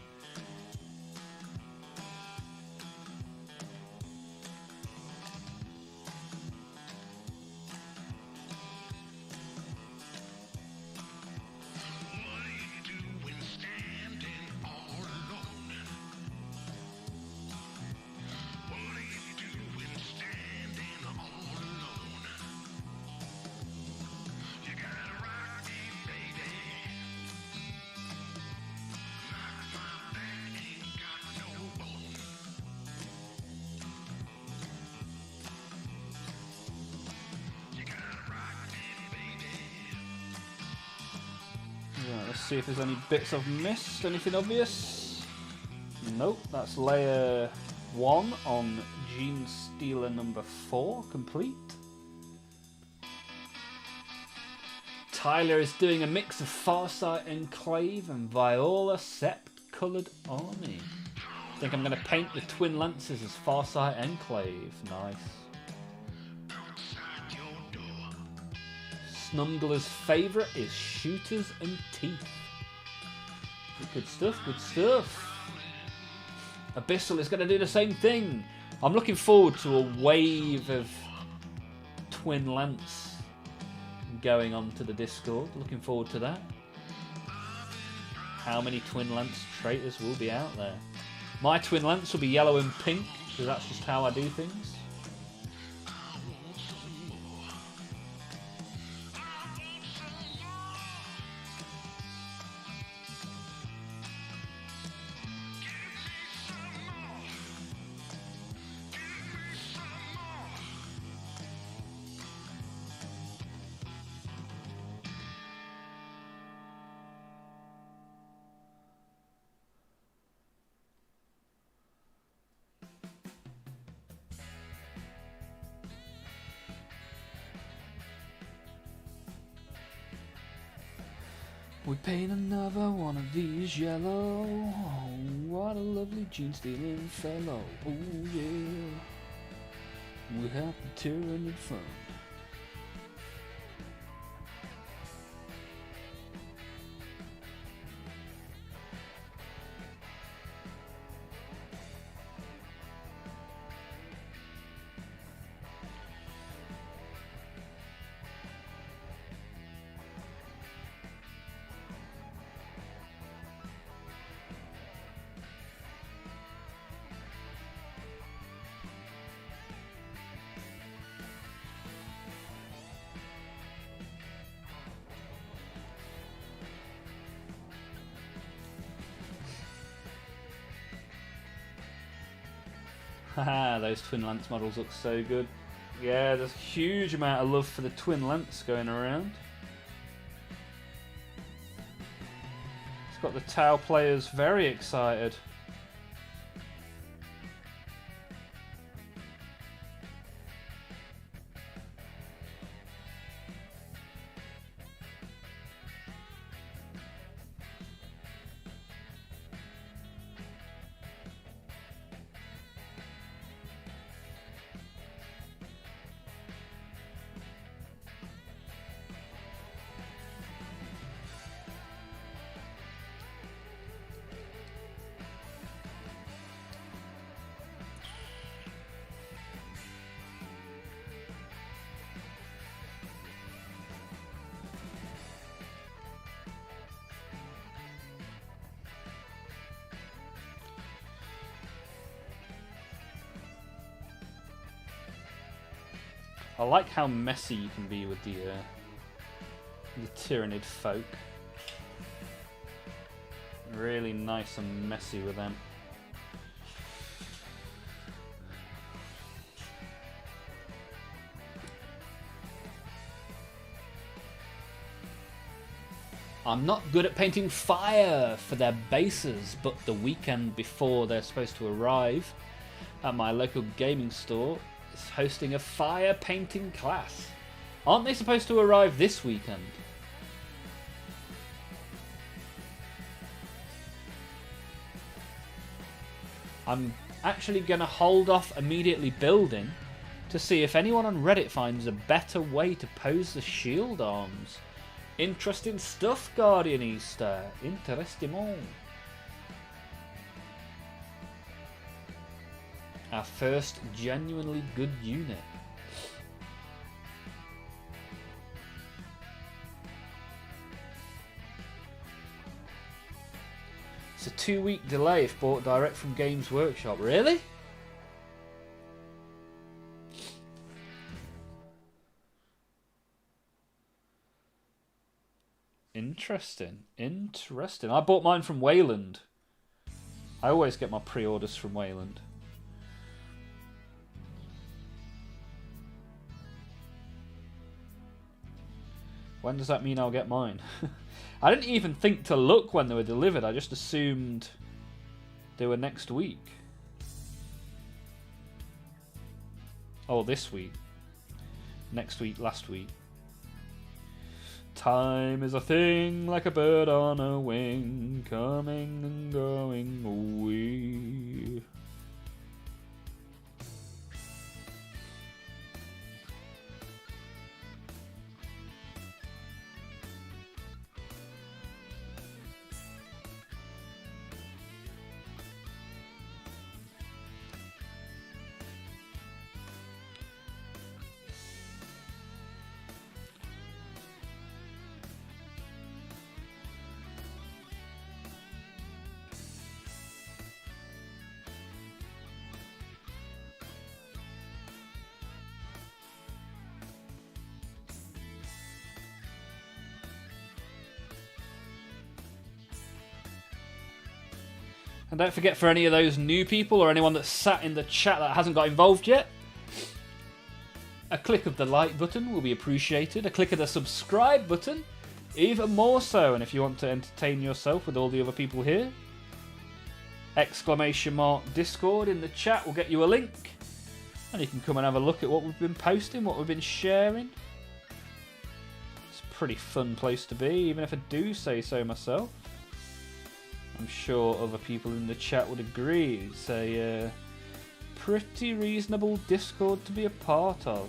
See if there's any bits I've missed. Anything obvious? Nope, that's layer 1 on Gene Stealer number 4 complete. Tyler is doing a mix of Farsight Enclave and Viola Sept coloured army. I think I'm going to paint the Twin Lances as Farsight Enclave. Nice. Snumgler's favourite is Shooters and Teeth. Good stuff, good stuff. Abyssal is going to do the same thing. I'm looking forward to a wave of Twin Lance going on to the Discord. Looking forward to that. How many Twin Lance traitors will be out there? My Twin Lance will be yellow and pink, because that's just how I do things. We paint another one of these yellow. Oh, what a lovely gene-stealing fellow. Oh yeah. We have the Tyrannid fun. Haha, those Twin Lance models look so good. Yeah, there's a huge amount of love for the Twin Lance going around. It's got the Tau players very excited. I like how messy you can be with the Tyrannid folk. Really nice and messy with them. I'm not good at painting fire for their bases, but the weekend before they're supposed to arrive at my local gaming store is hosting a fire painting class. Aren't they supposed to arrive this weekend? I'm actually going to hold off immediately building to see if anyone on Reddit finds a better way to pose the shield arms. Interesting stuff, Guardian Easter. Interesting. Our first genuinely good unit. It's a 2-week delay if bought direct from Games Workshop. Really? Interesting. Interesting. I bought mine from Wayland. I always get my pre-orders from Wayland. When does that mean I'll get mine? I didn't even think to look when they were delivered. I just assumed they were next week. Oh, this week. Next week, last week. Time is a thing like a bird on a wing, coming and going away. And don't forget, for any of those new people or anyone that's sat in the chat that hasn't got involved yet, a click of the like button will be appreciated. A click of the subscribe button, even more so. And if you want to entertain yourself with all the other people here, !Discord in the chat will get you a link. And you can come and have a look at what we've been posting, what we've been sharing. It's a pretty fun place to be, even if I do say so myself. I'm sure other people in the chat would agree. It's a pretty reasonable Discord to be a part of.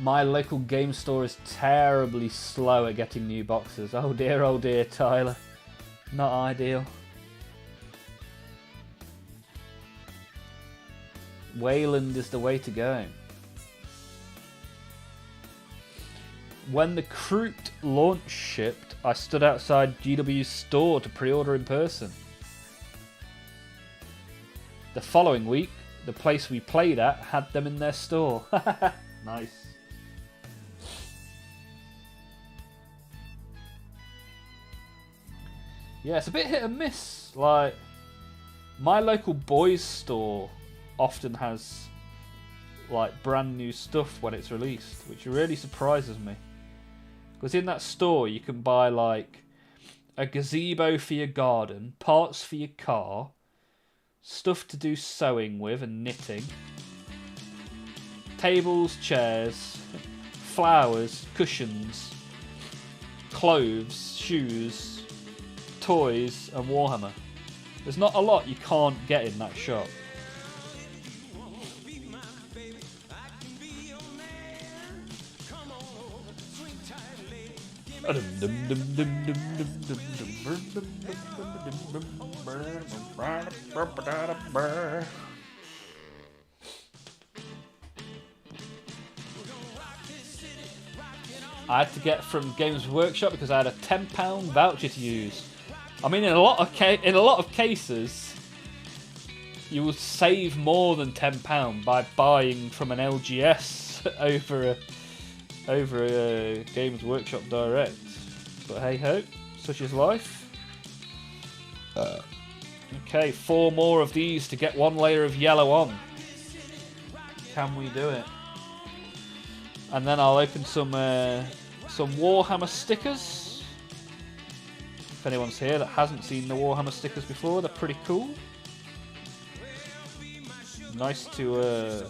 My local game store is terribly slow at getting new boxes. Oh dear, Tyler. Not ideal. Wayland is the way to go. When the Kroot launch shipped, I stood outside GW's store to pre-order in person. The following week, the place we played at had them in their store. Nice. Yeah, it's a bit hit and miss. Like, my local boys store often has like brand new stuff when it's released, which really surprises me. Because in that store you can buy like a gazebo for your garden, parts for your car, stuff to do sewing with and knitting, tables, chairs, flowers, cushions, clothes, shoes, toys and Warhammer. There's not a lot you can't get in that shop. I had to get from Games Workshop because I had a £10 voucher to use. I mean, in a lot of cases, you will save more than £10 by buying from an LGS over a Games Workshop Direct. But hey ho, such is life. Okay, 4 more of these to get 1 layer of yellow on. Can we do it? And then I'll open some Warhammer stickers. If anyone's here that hasn't seen the Warhammer stickers before, they're pretty cool. Nice to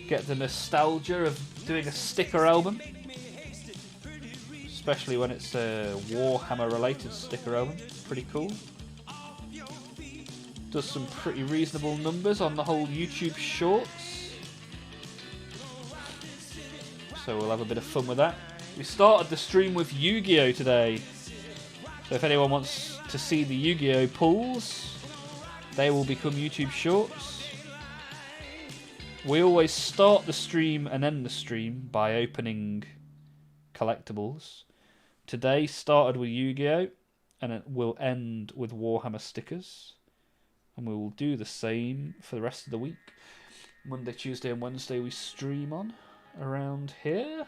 get the nostalgia of doing a sticker album, especially when it's a Warhammer related sticker album. Pretty cool. Does some pretty reasonable numbers on the whole YouTube shorts, so we'll have a bit of fun with that. We started the stream with Yu-Gi-Oh today, so if anyone wants to see the Yu-Gi-Oh pulls, they will become YouTube shorts. We always start the stream and end the stream by opening collectibles. Today started with Yu-Gi-Oh! And it will end with Warhammer stickers. And we will do the same for the rest of the week. Monday, Tuesday and Wednesday we stream on around here.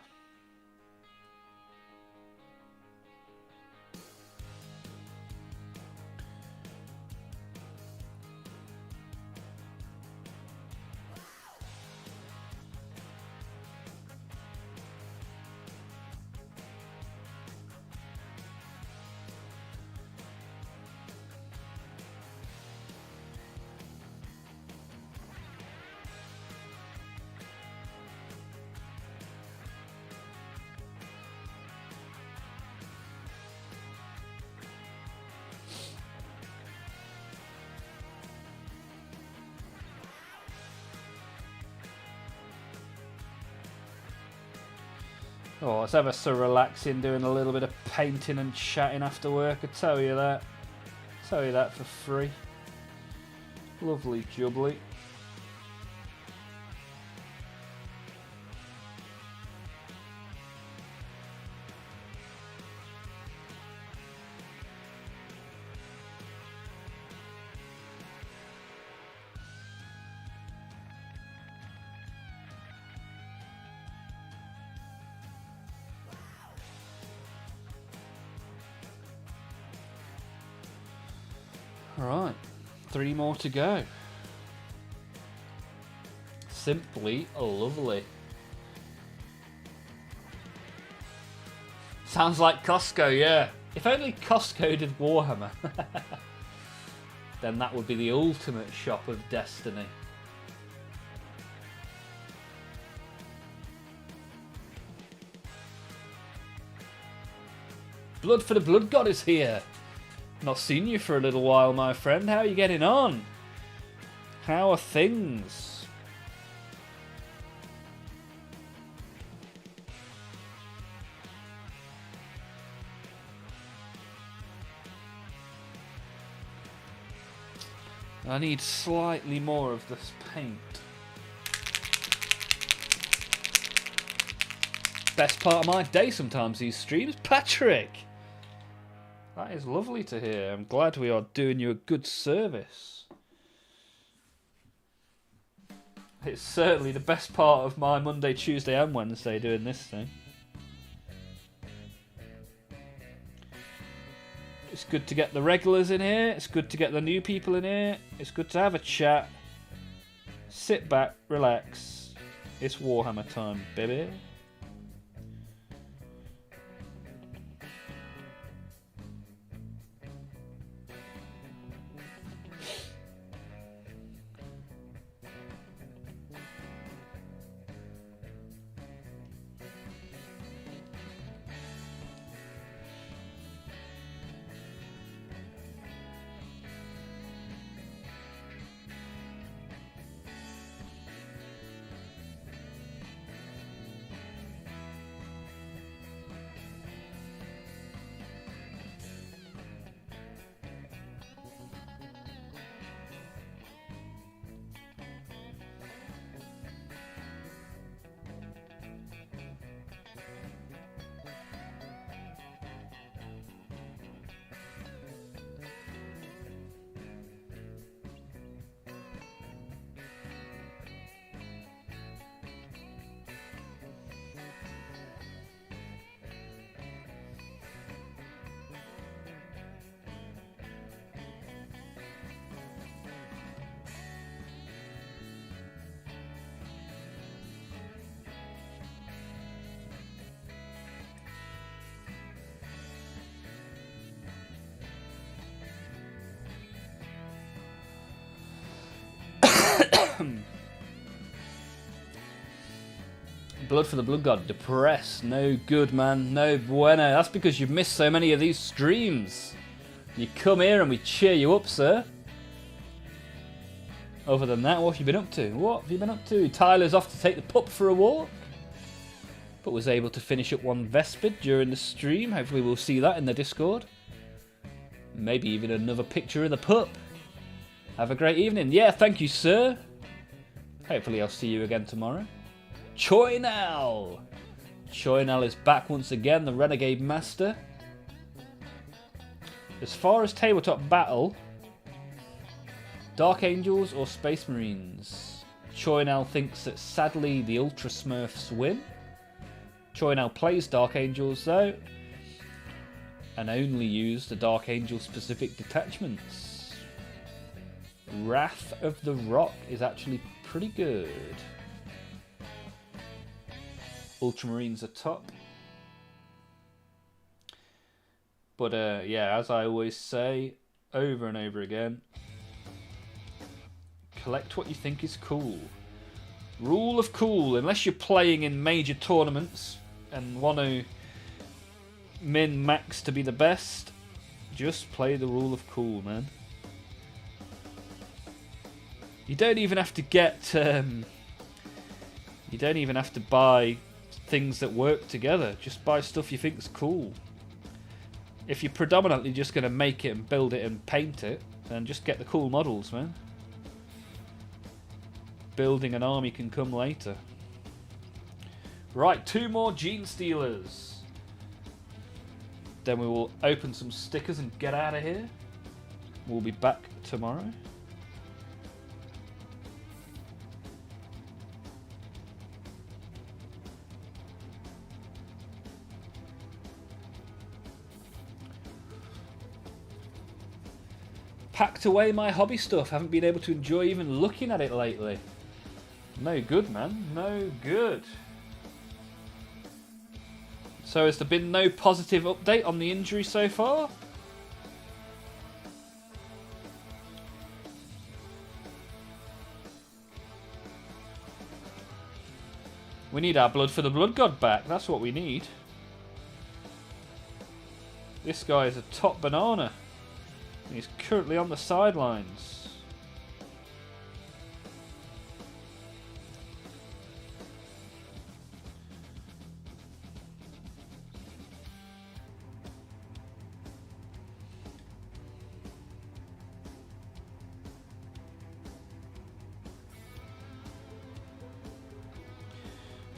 Oh, it's ever so relaxing doing a little bit of painting and chatting after work, I tell you that. Tell you that for free. Lovely jubbly. Alright, 3 more to go. Simply lovely. Sounds like Costco, yeah. If only Costco did Warhammer. Then that would be the ultimate shop of destiny. Blood for the Blood God is here. Not seen you for a little while, my friend. How are you getting on? How are things? I need slightly more of this paint. Best part of my day sometimes, these streams. Patrick! That is lovely to hear. I'm glad we are doing you a good service. It's certainly the best part of my Monday, Tuesday and Wednesday doing this thing. It's good to get the regulars in here. It's good to get the new people in here. It's good to have a chat. Sit back, relax. It's Warhammer time, baby. Blood for the Blood God. Depressed. No good, man. No bueno. That's because you've missed so many of these streams. You come here and we cheer you up, sir. Other than that, what have you been up to? What have you been up to? Tyler's off to take the pup for a walk. But was able to finish up one Vespid during the stream. Hopefully we'll see that in the Discord. Maybe even another picture of the pup. Have a great evening. Yeah, thank you, sir. Hopefully I'll see you again tomorrow. Choynal! Choynal is back once again, the Renegade Master. As far as tabletop battle, Dark Angels or Space Marines? Choynal thinks that sadly the Ultra Smurfs win. Choynal plays Dark Angels though, and only use the Dark Angel specific detachments. Wrath of the Rock is actually pretty good. Ultramarines are top. But yeah, as I always say, over and over again, collect what you think is cool. Rule of cool, unless you're playing in major tournaments and want to min-max to be the best, just play the rule of cool, man. You don't even have to get... you don't even have to buy things that work together. Just buy stuff you think's cool. If you're predominantly just going to make it and build it and paint it, then just get the cool models, man. Building an army can come later. Right, 2 more Gene Stealers. Then we will open some stickers and get out of here. We'll be back tomorrow. Packed away my hobby stuff. Haven't been able to enjoy even looking at it lately. No good, man. No good. So has there been no positive update on the injury so far? We need our blood for the blood god back. That's what we need. This guy is a top banana. He's currently on the sidelines.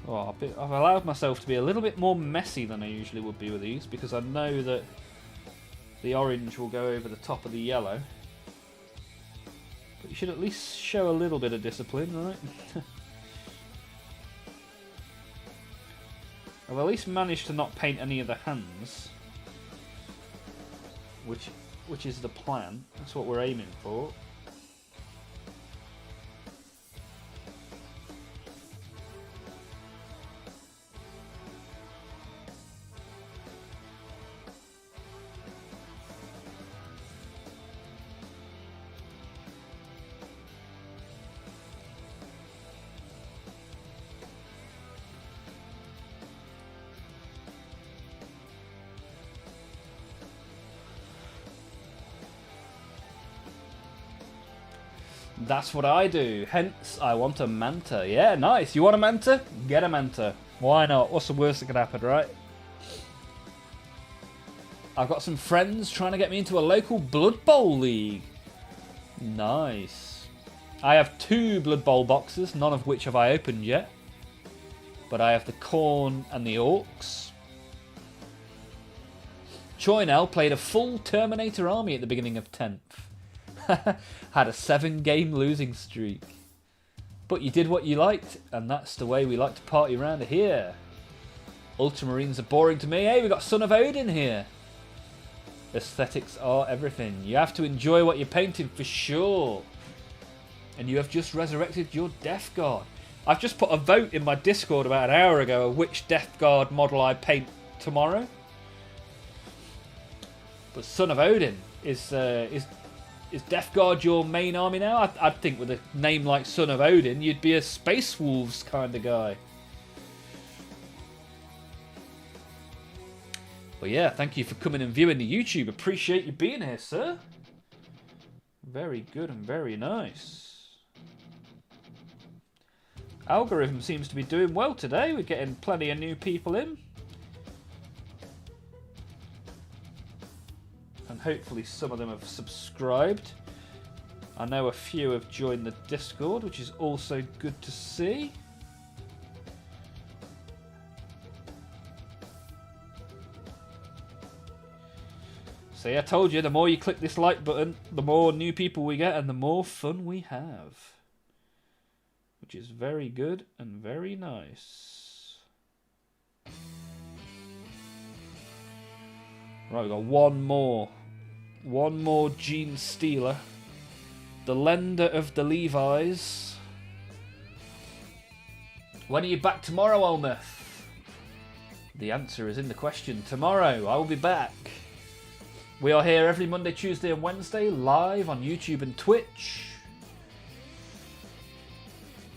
Oh, I've allowed myself to be a little bit more messy than I usually would be with these because I know that the orange will go over the top of the yellow. But you should at least show a little bit of discipline, right? I've at least managed to not paint any of the hands. Which is the plan. That's what we're aiming for. That's what I do. Hence, I want a manta. Yeah, nice. You want a manta? Get a manta. Why not? What's the worst that could happen, right? I've got some friends trying to get me into a local Blood Bowl league. Nice. I have 2 Blood Bowl boxes, none of which have I opened yet. But I have the Khorne and the Orcs. Choynel played a full Terminator army at the beginning of 10th. Had a 7-game losing streak. But you did what you liked, and that's the way we like to party around here. Ultramarines are boring to me. Hey, we got Son of Odin here. Aesthetics are everything. You have to enjoy what you're painting for sure. And you have just resurrected your Death Guard. I've just put a vote in my Discord about an hour ago of which Death Guard model I paint tomorrow. But Son of Odin is Death Guard your main army now? I'd think with a name like Son of Odin, you'd be a Space Wolves kind of guy. Well, yeah, thank you for coming and viewing the YouTube. Appreciate you being here, sir. Very good and very nice. Algorithm seems to be doing well today. We're getting plenty of new people in. And hopefully some of them have subscribed. I know a few have joined the Discord, which is also good to see. See, I told you, the more you click this like button, the more new people we get and the more fun we have. Which is very good and very nice. Right, we've got one more. One more Gene Stealer. The lender of the Levi's. When are you back tomorrow, Olmaph? The answer is in the question. Tomorrow, I will be back. We are here every Monday, Tuesday and Wednesday, live on YouTube and Twitch.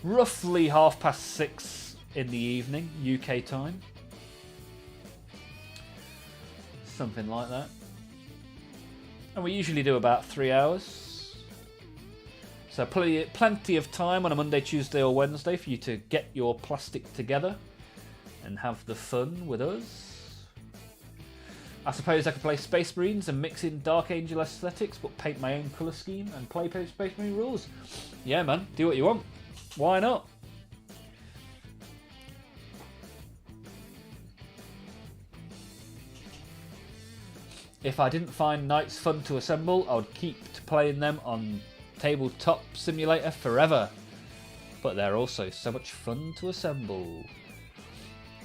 Roughly 6:30 in the evening, UK time. Something like that. And we usually do about 3 hours. So plenty of time on a Monday, Tuesday or Wednesday for you to get your plastic together and have the fun with us. I suppose I could play Space Marines and mix in Dark Angel aesthetics, but paint my own colour scheme and play Space Marine rules. Yeah, man, do what you want. Why not? If I didn't find knights fun to assemble, I would keep to playing them on Tabletop Simulator forever. But they're also so much fun to assemble.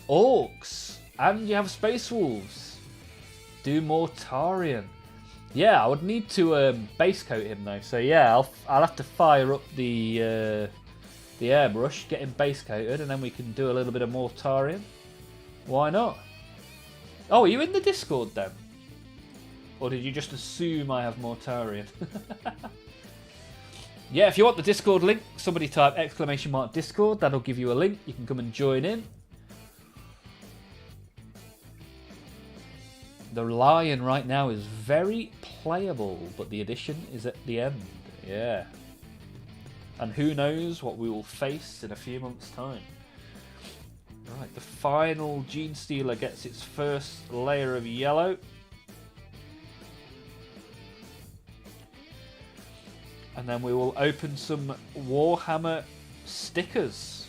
Orcs! And you have Space Wolves. Do Mortarion. Yeah, I would need to base coat him though. So yeah, I'll have to fire up the airbrush, get him base coated, and then we can do a little bit of Mortarion. Why not? Oh, are you in the Discord then? Or did you just assume I have Mortarion? Yeah, if you want the Discord link, somebody type !Discord. That'll give you a link. You can come and join in. The Lion right now is very playable, but the edition is at the end. Yeah. And who knows what we will face in a few months' time. Right, the final Gene Stealer gets its first layer of yellow. And then we will open some Warhammer stickers.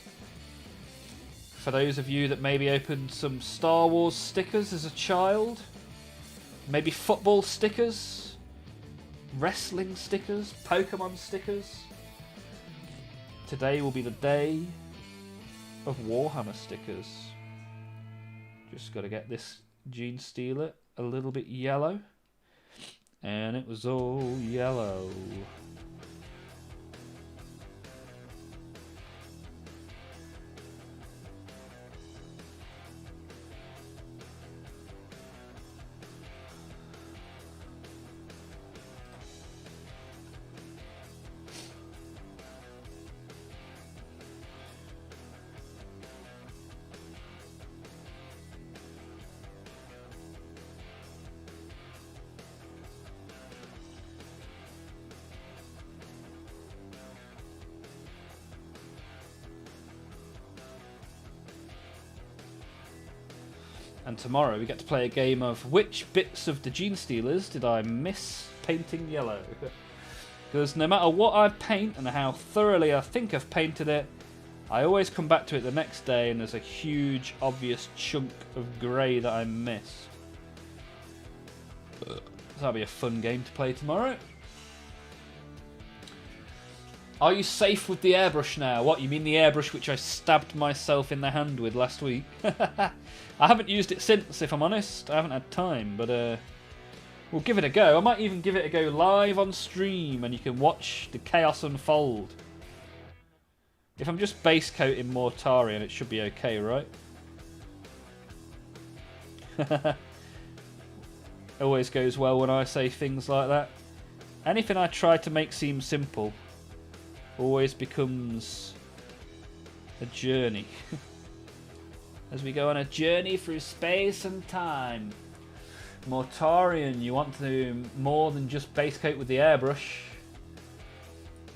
For those of you that maybe opened some Star Wars stickers as a child, maybe football stickers, wrestling stickers, Pokemon stickers. Today will be the day of Warhammer stickers. Just got to get this Gene Stealer a little bit yellow. And it was all yellow. And tomorrow we get to play a game of which bits of the Gene Stealers did I miss painting yellow? Because no matter what I paint and how thoroughly I think I've painted it, I always come back to it the next day and there's a huge obvious chunk of grey that I missed. So that'll be a fun game to play tomorrow. Are you safe with the airbrush now? What, you mean the airbrush which I stabbed myself in the hand with last week? I haven't used it since, if I'm honest. I haven't had time, but we'll give it a go. I might even give it a go live on stream and you can watch the chaos unfold. If I'm just base coating Mortarion, it should be okay, right? Always goes well when I say things like that. Anything I try to make seem simple always becomes a journey. As we go on a journey through space and time. Mortarion, you want to do more than just base coat with the airbrush.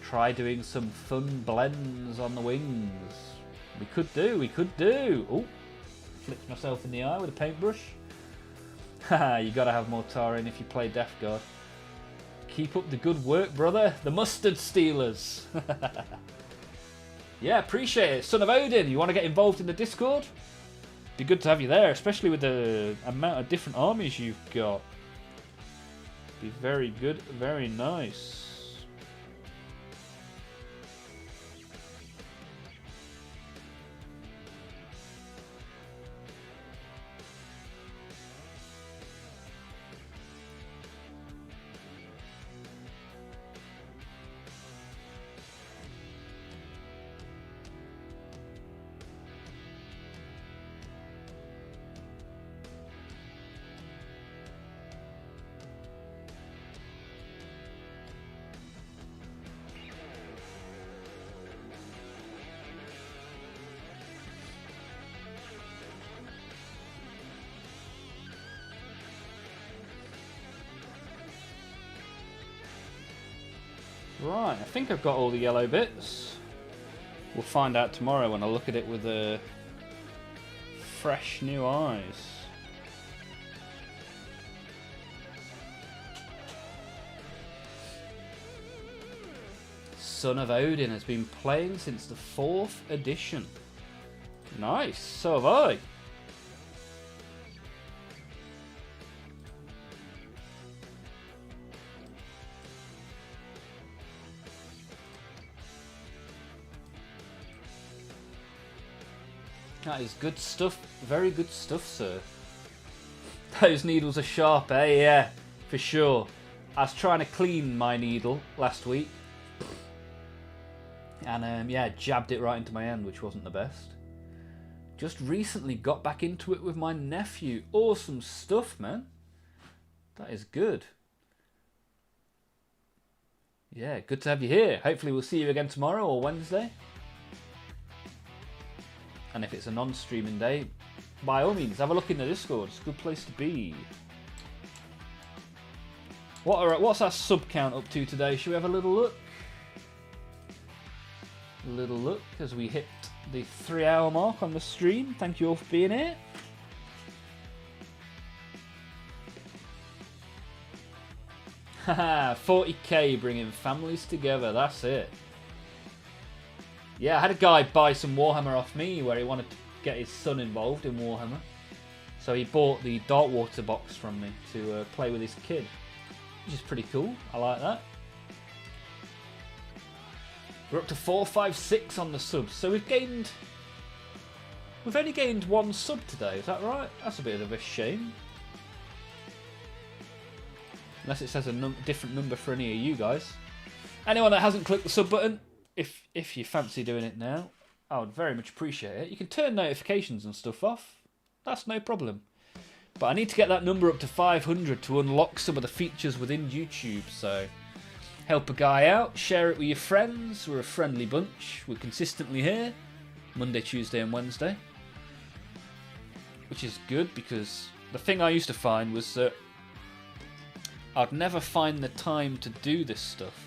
Try doing some fun blends on the wings. We could do. Oh, flicked myself in the eye with a paintbrush. Haha, you gotta have Mortarion if you play Death Guard. Keep up the good work, brother. The Mustard Stealers. Yeah, appreciate it. Son of Odin, you want to get involved in the Discord? Be good to have you there, especially with the amount of different armies you've got. Be very good, very nice. Right, I think I've got all the yellow bits. We'll find out tomorrow when I look at it with a fresh new eyes. Son of Odin has been playing since the 4th edition. Nice, so have I. That is good stuff. Very good stuff, sir. Those needles are sharp, eh? Yeah, for sure. I was trying to clean my needle last week. And yeah, jabbed it right into my hand, which wasn't the best. Just recently got back into it with my nephew. Awesome stuff, man. That is good. Yeah, good to have you here. Hopefully we'll see you again tomorrow or Wednesday. And if it's a non-streaming day, by all means, have a look in the Discord. It's a good place to be. What's our sub count up to today? Should we have a little look? A little look as we hit the 3-hour mark on the stream. Thank you all for being here. Haha, 40k bringing families together. That's it. Yeah, I had a guy buy some Warhammer off me where he wanted to get his son involved in Warhammer. So he bought the Darkwater box from me to play with his kid, which is pretty cool. I like that. We're up to 456 on the subs, so we've only gained 1 sub today. Is that right? That's a bit of a shame. Unless it says a different number for any of you guys. Anyone that hasn't clicked the sub button, if you fancy doing it now, I would very much appreciate it. You can turn notifications and stuff off. That's no problem. But I need to get that number up to 500 to unlock some of the features within YouTube, so help a guy out, share it with your friends. We're a friendly bunch. We're consistently here, Monday, Tuesday and Wednesday. Which is good, because the thing I used to find was that I'd never find the time to do this stuff.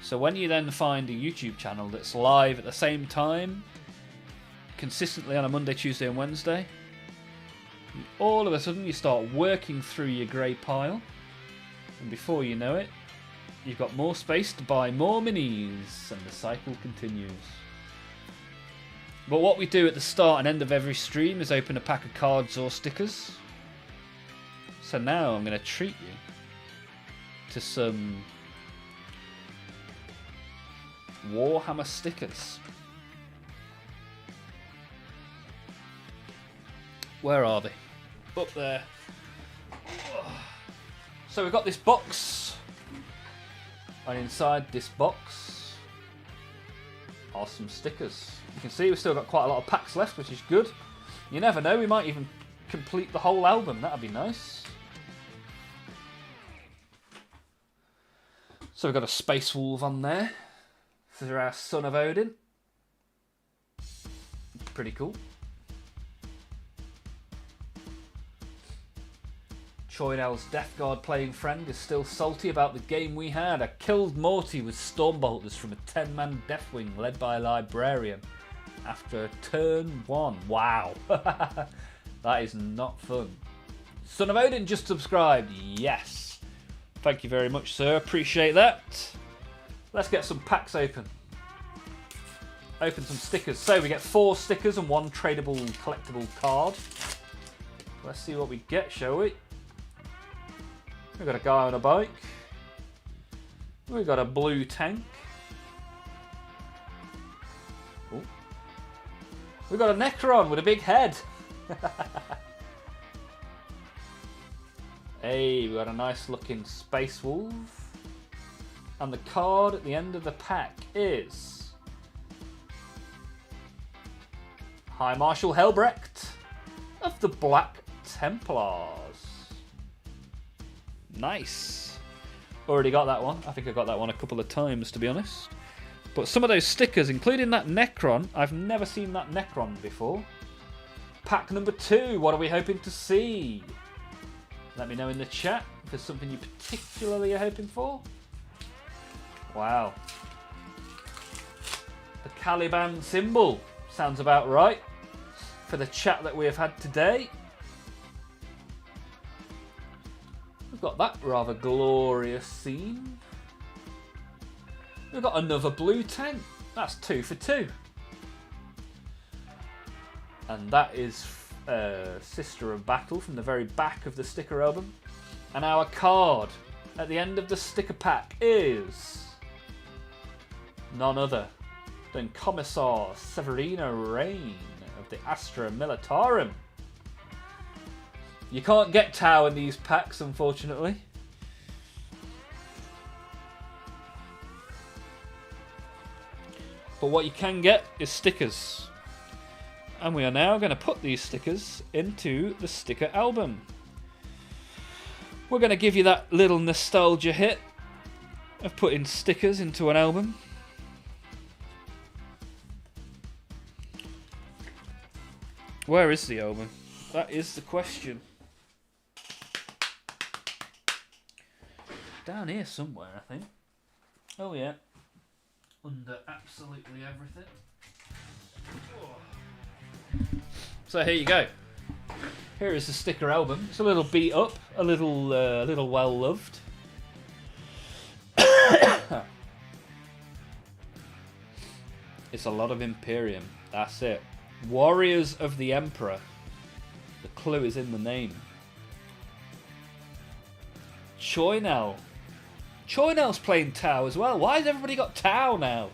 So when you then find a YouTube channel that's live at the same time, consistently on a Monday, Tuesday and Wednesday, all of a sudden you start working through your grey pile, and before you know it, you've got more space to buy more minis, and the cycle continues. But what we do at the start and end of every stream is open a pack of cards or stickers. So now I'm going to treat you to some Warhammer stickers. Where are they? Up there. So we've got this box, and inside this box are some stickers. You can see we've still got quite a lot of packs left, which is good. You never know, we might even complete the whole album. That'd be nice. So we've got a Space Wolf on there for our Son of Odin. Pretty cool. Choynell's Death Guard playing friend is still salty about the game we had. I killed Morty with Stormbolters from a 10-man Deathwing led by a Librarian after turn 1. Wow. That is not fun. Son of Odin just subscribed. Yes. Thank you very much, sir. Appreciate that. Let's get some packs open. Open some stickers. So we get 4 stickers and 1 tradable collectible card. Let's see what we get, shall we? We've got a guy on a bike. We've got a blue tank. Ooh. We've got a Necron with a big head. Hey, we got a nice looking Space Wolf. And the card at the end of the pack is High Marshal Helbrecht of the Black Templars. Nice. Already got that one. I think I got that one a couple of times, to be honest. But some of those stickers, including that Necron, I've never seen that Necron before. Pack number 2, what are we hoping to see? Let me know in the chat if there's something you particularly are hoping for. Wow. The Caliban symbol. Sounds about right. for the chat that we have had today. We've got that rather glorious scene. We've got another blue tank. That's 2 for 2. And that is Sister of Battle from the very back of the sticker album. And our card at the end of the sticker pack is none other than Commissar Severino Rain of the Astra Militarum. You can't get Tau in these packs, unfortunately. But what you can get is stickers. And we are now going to put these stickers into the sticker album. We're going to give you that little nostalgia hit of putting stickers into an album. Where is the album? That is the question. Down here somewhere, I think. Oh yeah. Under absolutely everything. So here you go. Here is the sticker album. It's a little beat up, a little well loved. It's a lot of Imperium. That's it. Warriors of the Emperor. The clue is in the name. Choynel. Choynel's playing Tau as well. Why has everybody got Tau now?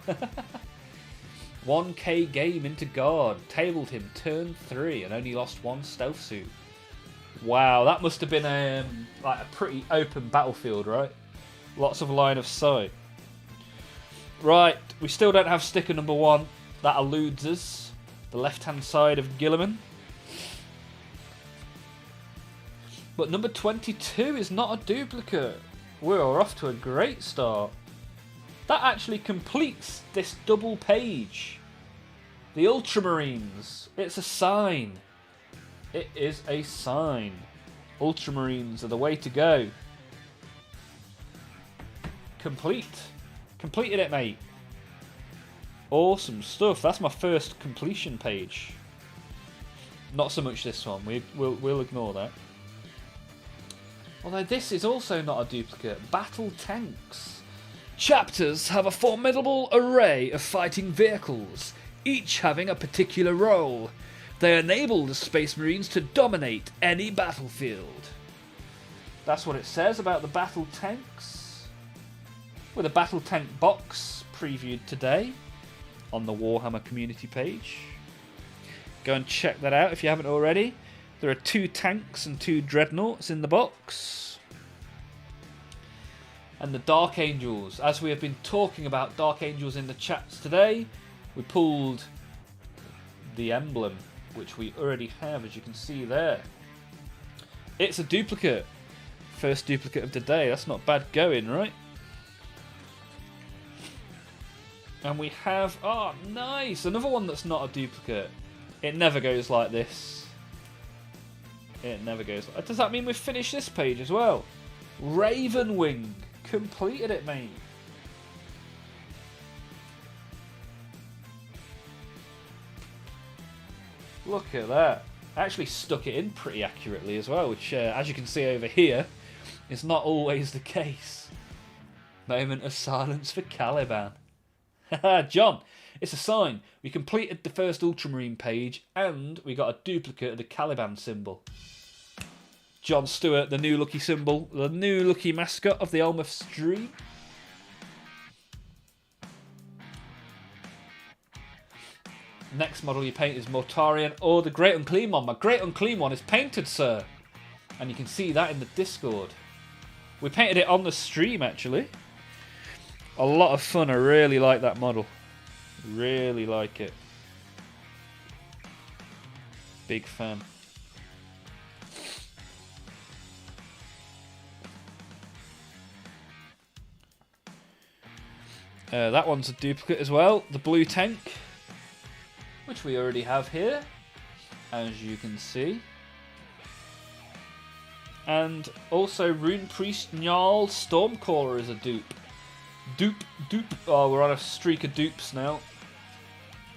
1k game into guard. Tabled him turn 3 and only lost 1 stealth suit. Wow, that must have been like a pretty open battlefield, right? Lots of line of sight. Right, we still don't have sticker number 1. That eludes us. The left-hand side of Gilliman. But number 22 is not a duplicate. We're off to a great start. That actually completes this double page. The Ultramarines. It's a sign. It is a sign. Ultramarines are the way to go. Complete. Completed it, mate. Awesome stuff. That's my first completion page. Not so much this one. We'll ignore that. Although this is also not a duplicate. Battle tanks. Chapters have a formidable array of fighting vehicles, each having a particular role. They enable the Space Marines to dominate any battlefield. That's what it says about the battle tanks. With a battle tank box previewed today on the Warhammer community page. Go and check that out if you haven't already. There are 2 tanks and 2 dreadnoughts in the box. And the Dark Angels. As we have been talking about Dark Angels in the chats today, we pulled the emblem, which we already have, as you can see there. It's a duplicate. First duplicate of the day. That's not bad going, right? And we have... oh, nice! Another one that's not a duplicate. It never goes like this. It never goes. Does that mean we've finished this page as well? Ravenwing. Completed it, mate. Look at that. I actually stuck it in pretty accurately as well, which, as you can see over here, is not always the case. Moment of silence for Caliban. John, it's a sign. We completed the first Ultramarine page, and we got a duplicate of the Caliban symbol. John Stewart, the new lucky symbol, the new lucky mascot of the Olmaph stream. Next model you paint is Mortarion or the Great Unclean one. My Great Unclean one is painted, sir. And you can see that in the Discord. We painted it on the stream, actually. A lot of fun. I really like that model. Really like it. Big fan. That one's a duplicate as well. The blue tank, which we already have here, as you can see. And also Rune Priest Njal Stormcaller is a dupe. Dupe. Oh, we're on a streak of dupes now.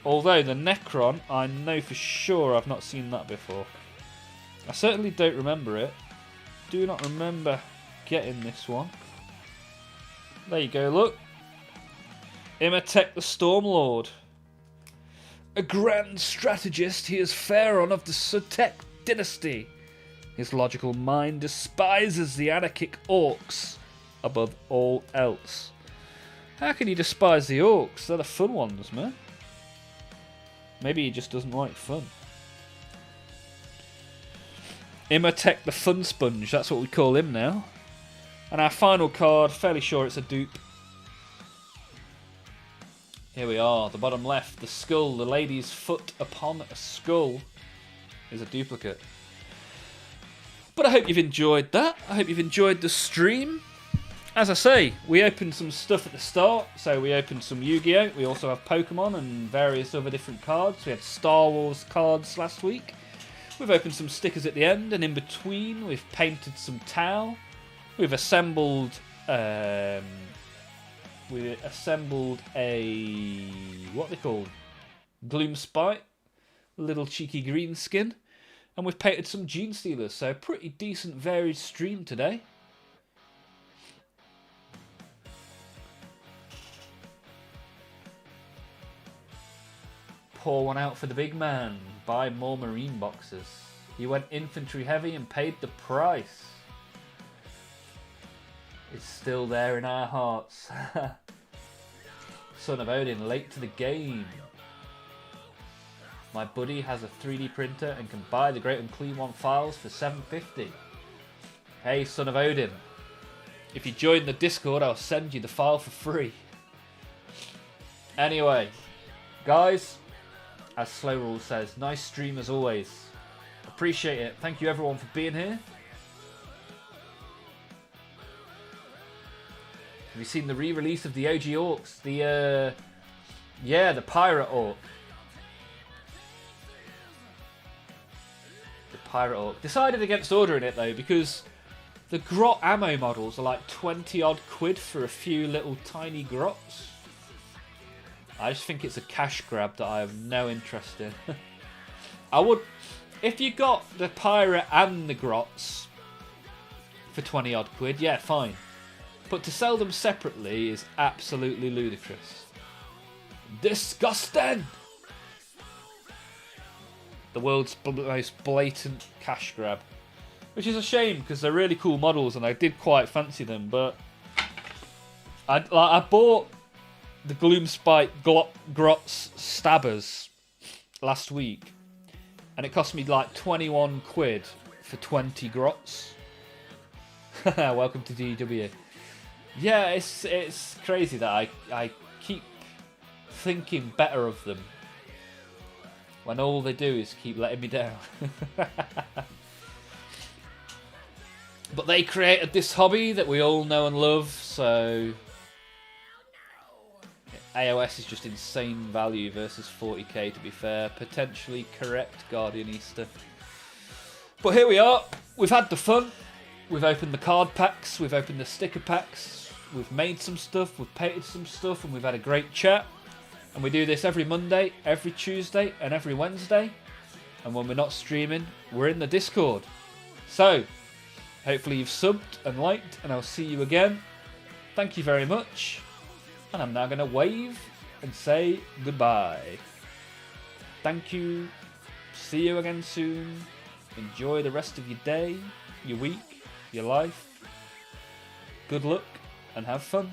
Although the Necron, I know for sure I've not seen that before. I certainly don't remember it. Do not remember getting this one. There you go, look. Imhotep the Stormlord. A grand strategist, he is Pharaoh of the Sutek dynasty. His logical mind despises the anarchic orcs above all else. How can you despise the orcs? They're the fun ones, man. Maybe he just doesn't like fun. Imhotep the Fun Sponge, that's what we call him now. And our final card, fairly sure it's a dupe. Here we are, the bottom left, the skull, the lady's foot upon a skull is a duplicate. But I hope you've enjoyed that. I hope you've enjoyed the stream. As I say, we opened some stuff at the start. So we opened some Yu-Gi-Oh! We also have Pokemon and various other different cards. We had Star Wars cards last week. We've opened some stickers at the end, and in between we've painted some Tau. We've assembled a what they called Gloomspite, little cheeky green skin, and we've painted some Gene Stealers. So pretty decent varied stream today. Pour one out for the big man. Buy more marine boxes. He went infantry heavy and paid the price. It's still there in our hearts. Son of Odin, late to the game. My buddy has a 3D printer and can buy the Great Unclean One files for $7.50. Hey, Son of Odin. If you join the Discord, I'll send you the file for free. Anyway, guys, as Slow Rule says, nice stream as always. Appreciate it. Thank you everyone for being here. Have you seen the re-release of the OG Orcs? The Pirate Orc. The Pirate Orc. Decided against ordering it though, because the grot ammo models are like 20 odd quid for a few little tiny grots. I just think it's a cash grab that I have no interest in. I would, if you got the pirate and the grots for 20 odd quid, yeah, fine. But to sell them separately is absolutely ludicrous. Disgusting! The world's most blatant cash grab. Which is a shame, because they're really cool models and I did quite fancy them, but I bought the Gloomspite Grots Stabbers last week, and it cost me like 21 quid for 20 Grots. Welcome to DW. Yeah, it's crazy that I keep thinking better of them when all they do is keep letting me down. But they created this hobby that we all know and love, so AOS is just insane value versus 40k, to be fair. Potentially correct, Guardian Easter. But here we are. We've had the fun. We've opened the card packs. We've opened the sticker packs. We've made some stuff. We've painted some stuff. And we've had a great chat. And we do this every Monday, every Tuesday, and every Wednesday. And when we're not streaming, we're in the Discord. So, hopefully you've subbed and liked. And I'll see you again. Thank you very much. And I'm now going to wave and say goodbye. Thank you. See you again soon. Enjoy the rest of your day, your week, your life. Good luck and have fun.